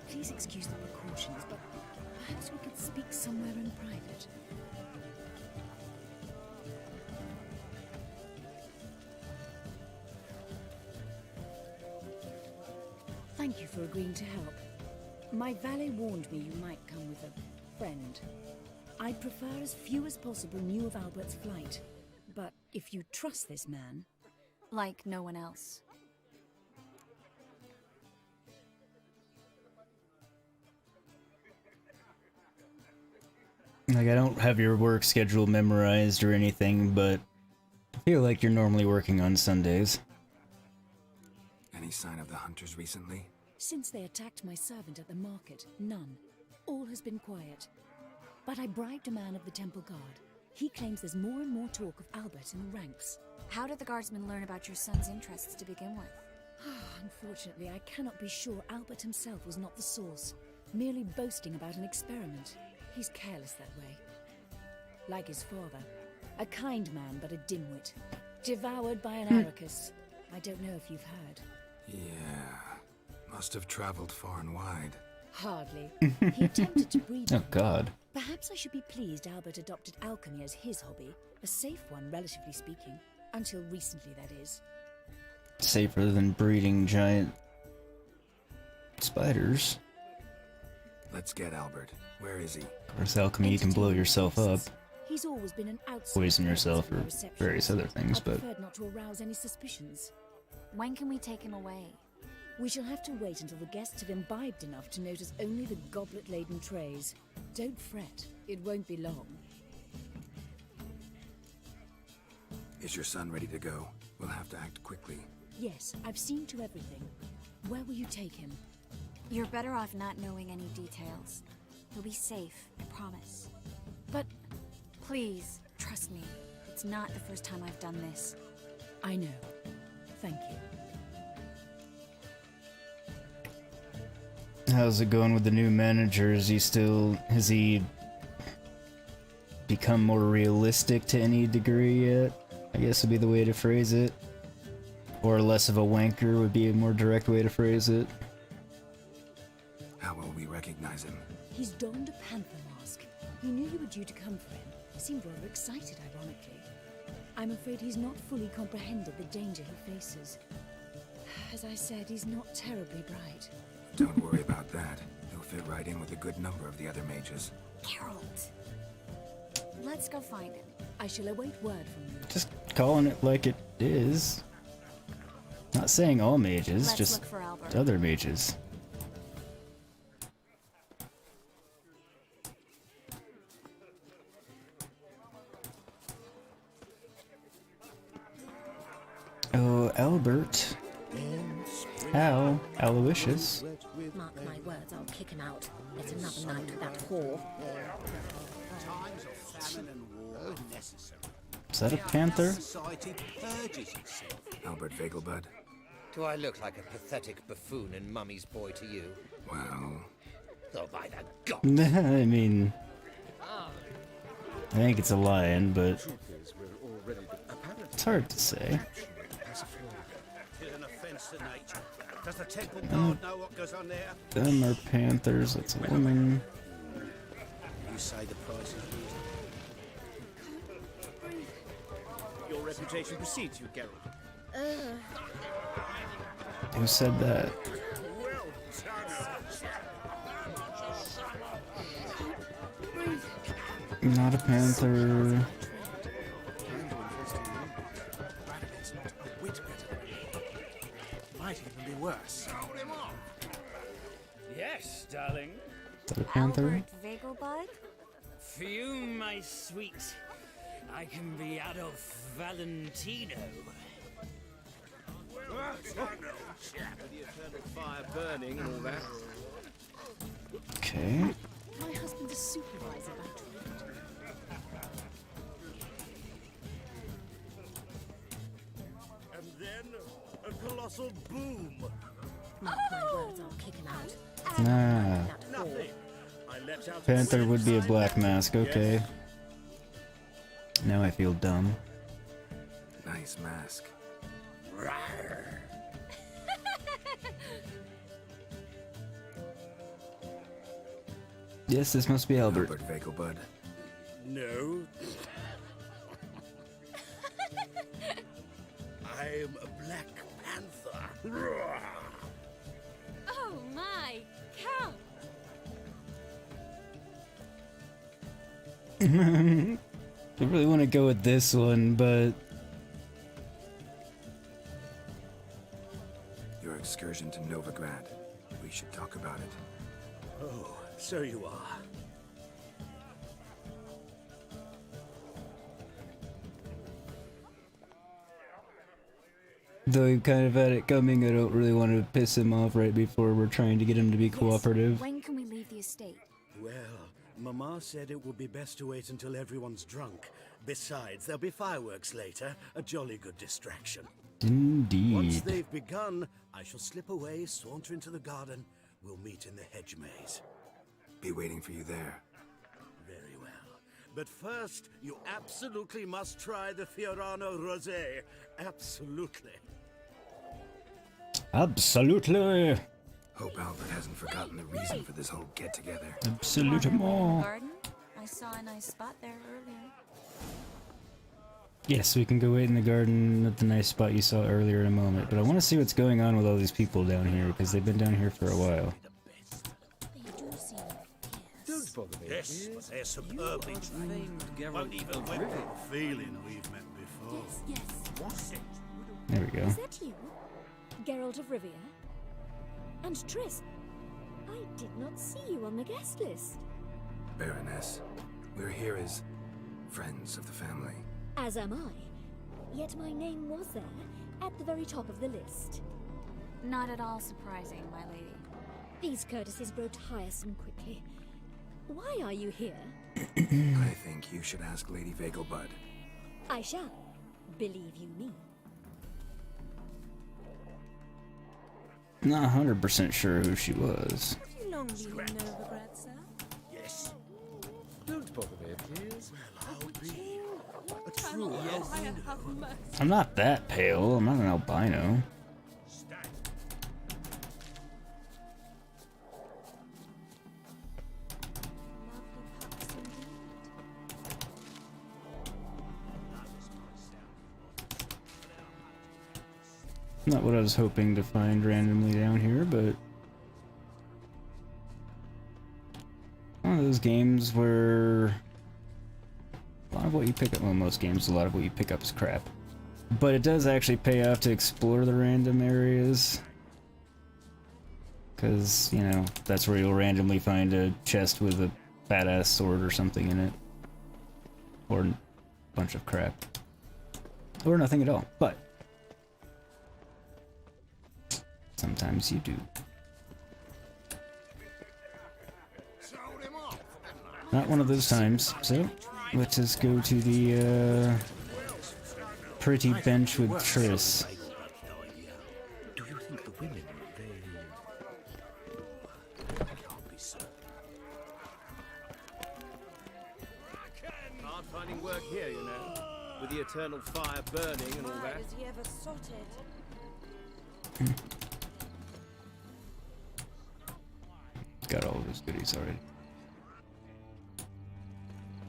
Please excuse the precautions, but perhaps we could speak somewhere in private. Thank you for agreeing to help. My valet warned me you might come with a friend. I'd prefer as few as possible knew of Albert's flight. But if you trust this man... Like no one else. Like, I don't have your work schedule memorized or anything, but I feel like you're normally working on Sundays. Any sign of the hunters recently? Since they attacked my servant at the market, none. All has been quiet. But I bribed a man of the Temple Guard. He claims there's more and more talk of Albert in the ranks. How did the guardsmen learn about your son's interests to begin with? Unfortunately, I cannot be sure Albert himself was not the source, merely boasting about an experiment. He's careless that way. Like his father. A kind man, but a dimwit. Devoured by an Arrakis. I don't know if you've heard. Yeah. Must have traveled far and wide. Hardly. He attempted to breed Oh, God. Perhaps I should be pleased Albert adopted alchemy as his hobby. A safe one, relatively speaking. Until recently, that is. Safer than breeding giant spiders. Let's get Albert. Where is he? Of course, alchemy, you can blow yourself up, He's always been an outsider. poison yourself, or various other things, I but... preferred not to arouse any suspicions. When can we take him away? We shall have to wait until the guests have imbibed enough to notice only the goblet-laden trays. Don't fret. It won't be long. Is your son ready to go? We'll have to act quickly. Yes, I've seen to everything. Where will you take him? You're better off not knowing any details. He'll be safe, I promise. But... Please, trust me. It's not the first time I've done this. I know. Thank you. How's it going with the new manager? Has he become more realistic to any degree yet? I guess would be the way to phrase it. Or less of a wanker would be a more direct way to phrase it. How will we recognize him? He's donned a panther mask. He knew you were due to come for him. Seemed rather excited, ironically. I'm afraid he's not fully comprehended the danger he faces. As I said, he's not terribly bright. Don't worry about that. He'll fit right in with a good number of the other mages. Geralt! Let's go find him. I shall await word from you. Just calling it like it is. Not saying all mages, Let's just look for Albert. other mages. Oh, Albert. How Aloysius. Mark my words, I'll kick him out. It's another night with that whore. Times of famine and war are necessary. Is that a panther? Society purges itself. Albert Vegelbud? Do I look like a pathetic buffoon and Mummy's boy to you? Well... Oh, by the God! I mean... I think it's a lion, but... It's hard to say. It is an offense to nature. Does the Temple Guard know what goes on there? Them are panthers, that's a woman. You say the price is reasonable. Your reputation precedes you, Geralt. Who said that? Not a panther. even be worse. Hold him off. Yes, darling. Is that a panther? Vegelbud? Fume, my sweet. I can be Adolf Valentino. With the eternal fire burning and all that. Okay. My husband's a supervisor about And then a colossal boom. Mark my words, I'll kick him out. Nah. Nothing. I let out Panther would be a black mask, okay. Now I feel dumb. Nice mask. Yes, this must be Albert. Albert Vegelbud. No. I am a Black Panther. Oh my cow! I really want to go with this one, but Your excursion to Novigrad. We should talk about it. Oh, so you are. though he kind of had it coming, I don't really want to piss him off right before we're trying to get him to be cooperative. When can we leave the estate? Well, Mama said it would be best to wait until everyone's drunk. Besides, there'll be fireworks later, a jolly good distraction. Indeed. Once they've begun, I shall slip away, saunter into the garden. We'll meet in the hedge maze. Be waiting for you there. Very well. But first, you absolutely must try the Fiorano Rosé. Absolutely. Absolutely. Hope Albert hasn't forgotten the reason for this whole get-together. Absolutement. Garden? I saw a nice spot there earlier. Yes, we can go wait in the garden at the nice spot you saw earlier in a moment, but I want to see what's going on with all these people down here, because they've been down here for a while. Don't bother me. Yes, but they're superbly trained. Won't even wait for the feeling we've met before. Yes, yes. What's it? There we go. Is that you? Geralt of Rivia? And Triss? I did not see you on the guest list. Baroness, we're here as friends of the family. As am I. Yet my name was there, at the very top of the list. Not at all surprising, my lady. These courtesies grow tiresome quickly. Why are you here? I think you should ask Lady Vegelbud. I shall. Believe you me. Not 100% sure who she was. Have you long been in Novigrad, sir? Yes. Don't bother me, please. Well, I'll be a true albino. I'm not that pale. I'm not an albino. Not what I was hoping to find randomly down here, but one of those games where a lot of what you pick up, well, most games, a lot of what you pick up is crap. But it does actually pay off to explore the random areas. Because, you know, that's where you'll randomly find a chest with a badass sword or something in it. Or a bunch of crap. Or nothing at all, but sometimes you do. Not one of those times, so let us go to the pretty bench with Triss. Do you think the women, Hard finding work here, you know. With the eternal fire burning and all that. Has he ever sorted? Got all of his goodies already.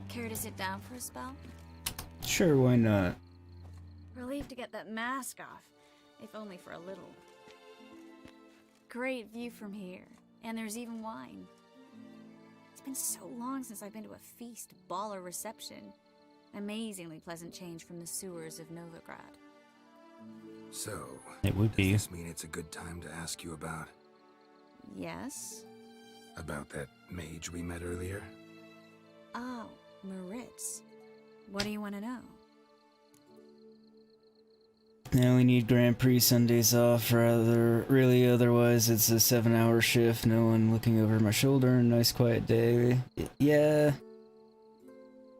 Care to sit down for a spell? Sure, why not? Relieved to get that mask off, if only for a little. Great view from here, and there's even wine. It's been so long since I've been to a feast, ball, or reception. Amazingly pleasant change from the sewers of Novigrad. So, It would be. does this mean it's a good time to ask you about Yes? that mage we met earlier? Oh, Maritz. What do you want to know? Now we need Grand Prix Sundays off, really, otherwise it's a 7-hour shift, no one looking over my shoulder, and a nice quiet day. Yeah.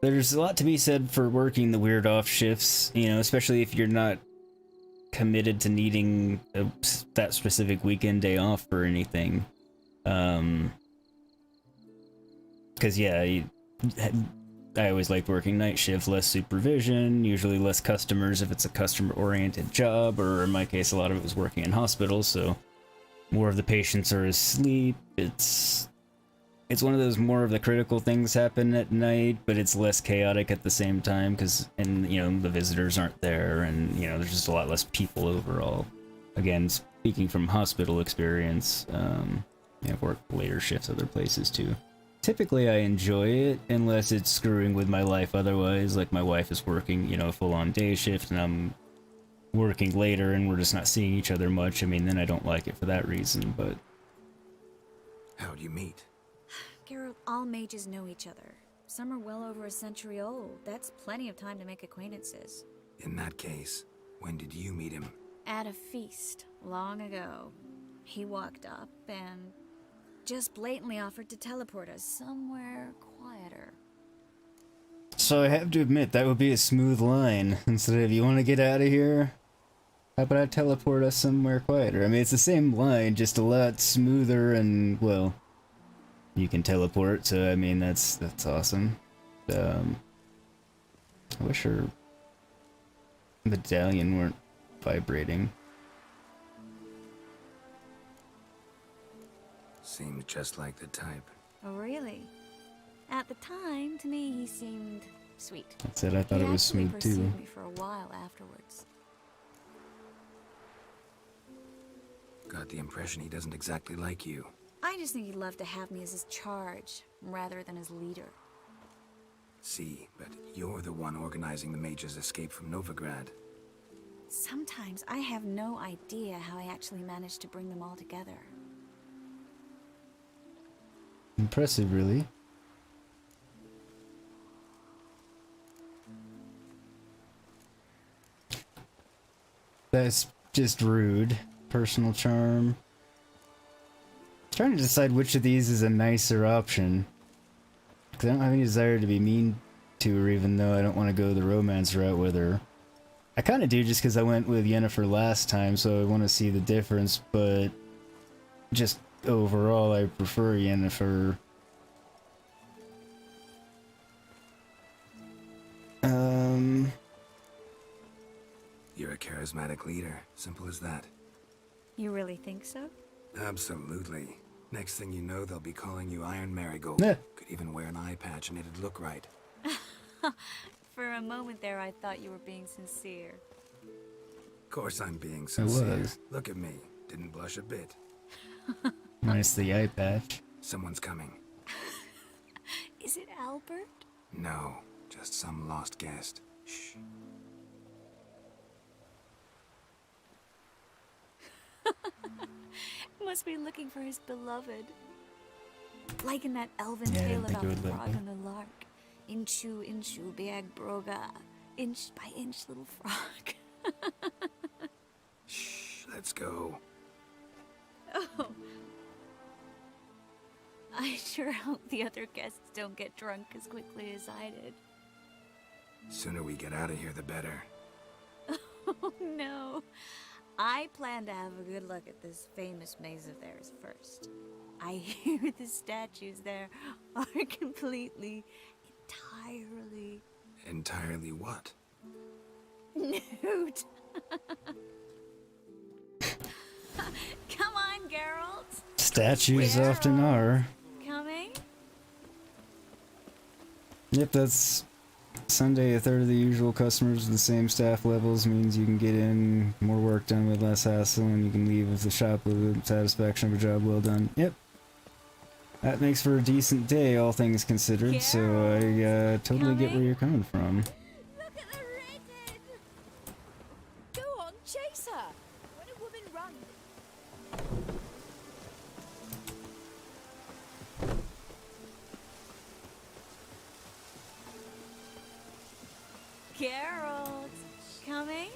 There's a lot to be said for working the weird off shifts, you know, especially if you're not committed to needing that specific weekend day off or anything. Because, yeah, I always liked working night shift, less supervision, usually less customers if it's a customer-oriented job, or in my case, a lot of it was working in hospitals, so more of the patients are asleep. It's one of those more of the critical things happen at night, but it's less chaotic at the same time, because, you know, the visitors aren't there, and, you know, there's just a lot less people overall. Again, speaking from hospital experience, I've worked later shifts other places too. Typically I enjoy it, unless it's screwing with my life otherwise, like my wife is working, you know, a full-on day shift, and I'm working later, and we're just not seeing each other much. I mean, then I don't like it for that reason, but... How'd you meet? Geralt, all mages know each other. Some are well over a century old. That's plenty of time to make acquaintances. In that case, when did you meet him? At a feast, long ago. He walked up and just blatantly offered to teleport us somewhere quieter. So I have to admit, that would be a smooth line. Instead of, you want to get out of here? How about I teleport us somewhere quieter? I mean, it's the same line, just a lot smoother, and, well, you can teleport, so I mean, that's awesome. I wish her medallion weren't vibrating. Seemed just like the type. Oh, really? At the time, to me, he seemed sweet. That said, I thought it was smooth too. He actually pursued me for a while afterwards. Got the impression he doesn't exactly like you. I just think he'd love to have me as his charge, rather than his leader. See, but you're the one organizing the mage's escape from Novigrad. Sometimes I have no idea how I actually managed to bring them all together. Impressive, really. That's just rude. Personal charm. Trying to decide which of these is a nicer option. Because I don't have any desire to be mean to her, even though I don't want to go the romance route with her. I kind of do, just because I went with Yennefer last time, so I want to see the difference, but just overall, I prefer Yennefer. You're a charismatic leader. Simple as that. You really think so? Absolutely. Next thing you know, they'll be calling you Iron Marigold. Yeah. Could even wear an eye patch and it'd look right. For a moment there, I thought you were being sincere. Of course I'm being sincere. was. Look at me. Didn't blush a bit. Minus the eye patch. Someone's coming. Is it Albert? No, just some lost guest. Shh. Must be looking for his beloved. Like in that elven Yeah, I tale didn't think about it the would let frog me. and the lark. Inchu, inchu, biag broga. Inch by inch, little frog. Shh, let's go. Oh. I sure hope the other guests don't get drunk as quickly as I did. Sooner we get out of here, the better. Oh no. I plan to have a good look at this famous maze of theirs first. I hear the statues there are completely, entirely... Entirely what? nude. Come on, Geralt. Statues often are. Coming? Yep, that's Sunday. A third of the usual customers with the same staff levels means you can get in, more work done with less hassle, and you can leave with the shop with the satisfaction of a job well done. Yep. That makes for a decent day, all things considered, so I totally get where you're coming from. Look at the redhead! Go on, chase her! Geralt, coming?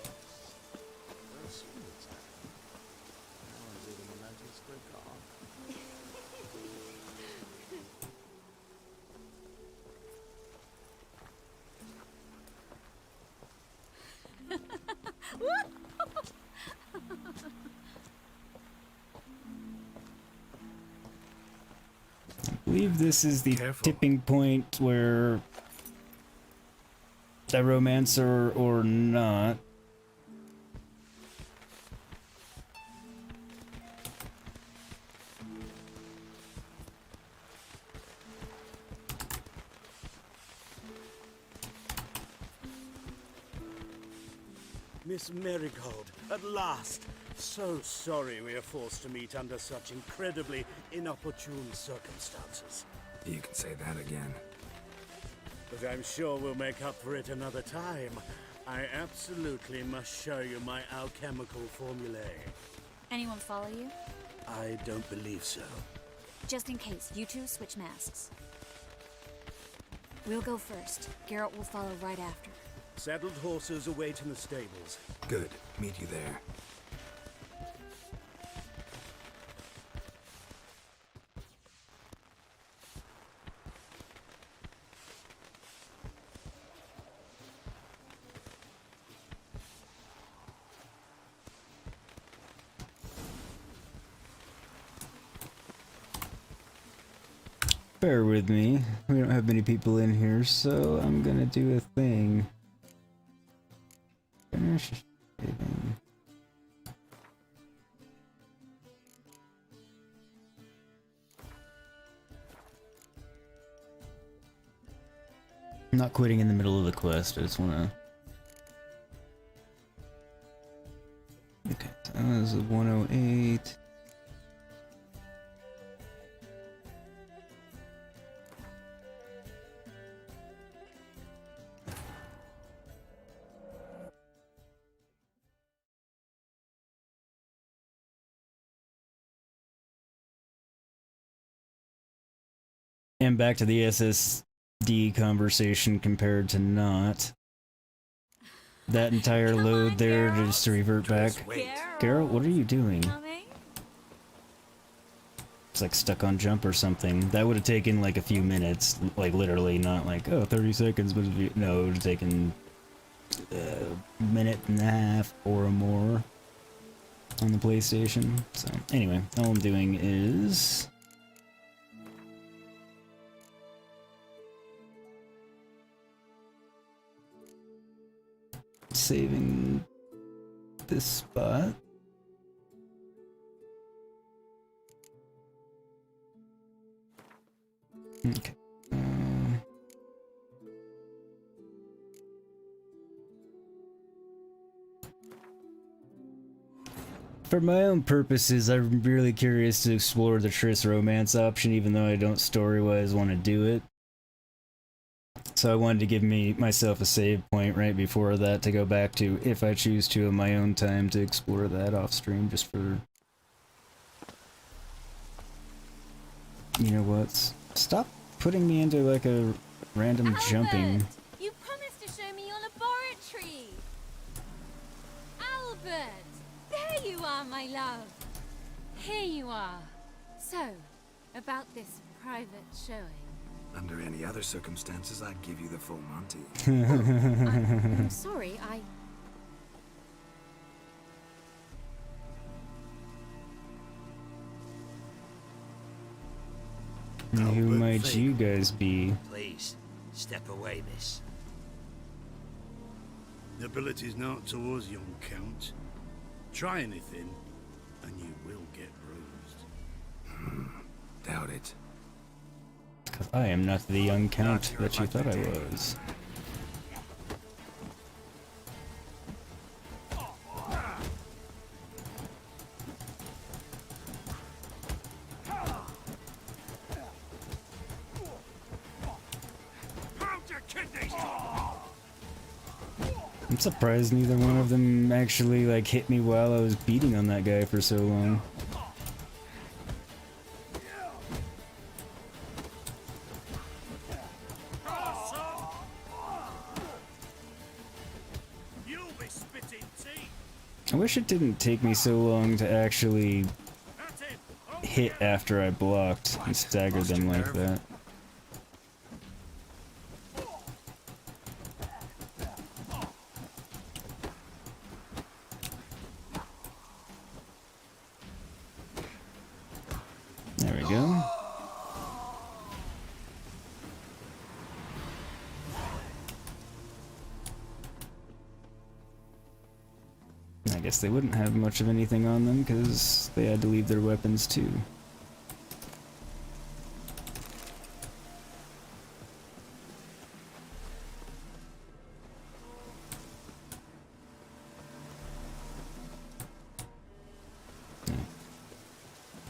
I believe this is the tipping point where the romance or not. Miss Marigold, at last. So sorry we are forced to meet under such incredibly inopportune circumstances. You can say that again. But I'm sure we'll make up for it another time. I absolutely must show you my alchemical formulae. Anyone follow you? I don't believe so. Just in case, you two switch masks. We'll go first. Geralt will follow right after. Saddled horses await in the stables. Good. Meet you there. Bear with me. We don't have many people in here, so I'm gonna do a thing. Finish shaving. I'm not quitting in the middle of the quest. I just wanna. Okay, so that was a 108. And back to the SSD conversation compared to not. That entire load there just to revert back. Geralt, what are you doing? It's like stuck on jump or something. That would have taken like a few minutes, like literally, not like, oh, 30 seconds, but no, it would have taken a minute and a half or more on the PlayStation. So anyway, all I'm doing is saving this spot. Okay. For my own purposes, I'm really curious to explore the Triss romance option, even though I don't story-wise want to do it. So I wanted to give myself a save point right before that to go back to, if I choose to, in my own time, to explore that off stream, just for... You know what? Stop putting me into like a random jumping. You promised to show me your laboratory! Albert! There you are, my love! Here you are. So, about this private showing. Under any other circumstances, I'd give you the full Monty. I'm sorry, Who might you guys be? Please, step away, miss. Nobility's not towards young Count. Try anything, and you will get bruised. Doubt it. Because I am not the young count that you thought I was. I'm surprised neither one of them actually like hit me while I was beating on that guy for so long. I wish it didn't take me so long to actually hit after I blocked and staggered them like that. There we go. I guess they wouldn't have much of anything on them because they had to leave their weapons too.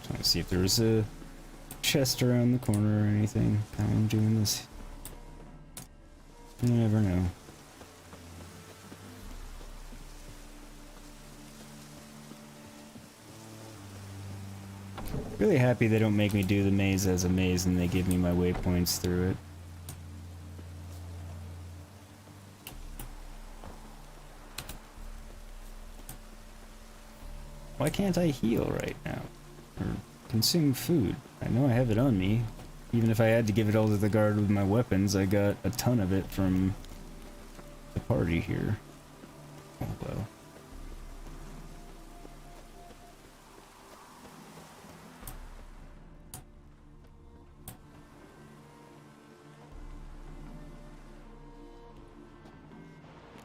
Trying to see if there was a chest around the corner or anything. How I'm doing this. You never know. Really happy they don't make me do the maze as a maze and they give me my waypoints through it. Why can't I heal right now? Or consume food? I know I have it on me. Even if I had to give it all to the guard with my weapons, I got a ton of it from the party here. Oh well.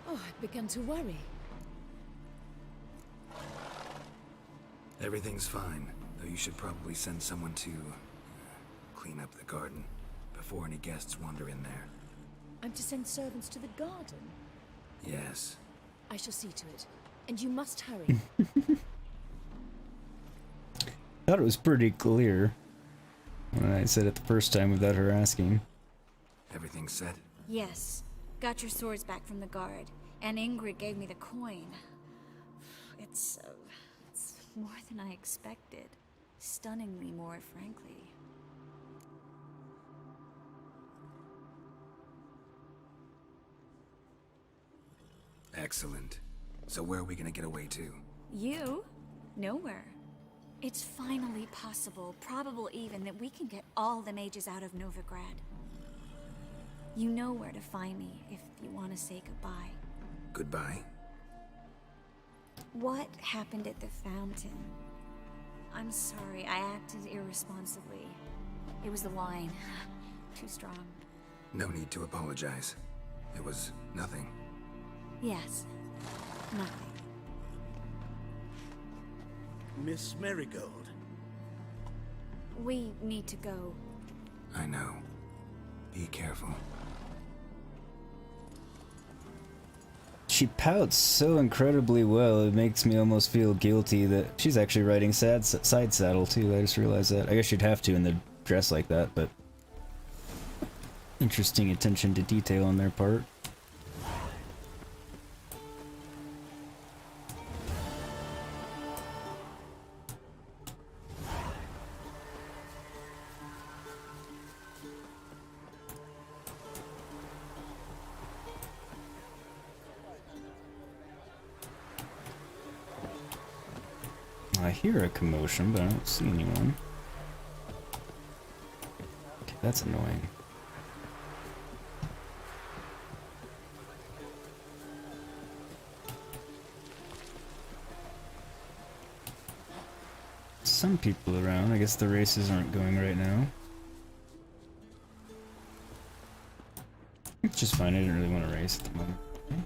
Oh, I began to worry. Everything's fine, though you should probably send someone to clean up the garden before any guests wander in there. I'm to send servants to the garden? Yes. I shall see to it. And you must hurry. Thought it was pretty clear when I said it the first time without her asking. Everything set? Yes. Got your swords back from the guard. And Ingrid gave me the coin. It's more than I expected. Stunningly more, frankly. Excellent. So where are we gonna get away to? You? Nowhere. It's finally possible, probable even, that we can get all the mages out of Novigrad. You know where to find me if you want to say goodbye. Goodbye? What happened at the fountain? I'm sorry, I acted irresponsibly. It was the wine. Too strong. No need to apologize. It was nothing. Yes. Nothing. Miss Marigold. We need to go. I know. Be careful. She pouts so incredibly well, it makes me almost feel guilty that she's actually riding side saddle too. I just realized that. I guess you'd have to in the dress like that, but interesting attention to detail on their part. I hear a commotion, but I don't see anyone. Okay, that's annoying. Some people around. I guess the races aren't going right now. It's just fine. I didn't really want to race at the moment. Okay.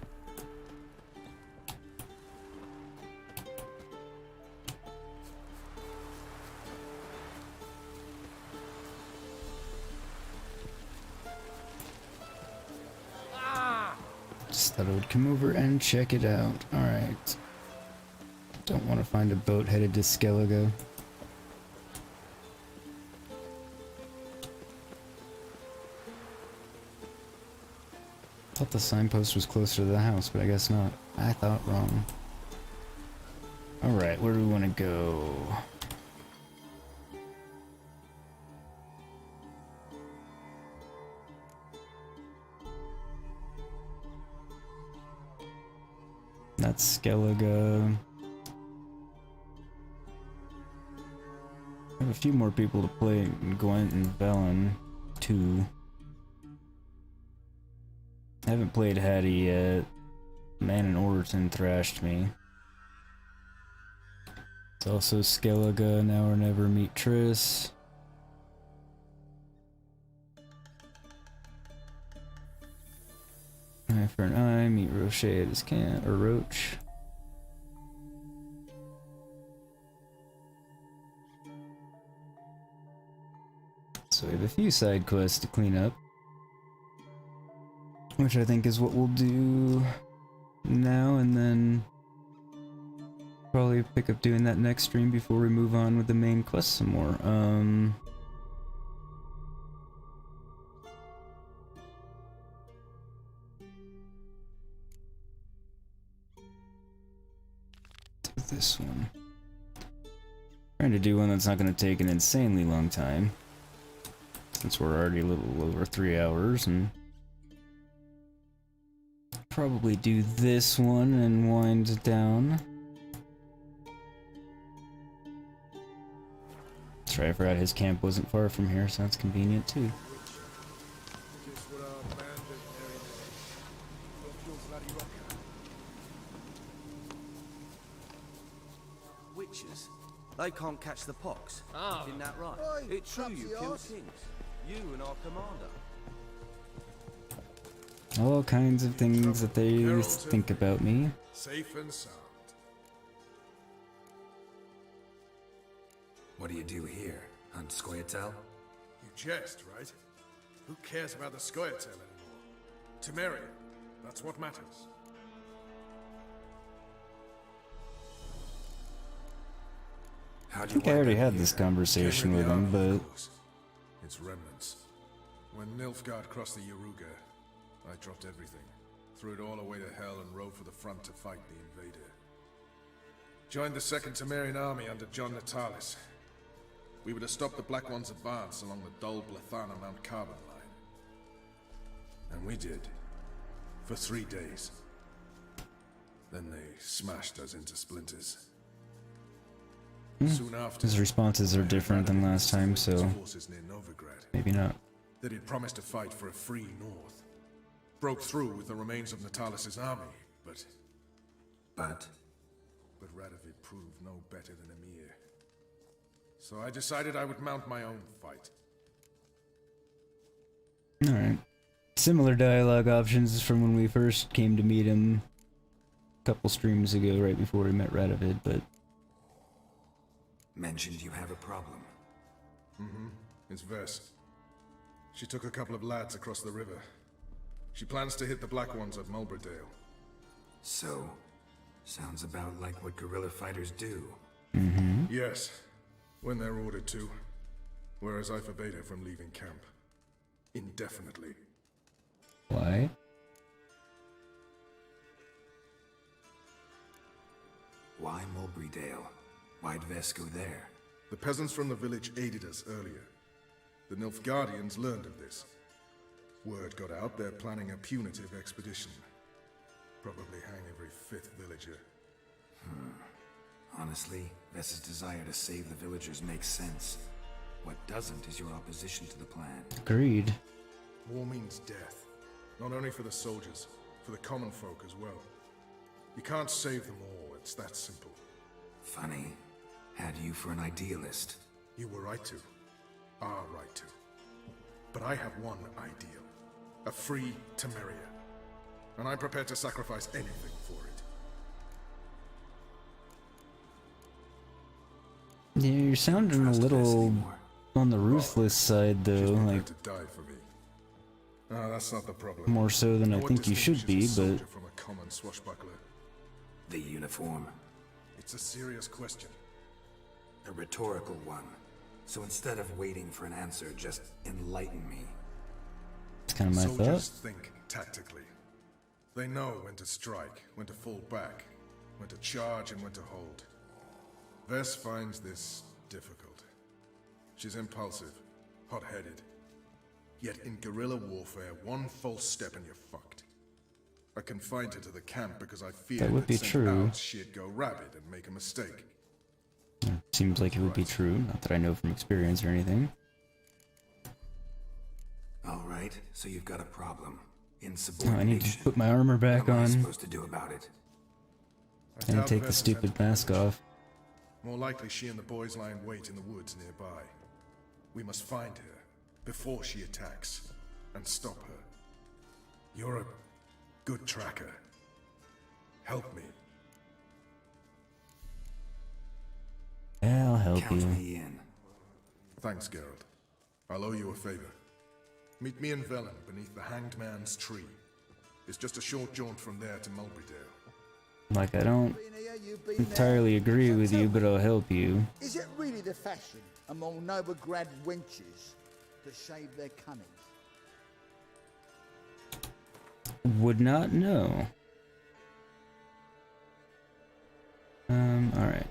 Just thought I would come over and check it out. Alright. Don't want to find a boat headed to Skellige. Thought the signpost was closer to the house, but I guess not. I thought wrong. Alright, where do we want to go? That's Skellige. I have a few more people to play Gwent and Velen 2. I haven't played Hattie yet. Man in Orton thrashed me. It's also Skellige, Now or Never Meet Triss. Eye for an Eye, Meet Roche at his camp, or Roach. So we have a few side quests to clean up, which I think is what we'll do now, and then probably pick up doing that next stream before we move on with the main quest some more. Do this one. Trying to do one that's not going to take an insanely long time, since we're already a little over 3 hours, and probably do this one and wind down. That's right, I forgot his camp wasn't far from here, so that's convenient too. Witches? They can't catch the pox. Ah. Isn't that right? Oi, It's true you Topsy killed arse. kings. You and our commander. All kinds of things that they Geralt, think about me. Safe and sound. What do you do here? Hunt Scoia'tael? You jest, right? Who cares about the Scoia'tael anymore? Temerian, that's what matters. I think I already had this conversation with him, but It's remnants. When Nilfgaard crossed the Yaruga, I dropped everything, threw it all away to hell and rode for the front to fight the invader. Joined the Second Temerian army under John Natalis. We were to stop the Black One's advance along the dull Blethana Mount Carbon line. And we did. For 3 days. Then they smashed us into splinters. Soon after, his responses are different than last time, so forces near Novigrad. maybe not. That he'd promised to fight for a free North. Broke through with the remains of Natalis' army, but Radovid proved no better than Emir. So I decided I would mount my own fight. Alright. Similar dialogue options from when we first came to meet him a couple streams ago, right before we met Radovid, but... Mentioned you have a problem. Mm-hmm. It's Vess. She took a couple of lads across the river. She plans to hit the Black Ones at Mulberdale. So, sounds about like what guerrilla fighters do. Mm-hmm. Yes, when they're ordered to. Whereas I forbade her from leaving camp. Indefinitely. Why? Why Mulberrydale? Why'd Vess go there? The peasants from the village aided us earlier. The Nilfgaardians learned of this. Word got out they're planning a punitive expedition. Probably hang every 5th villager. Honestly, Vess's desire to save the villagers makes sense. What doesn't is your opposition to the plan. Agreed. War means death. Not only for the soldiers, for the common folk as well. You can't save them all, it's that simple. Funny. Had you for an idealist. You were right to. Are right to. But I have one ideal. A free Temeria. And I'm prepared to sacrifice anything for it. Yeah, you're sounding a little on the ruthless side, though, She's prepared like to die for me. Ah, that's not the problem. more so than I What think you should be, distinguishes a but... soldier from a common swashbuckler? The uniform. It's a serious question. A rhetorical one. So instead of waiting for an answer, just enlighten me. It's kind of my Soldiers thought. think tactically. They know when to strike, when to fall back, when to charge and when to hold. Vess finds this difficult. She's impulsive, hot-headed. Yet in guerrilla warfare, one false step and you're fucked. I confined her to the camp because I feared That would be sent true. out she'd go rabid and make a mistake. Seems like it would be true, not that I know from experience or anything. All right, so you've got a problem. Oh, Insubordination. I need to put my armor back What am I on supposed to do about it? and take the stupid mask off. More likely she and the boys lie in wait in the woods nearby. We must find her before she attacks and stop her. You're a good tracker. Help me. I'll help Count you. me in. Thanks, Geralt. I'll owe you a favor. Meet me in Velen beneath the Hanged Man's tree. It's just a short jaunt from there to Mulberrydale. Like, I don't entirely agree with you, but I'll help you. Is it really the fashion among Novigrad wenches to shave their cunnies? Would not know. Alright.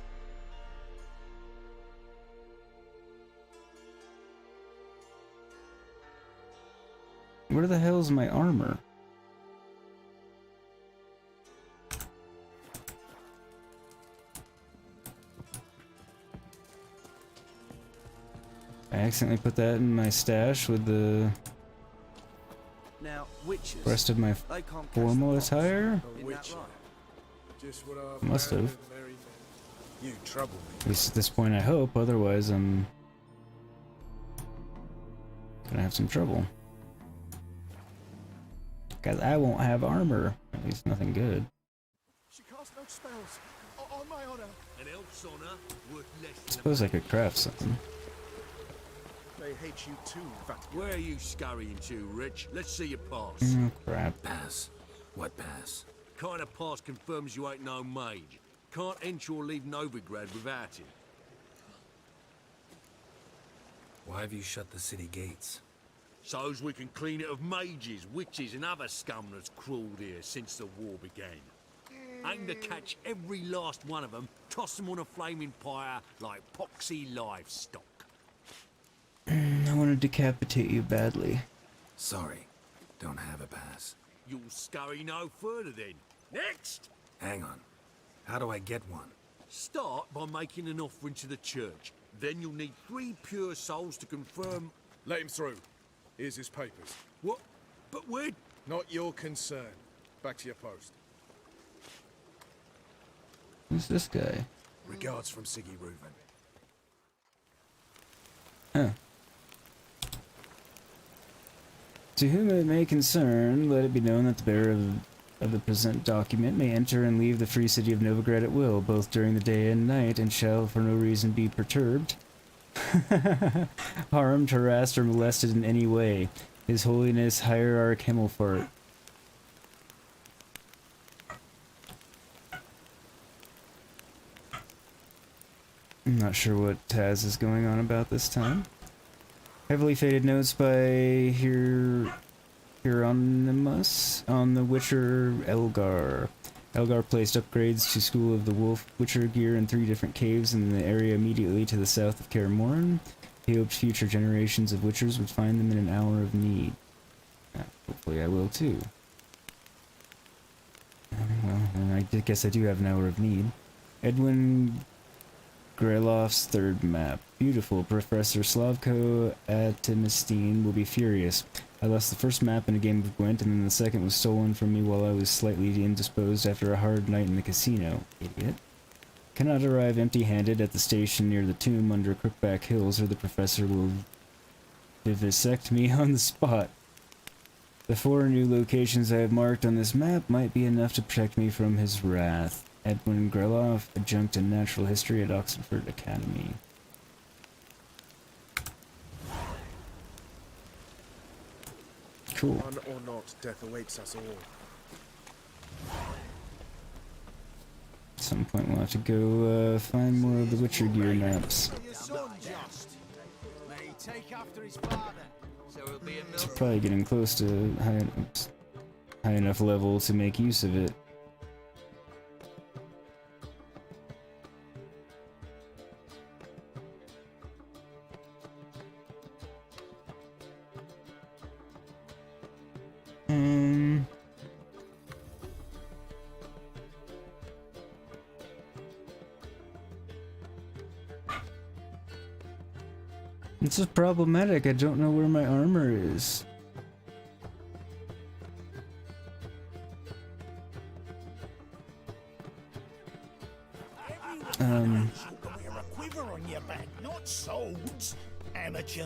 Where the hell's my armor? I accidentally put that in my stash with the Now, witches, rest of my they can't catch formal the fox. attire. Isn't that right? Just what our Must plan have. with Merry Men. You trouble me. At least at this point, I hope. Otherwise, I'm gonna have some trouble. Because I won't have armor. At least nothing good. She casts no spells. On my honor. An elf's honor worth less I than suppose I could craft something. They hate you too, Vatgar. Where are you scurrying to, Rich? Let's see your pass. Oh, crap. Pass. What pass? Kind of pass confirms you ain't no mage. Can't enter or leave Novigrad without it. Why have you shut the city gates? So's we can clean it of mages, witches, and other scum that's crawled here since the war began. Aim to catch every last one of them, toss them on a flaming pyre like poxy livestock. I want to decapitate you badly. Sorry, don't have a pass. You'll scurry no further then. Next! Hang on. How do I get one? Start by making an offering to the church. Then you'll need 3 pure souls to confirm... Let him through. Here's his papers. What? But we're... Not your concern. Back to your post. Who's this guy? Regards from Siggy Reuven. Huh. To whom it may concern, let it be known that the bearer of the present document may enter and leave the free city of Novigrad at will, both during the day and night, and shall for no reason be perturbed, harmed, harassed, or molested in any way. His Holiness Hierarch Himmelfart. I'm not sure what Taz is going on about this time. Heavily faded notes by Hieronymus on the Witcher Elgar. Elgar placed upgrades to School of the Wolf Witcher gear in 3 different caves in the area immediately to the south of Kaer Morhen. He hoped future generations of Witchers would find them in an hour of need. Hopefully I will too. Well, I guess I do have an hour of need. Edwin Grelov's 3rd map. Beautiful. Professor Slavko Atimistine will be furious. I lost the first map in a game of Gwent, and then the second was stolen from me while I was slightly indisposed after a hard night in the casino. Idiot. Cannot arrive empty-handed at the station near the tomb under Crookback Hills, or the professor will vivisect me on the spot. The 4 new locations I have marked on this map might be enough to protect me from his wrath. Edwin Grelov, adjunct in natural history at Oxford Academy. Cool. One or not, death awaits us all. At some point we'll have to go find more of the Witcher gear maps. Your son, just. May he take after his father. So it'll be a It's probably getting close to high enough level to make use of it. This is problematic. I don't know where my armor is. Wear a quiver on your back, not swords, amateur.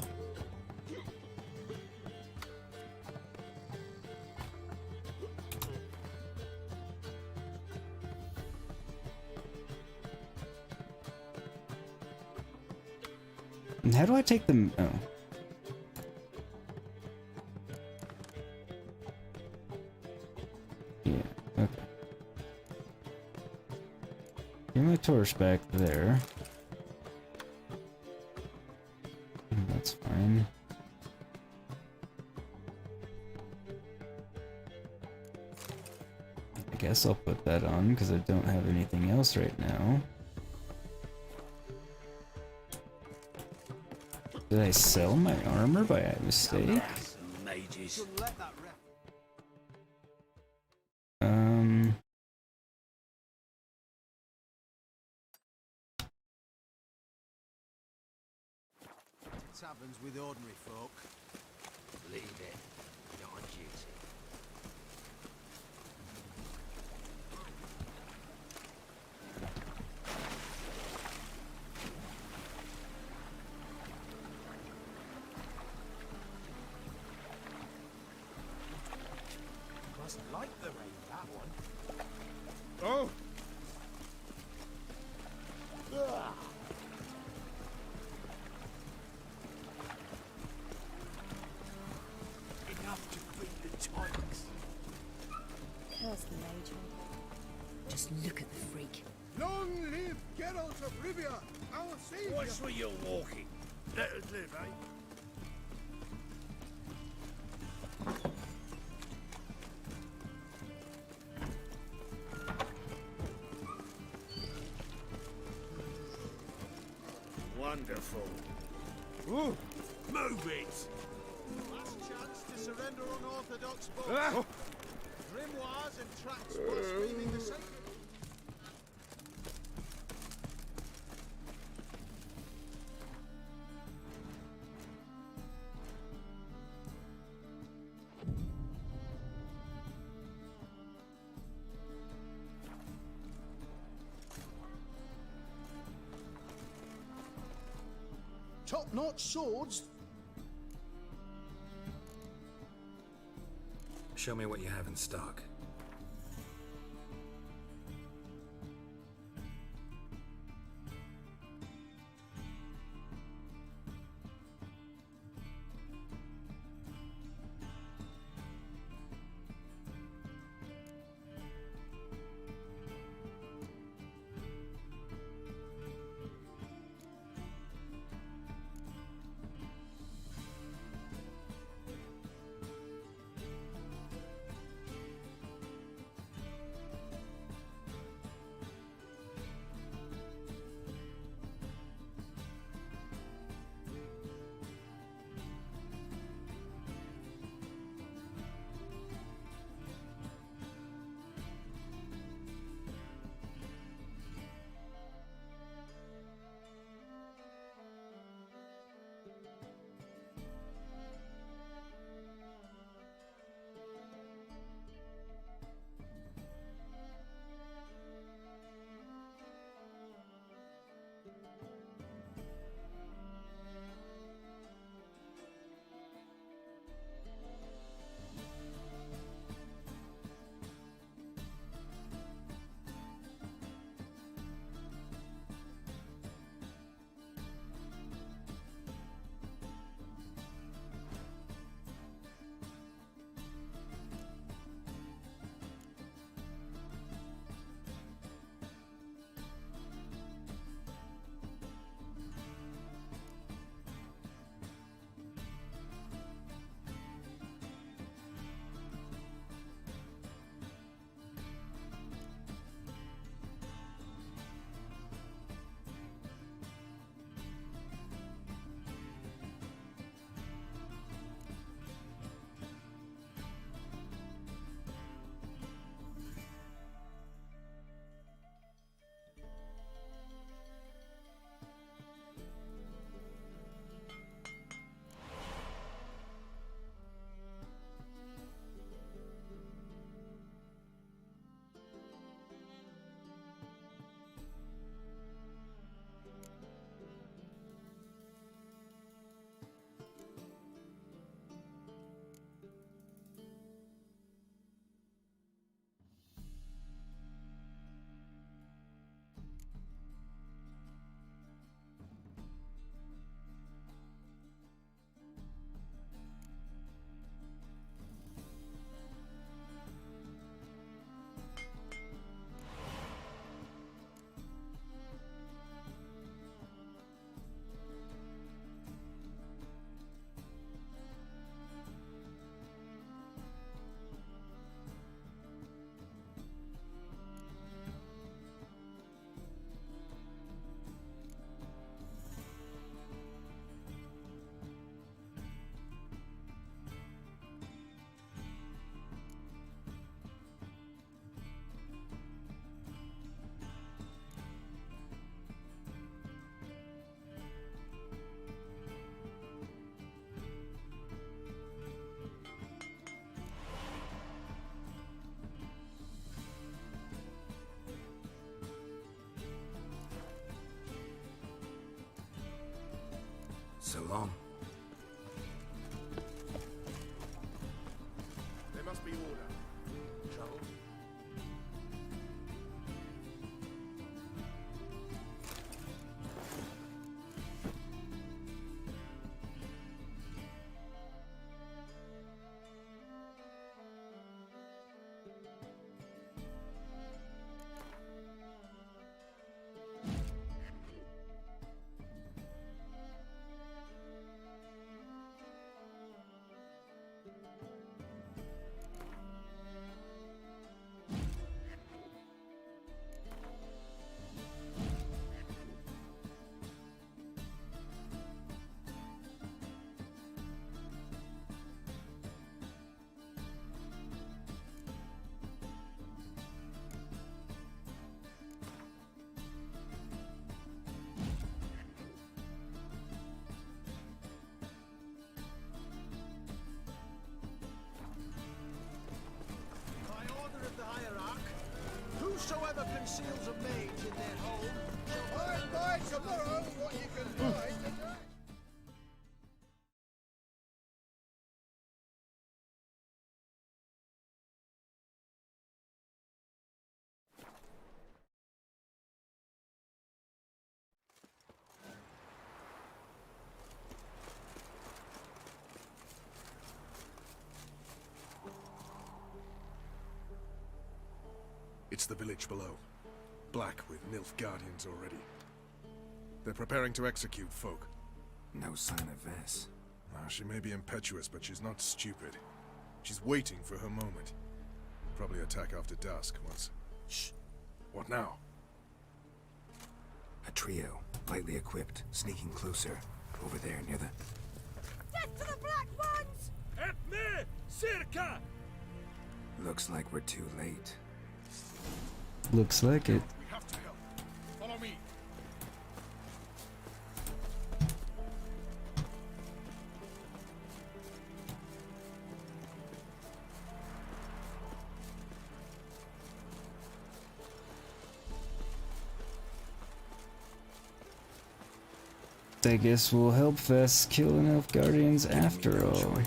And how do I take them? Oh. Yeah, okay. Get my torch back there. That's fine. I guess I'll put that on because I don't have anything else right now. Did I sell my armor by mistake? This happens with ordinary folk. Leave it. Not on duty. Must like the rain, that one. Oh! Ugh. Enough to beat the tonics. Curse the Major. Just look at the freak. Long live Geralt of Rivia, our savior! Watch where you're walking. Let us live, eh? Wonderful. Ooh. Move it! Last chance to surrender unorthodox books. Ah. Grimoires and tracts blaspheming the sacred. Top-notch swords. Show me what you have in stock. So long. There must be order. Trouble? Whosoever conceals a mage in their home shall find by tomorrow what you can find today. It's the village below. Black with Nilfgaardians already. They're preparing to execute folk. No sign of Vess. Well, she may be impetuous, but she's not stupid. She's waiting for her moment. Probably attack after dusk once... Shh! What now? A trio, lightly equipped, sneaking closer. Over there, near the... Death to the Black Ones! Help me! Circa! Looks like we're too late. Looks like it. We have to help. Follow me. I guess we'll help Vess kill the Nilfgaardians after all.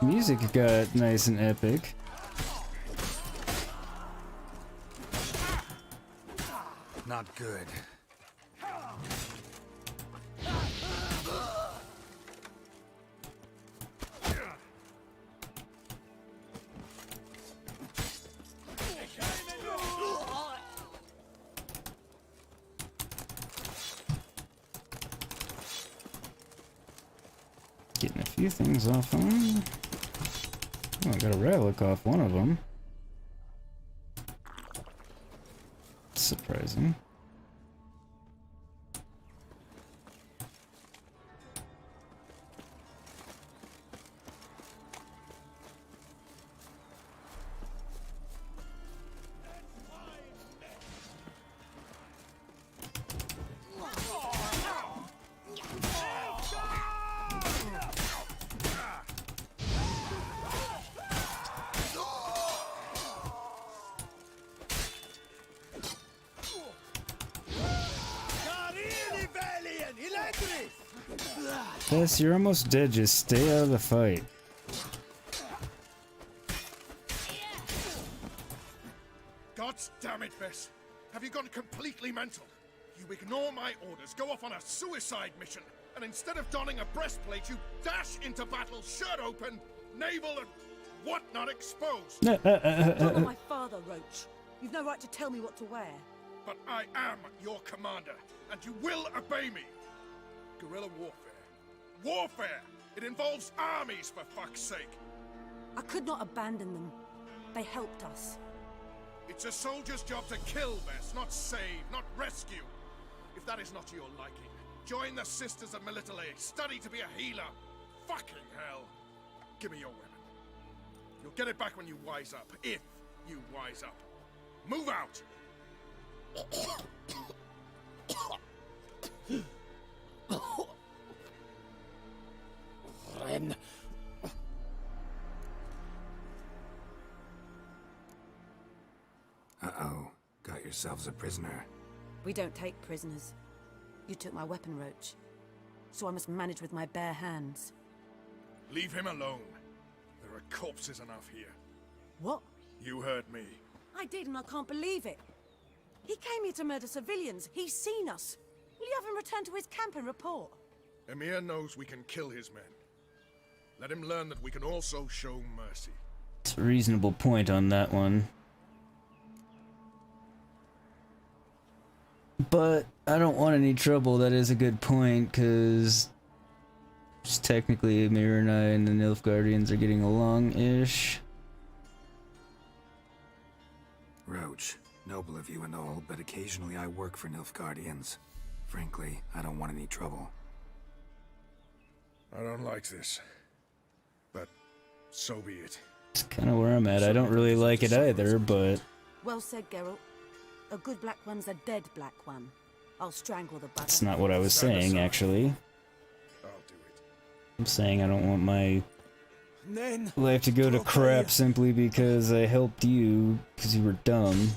Music got nice and epic. Not good. Getting a few things off on. Oh, I got a relic off one of them. Surprising. Vess, you're almost dead. Just stay out of the fight. God damn it, Vess. Have you gone completely mental? You ignore my orders, go off on a suicide mission, and instead of donning a breastplate, you dash into battle, shirt open, navel and whatnot exposed. Follow my father, Roach. You've no right to tell me what to wear. But I am your commander, and you will obey me. Guerrilla warfare. Warfare! It involves armies, for fuck's sake! I could not abandon them. They helped us. It's a soldier's job to kill, Vess, not save, not rescue. If that is not to your liking, join the Sisters of Melitele, study to be a healer. Fucking hell. Give me your weapon. You'll get it back when you wise up, if you wise up. Move out! Ren. Uh-oh. Got yourself yourselves a prisoner. We don't take prisoners. You took my weapon, Roach. So I must manage with my bare hands. Leave him alone. There are corpses enough here. What? You heard me. I did, and I can't believe it. He came here to murder civilians. He's seen us. Will you have him return to his camp and report? Emir knows we can kill his men. Let him learn that we can also show mercy. It's a reasonable point on that one. But I don't want any trouble. That is a good point, because technically Emir and I and the Nilfgaardians are getting along-ish. Roach, noble of you and all, but occasionally I work for Nilfgaardians. Frankly, I don't want any trouble. I don't like this. But so be it. It's kind of where I'm at. I don't really like it either, but... Well said, Geralt. A good black one's a dead black one. I'll strangle the bugger. That's not what I was saying, actually. I'm saying I don't want my life to go to crap simply because I helped you, because you were dumb.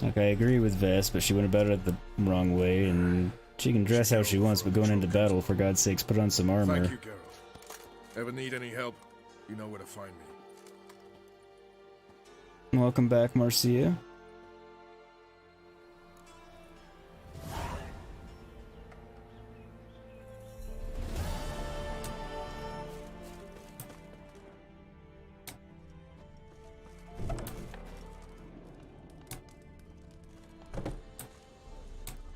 Like, I agree with Vess, but she went about it the wrong way, and she can dress how she wants, but going into battle, for God's sakes, put on some armor. Thank you, Geralt. Ever need any help, you know where to find me. Welcome back, Marcia.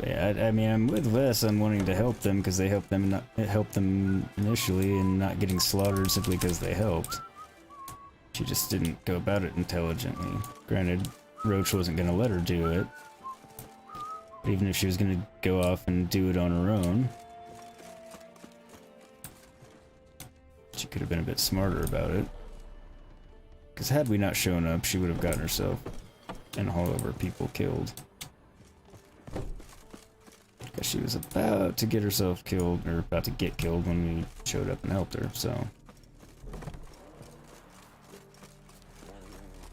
Yeah, I mean, I'm with Vess on wanting to help them because they helped them initially and not getting slaughtered simply because they helped. She just didn't go about it intelligently. Granted, Roach wasn't gonna let her do it. But even if she was gonna go off and do it on her own, she could have been a bit smarter about it. Because had we not shown up, she would have gotten herself and all of her people killed. Because she was about to get herself killed, or about to get killed when we showed up and helped her, so...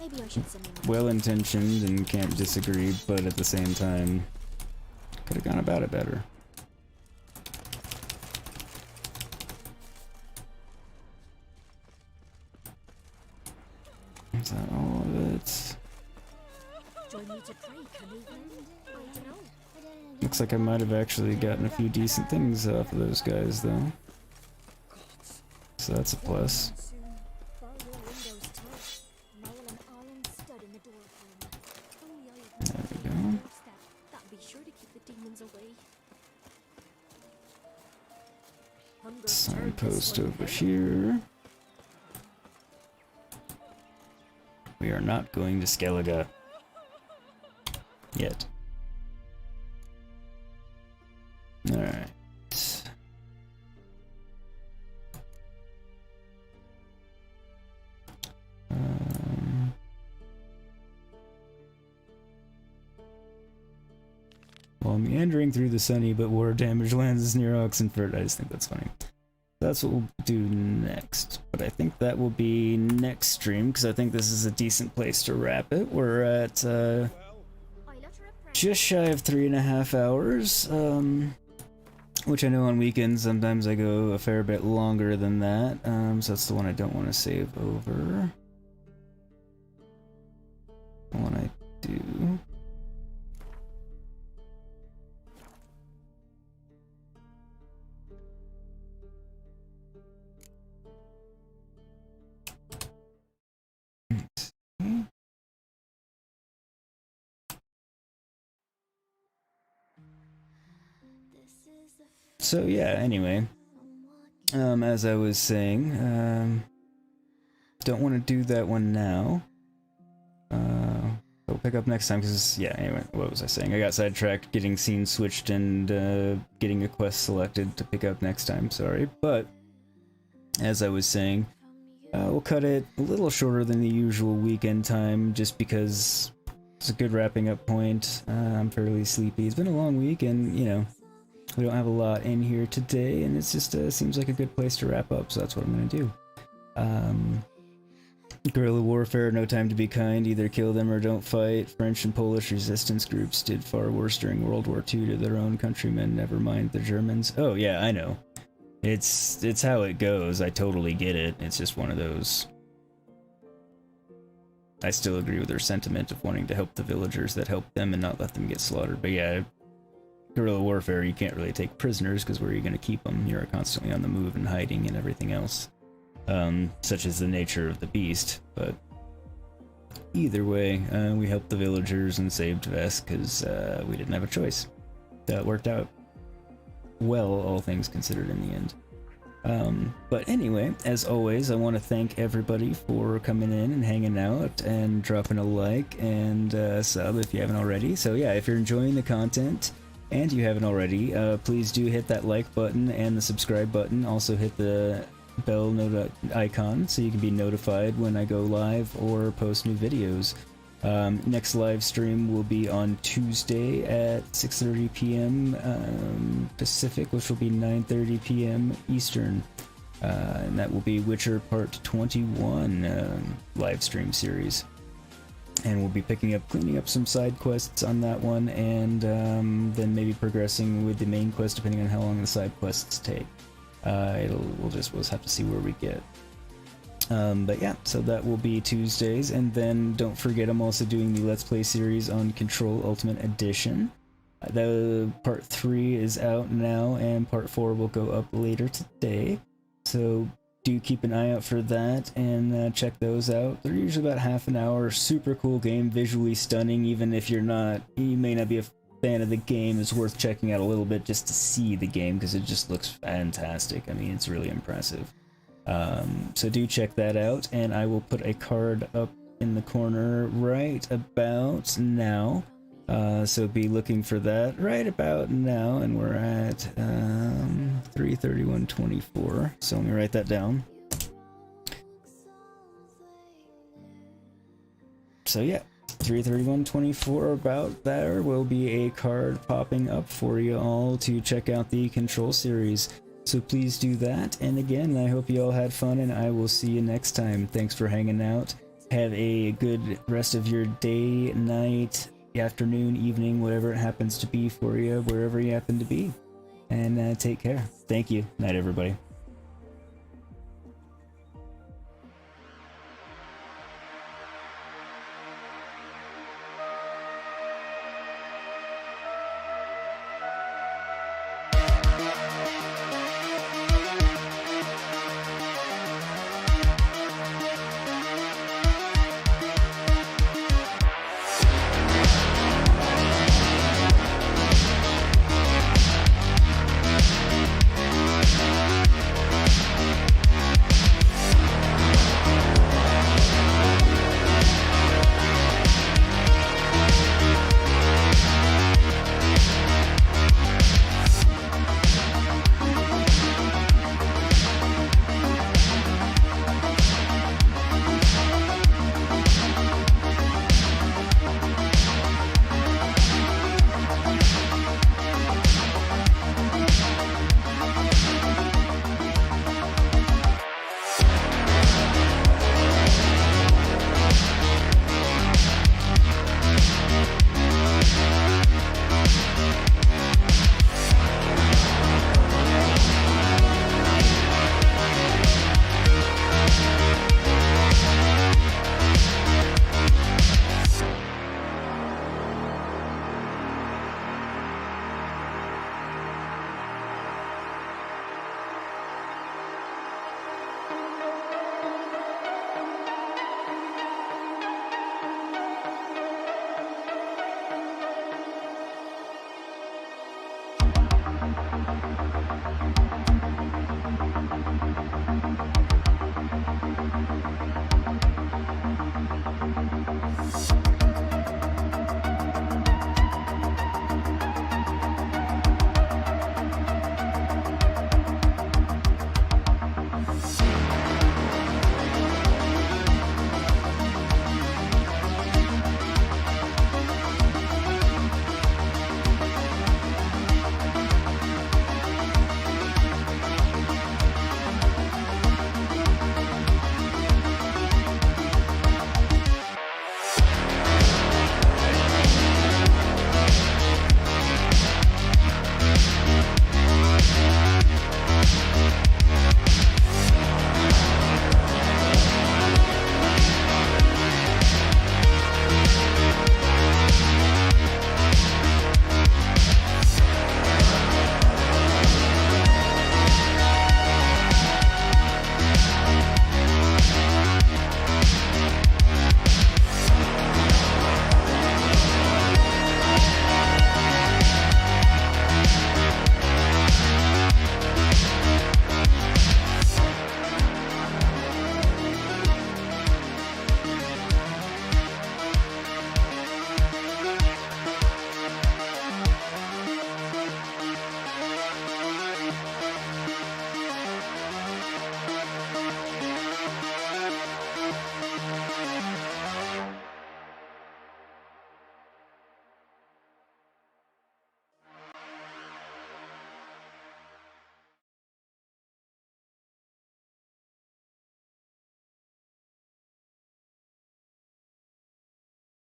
Maybe I should send him. Well-intentioned and can't disagree, but at the same time, could have gone about it better. Is that all of it? Join me to pray, Caleb. I don't know. Looks like I might have actually gotten a few decent things off of those guys, though. So that's a plus. There we go. That'd be sure to keep the demons away. Signpost over here. We are not going to Skellige. Yet. Alright. While meandering through the sunny but war-damaged lands near Oxenford. I just think that's funny. That's what we'll do next. But I think that will be next stream, because I think this is a decent place to wrap it. We're at just shy of 3.5 hours. Which I know on weekends sometimes I go a fair bit longer than that. So that's the one I don't want to save over. The one I do. So yeah, anyway, as I was saying, don't want to do that one now. We'll pick up next time, because, yeah, anyway, what was I saying? I got sidetracked getting scenes switched and getting a quest selected to pick up next time, sorry. But, as I was saying, we'll cut it a little shorter than the usual weekend time, just because it's a good wrapping up point. I'm fairly sleepy. It's been a long week, and, you know, we don't have a lot in here today, and it's just seems like a good place to wrap up, so that's what I'm going to do. Guerrilla warfare, no time to be kind, either kill them or don't fight. French and Polish resistance groups did far worse during World War II to their own countrymen, never mind the Germans. Oh yeah, I know. It's how it goes, I totally get it. It's just one of those... I still agree with their sentiment of wanting to help the villagers that help them and not let them get slaughtered. But yeah, guerrilla warfare, you can't really take prisoners, because where are you going to keep them? You're constantly on the move and hiding and everything else. Such is the nature of the beast, but either way, we helped the villagers and saved Vesk, because we didn't have a choice. That worked out well, all things considered in the end. But anyway, as always, I want to thank everybody for coming in and hanging out and dropping a like and sub if you haven't already. So yeah, if you're enjoying the content and you haven't already, please do hit that like button and the subscribe button. Also hit the bell icon so you can be notified when I go live or post new videos. Next live stream will be on Tuesday at 6:30 p.m. Pacific, which will be 9:30 p.m. Eastern. And that will be Witcher Part 21 live stream series. And we'll be cleaning up some side quests on that one, and then maybe progressing with the main quest depending on how long the side quests take. We'll just have to see where we get. But yeah, so that will be Tuesdays, and then don't forget I'm also doing the Let's Play series on Control Ultimate Edition. The Part 3 is out now, and Part 4 will go up later today. So do keep an eye out for that, and check those out. They're usually about half an hour. Super cool game, visually stunning. Even if you may not be a fan of the game, it's worth checking out a little bit just to see the game, because it just looks fantastic. I mean, it's really impressive. So do check that out, and I will put a card up in the corner right about now. So be looking for that right about now, and we're at 3:31:24. So let me write that down. So yeah, 3:31:24, about there will be a card popping up for you all to check out the Control series. So please do that, and again, I hope you all had fun, and I will see you next time. Thanks for hanging out. Have a good rest of your day, night, afternoon, evening, whatever it happens to be for you, wherever you happen to be. And take care. Thank you. Night, everybody.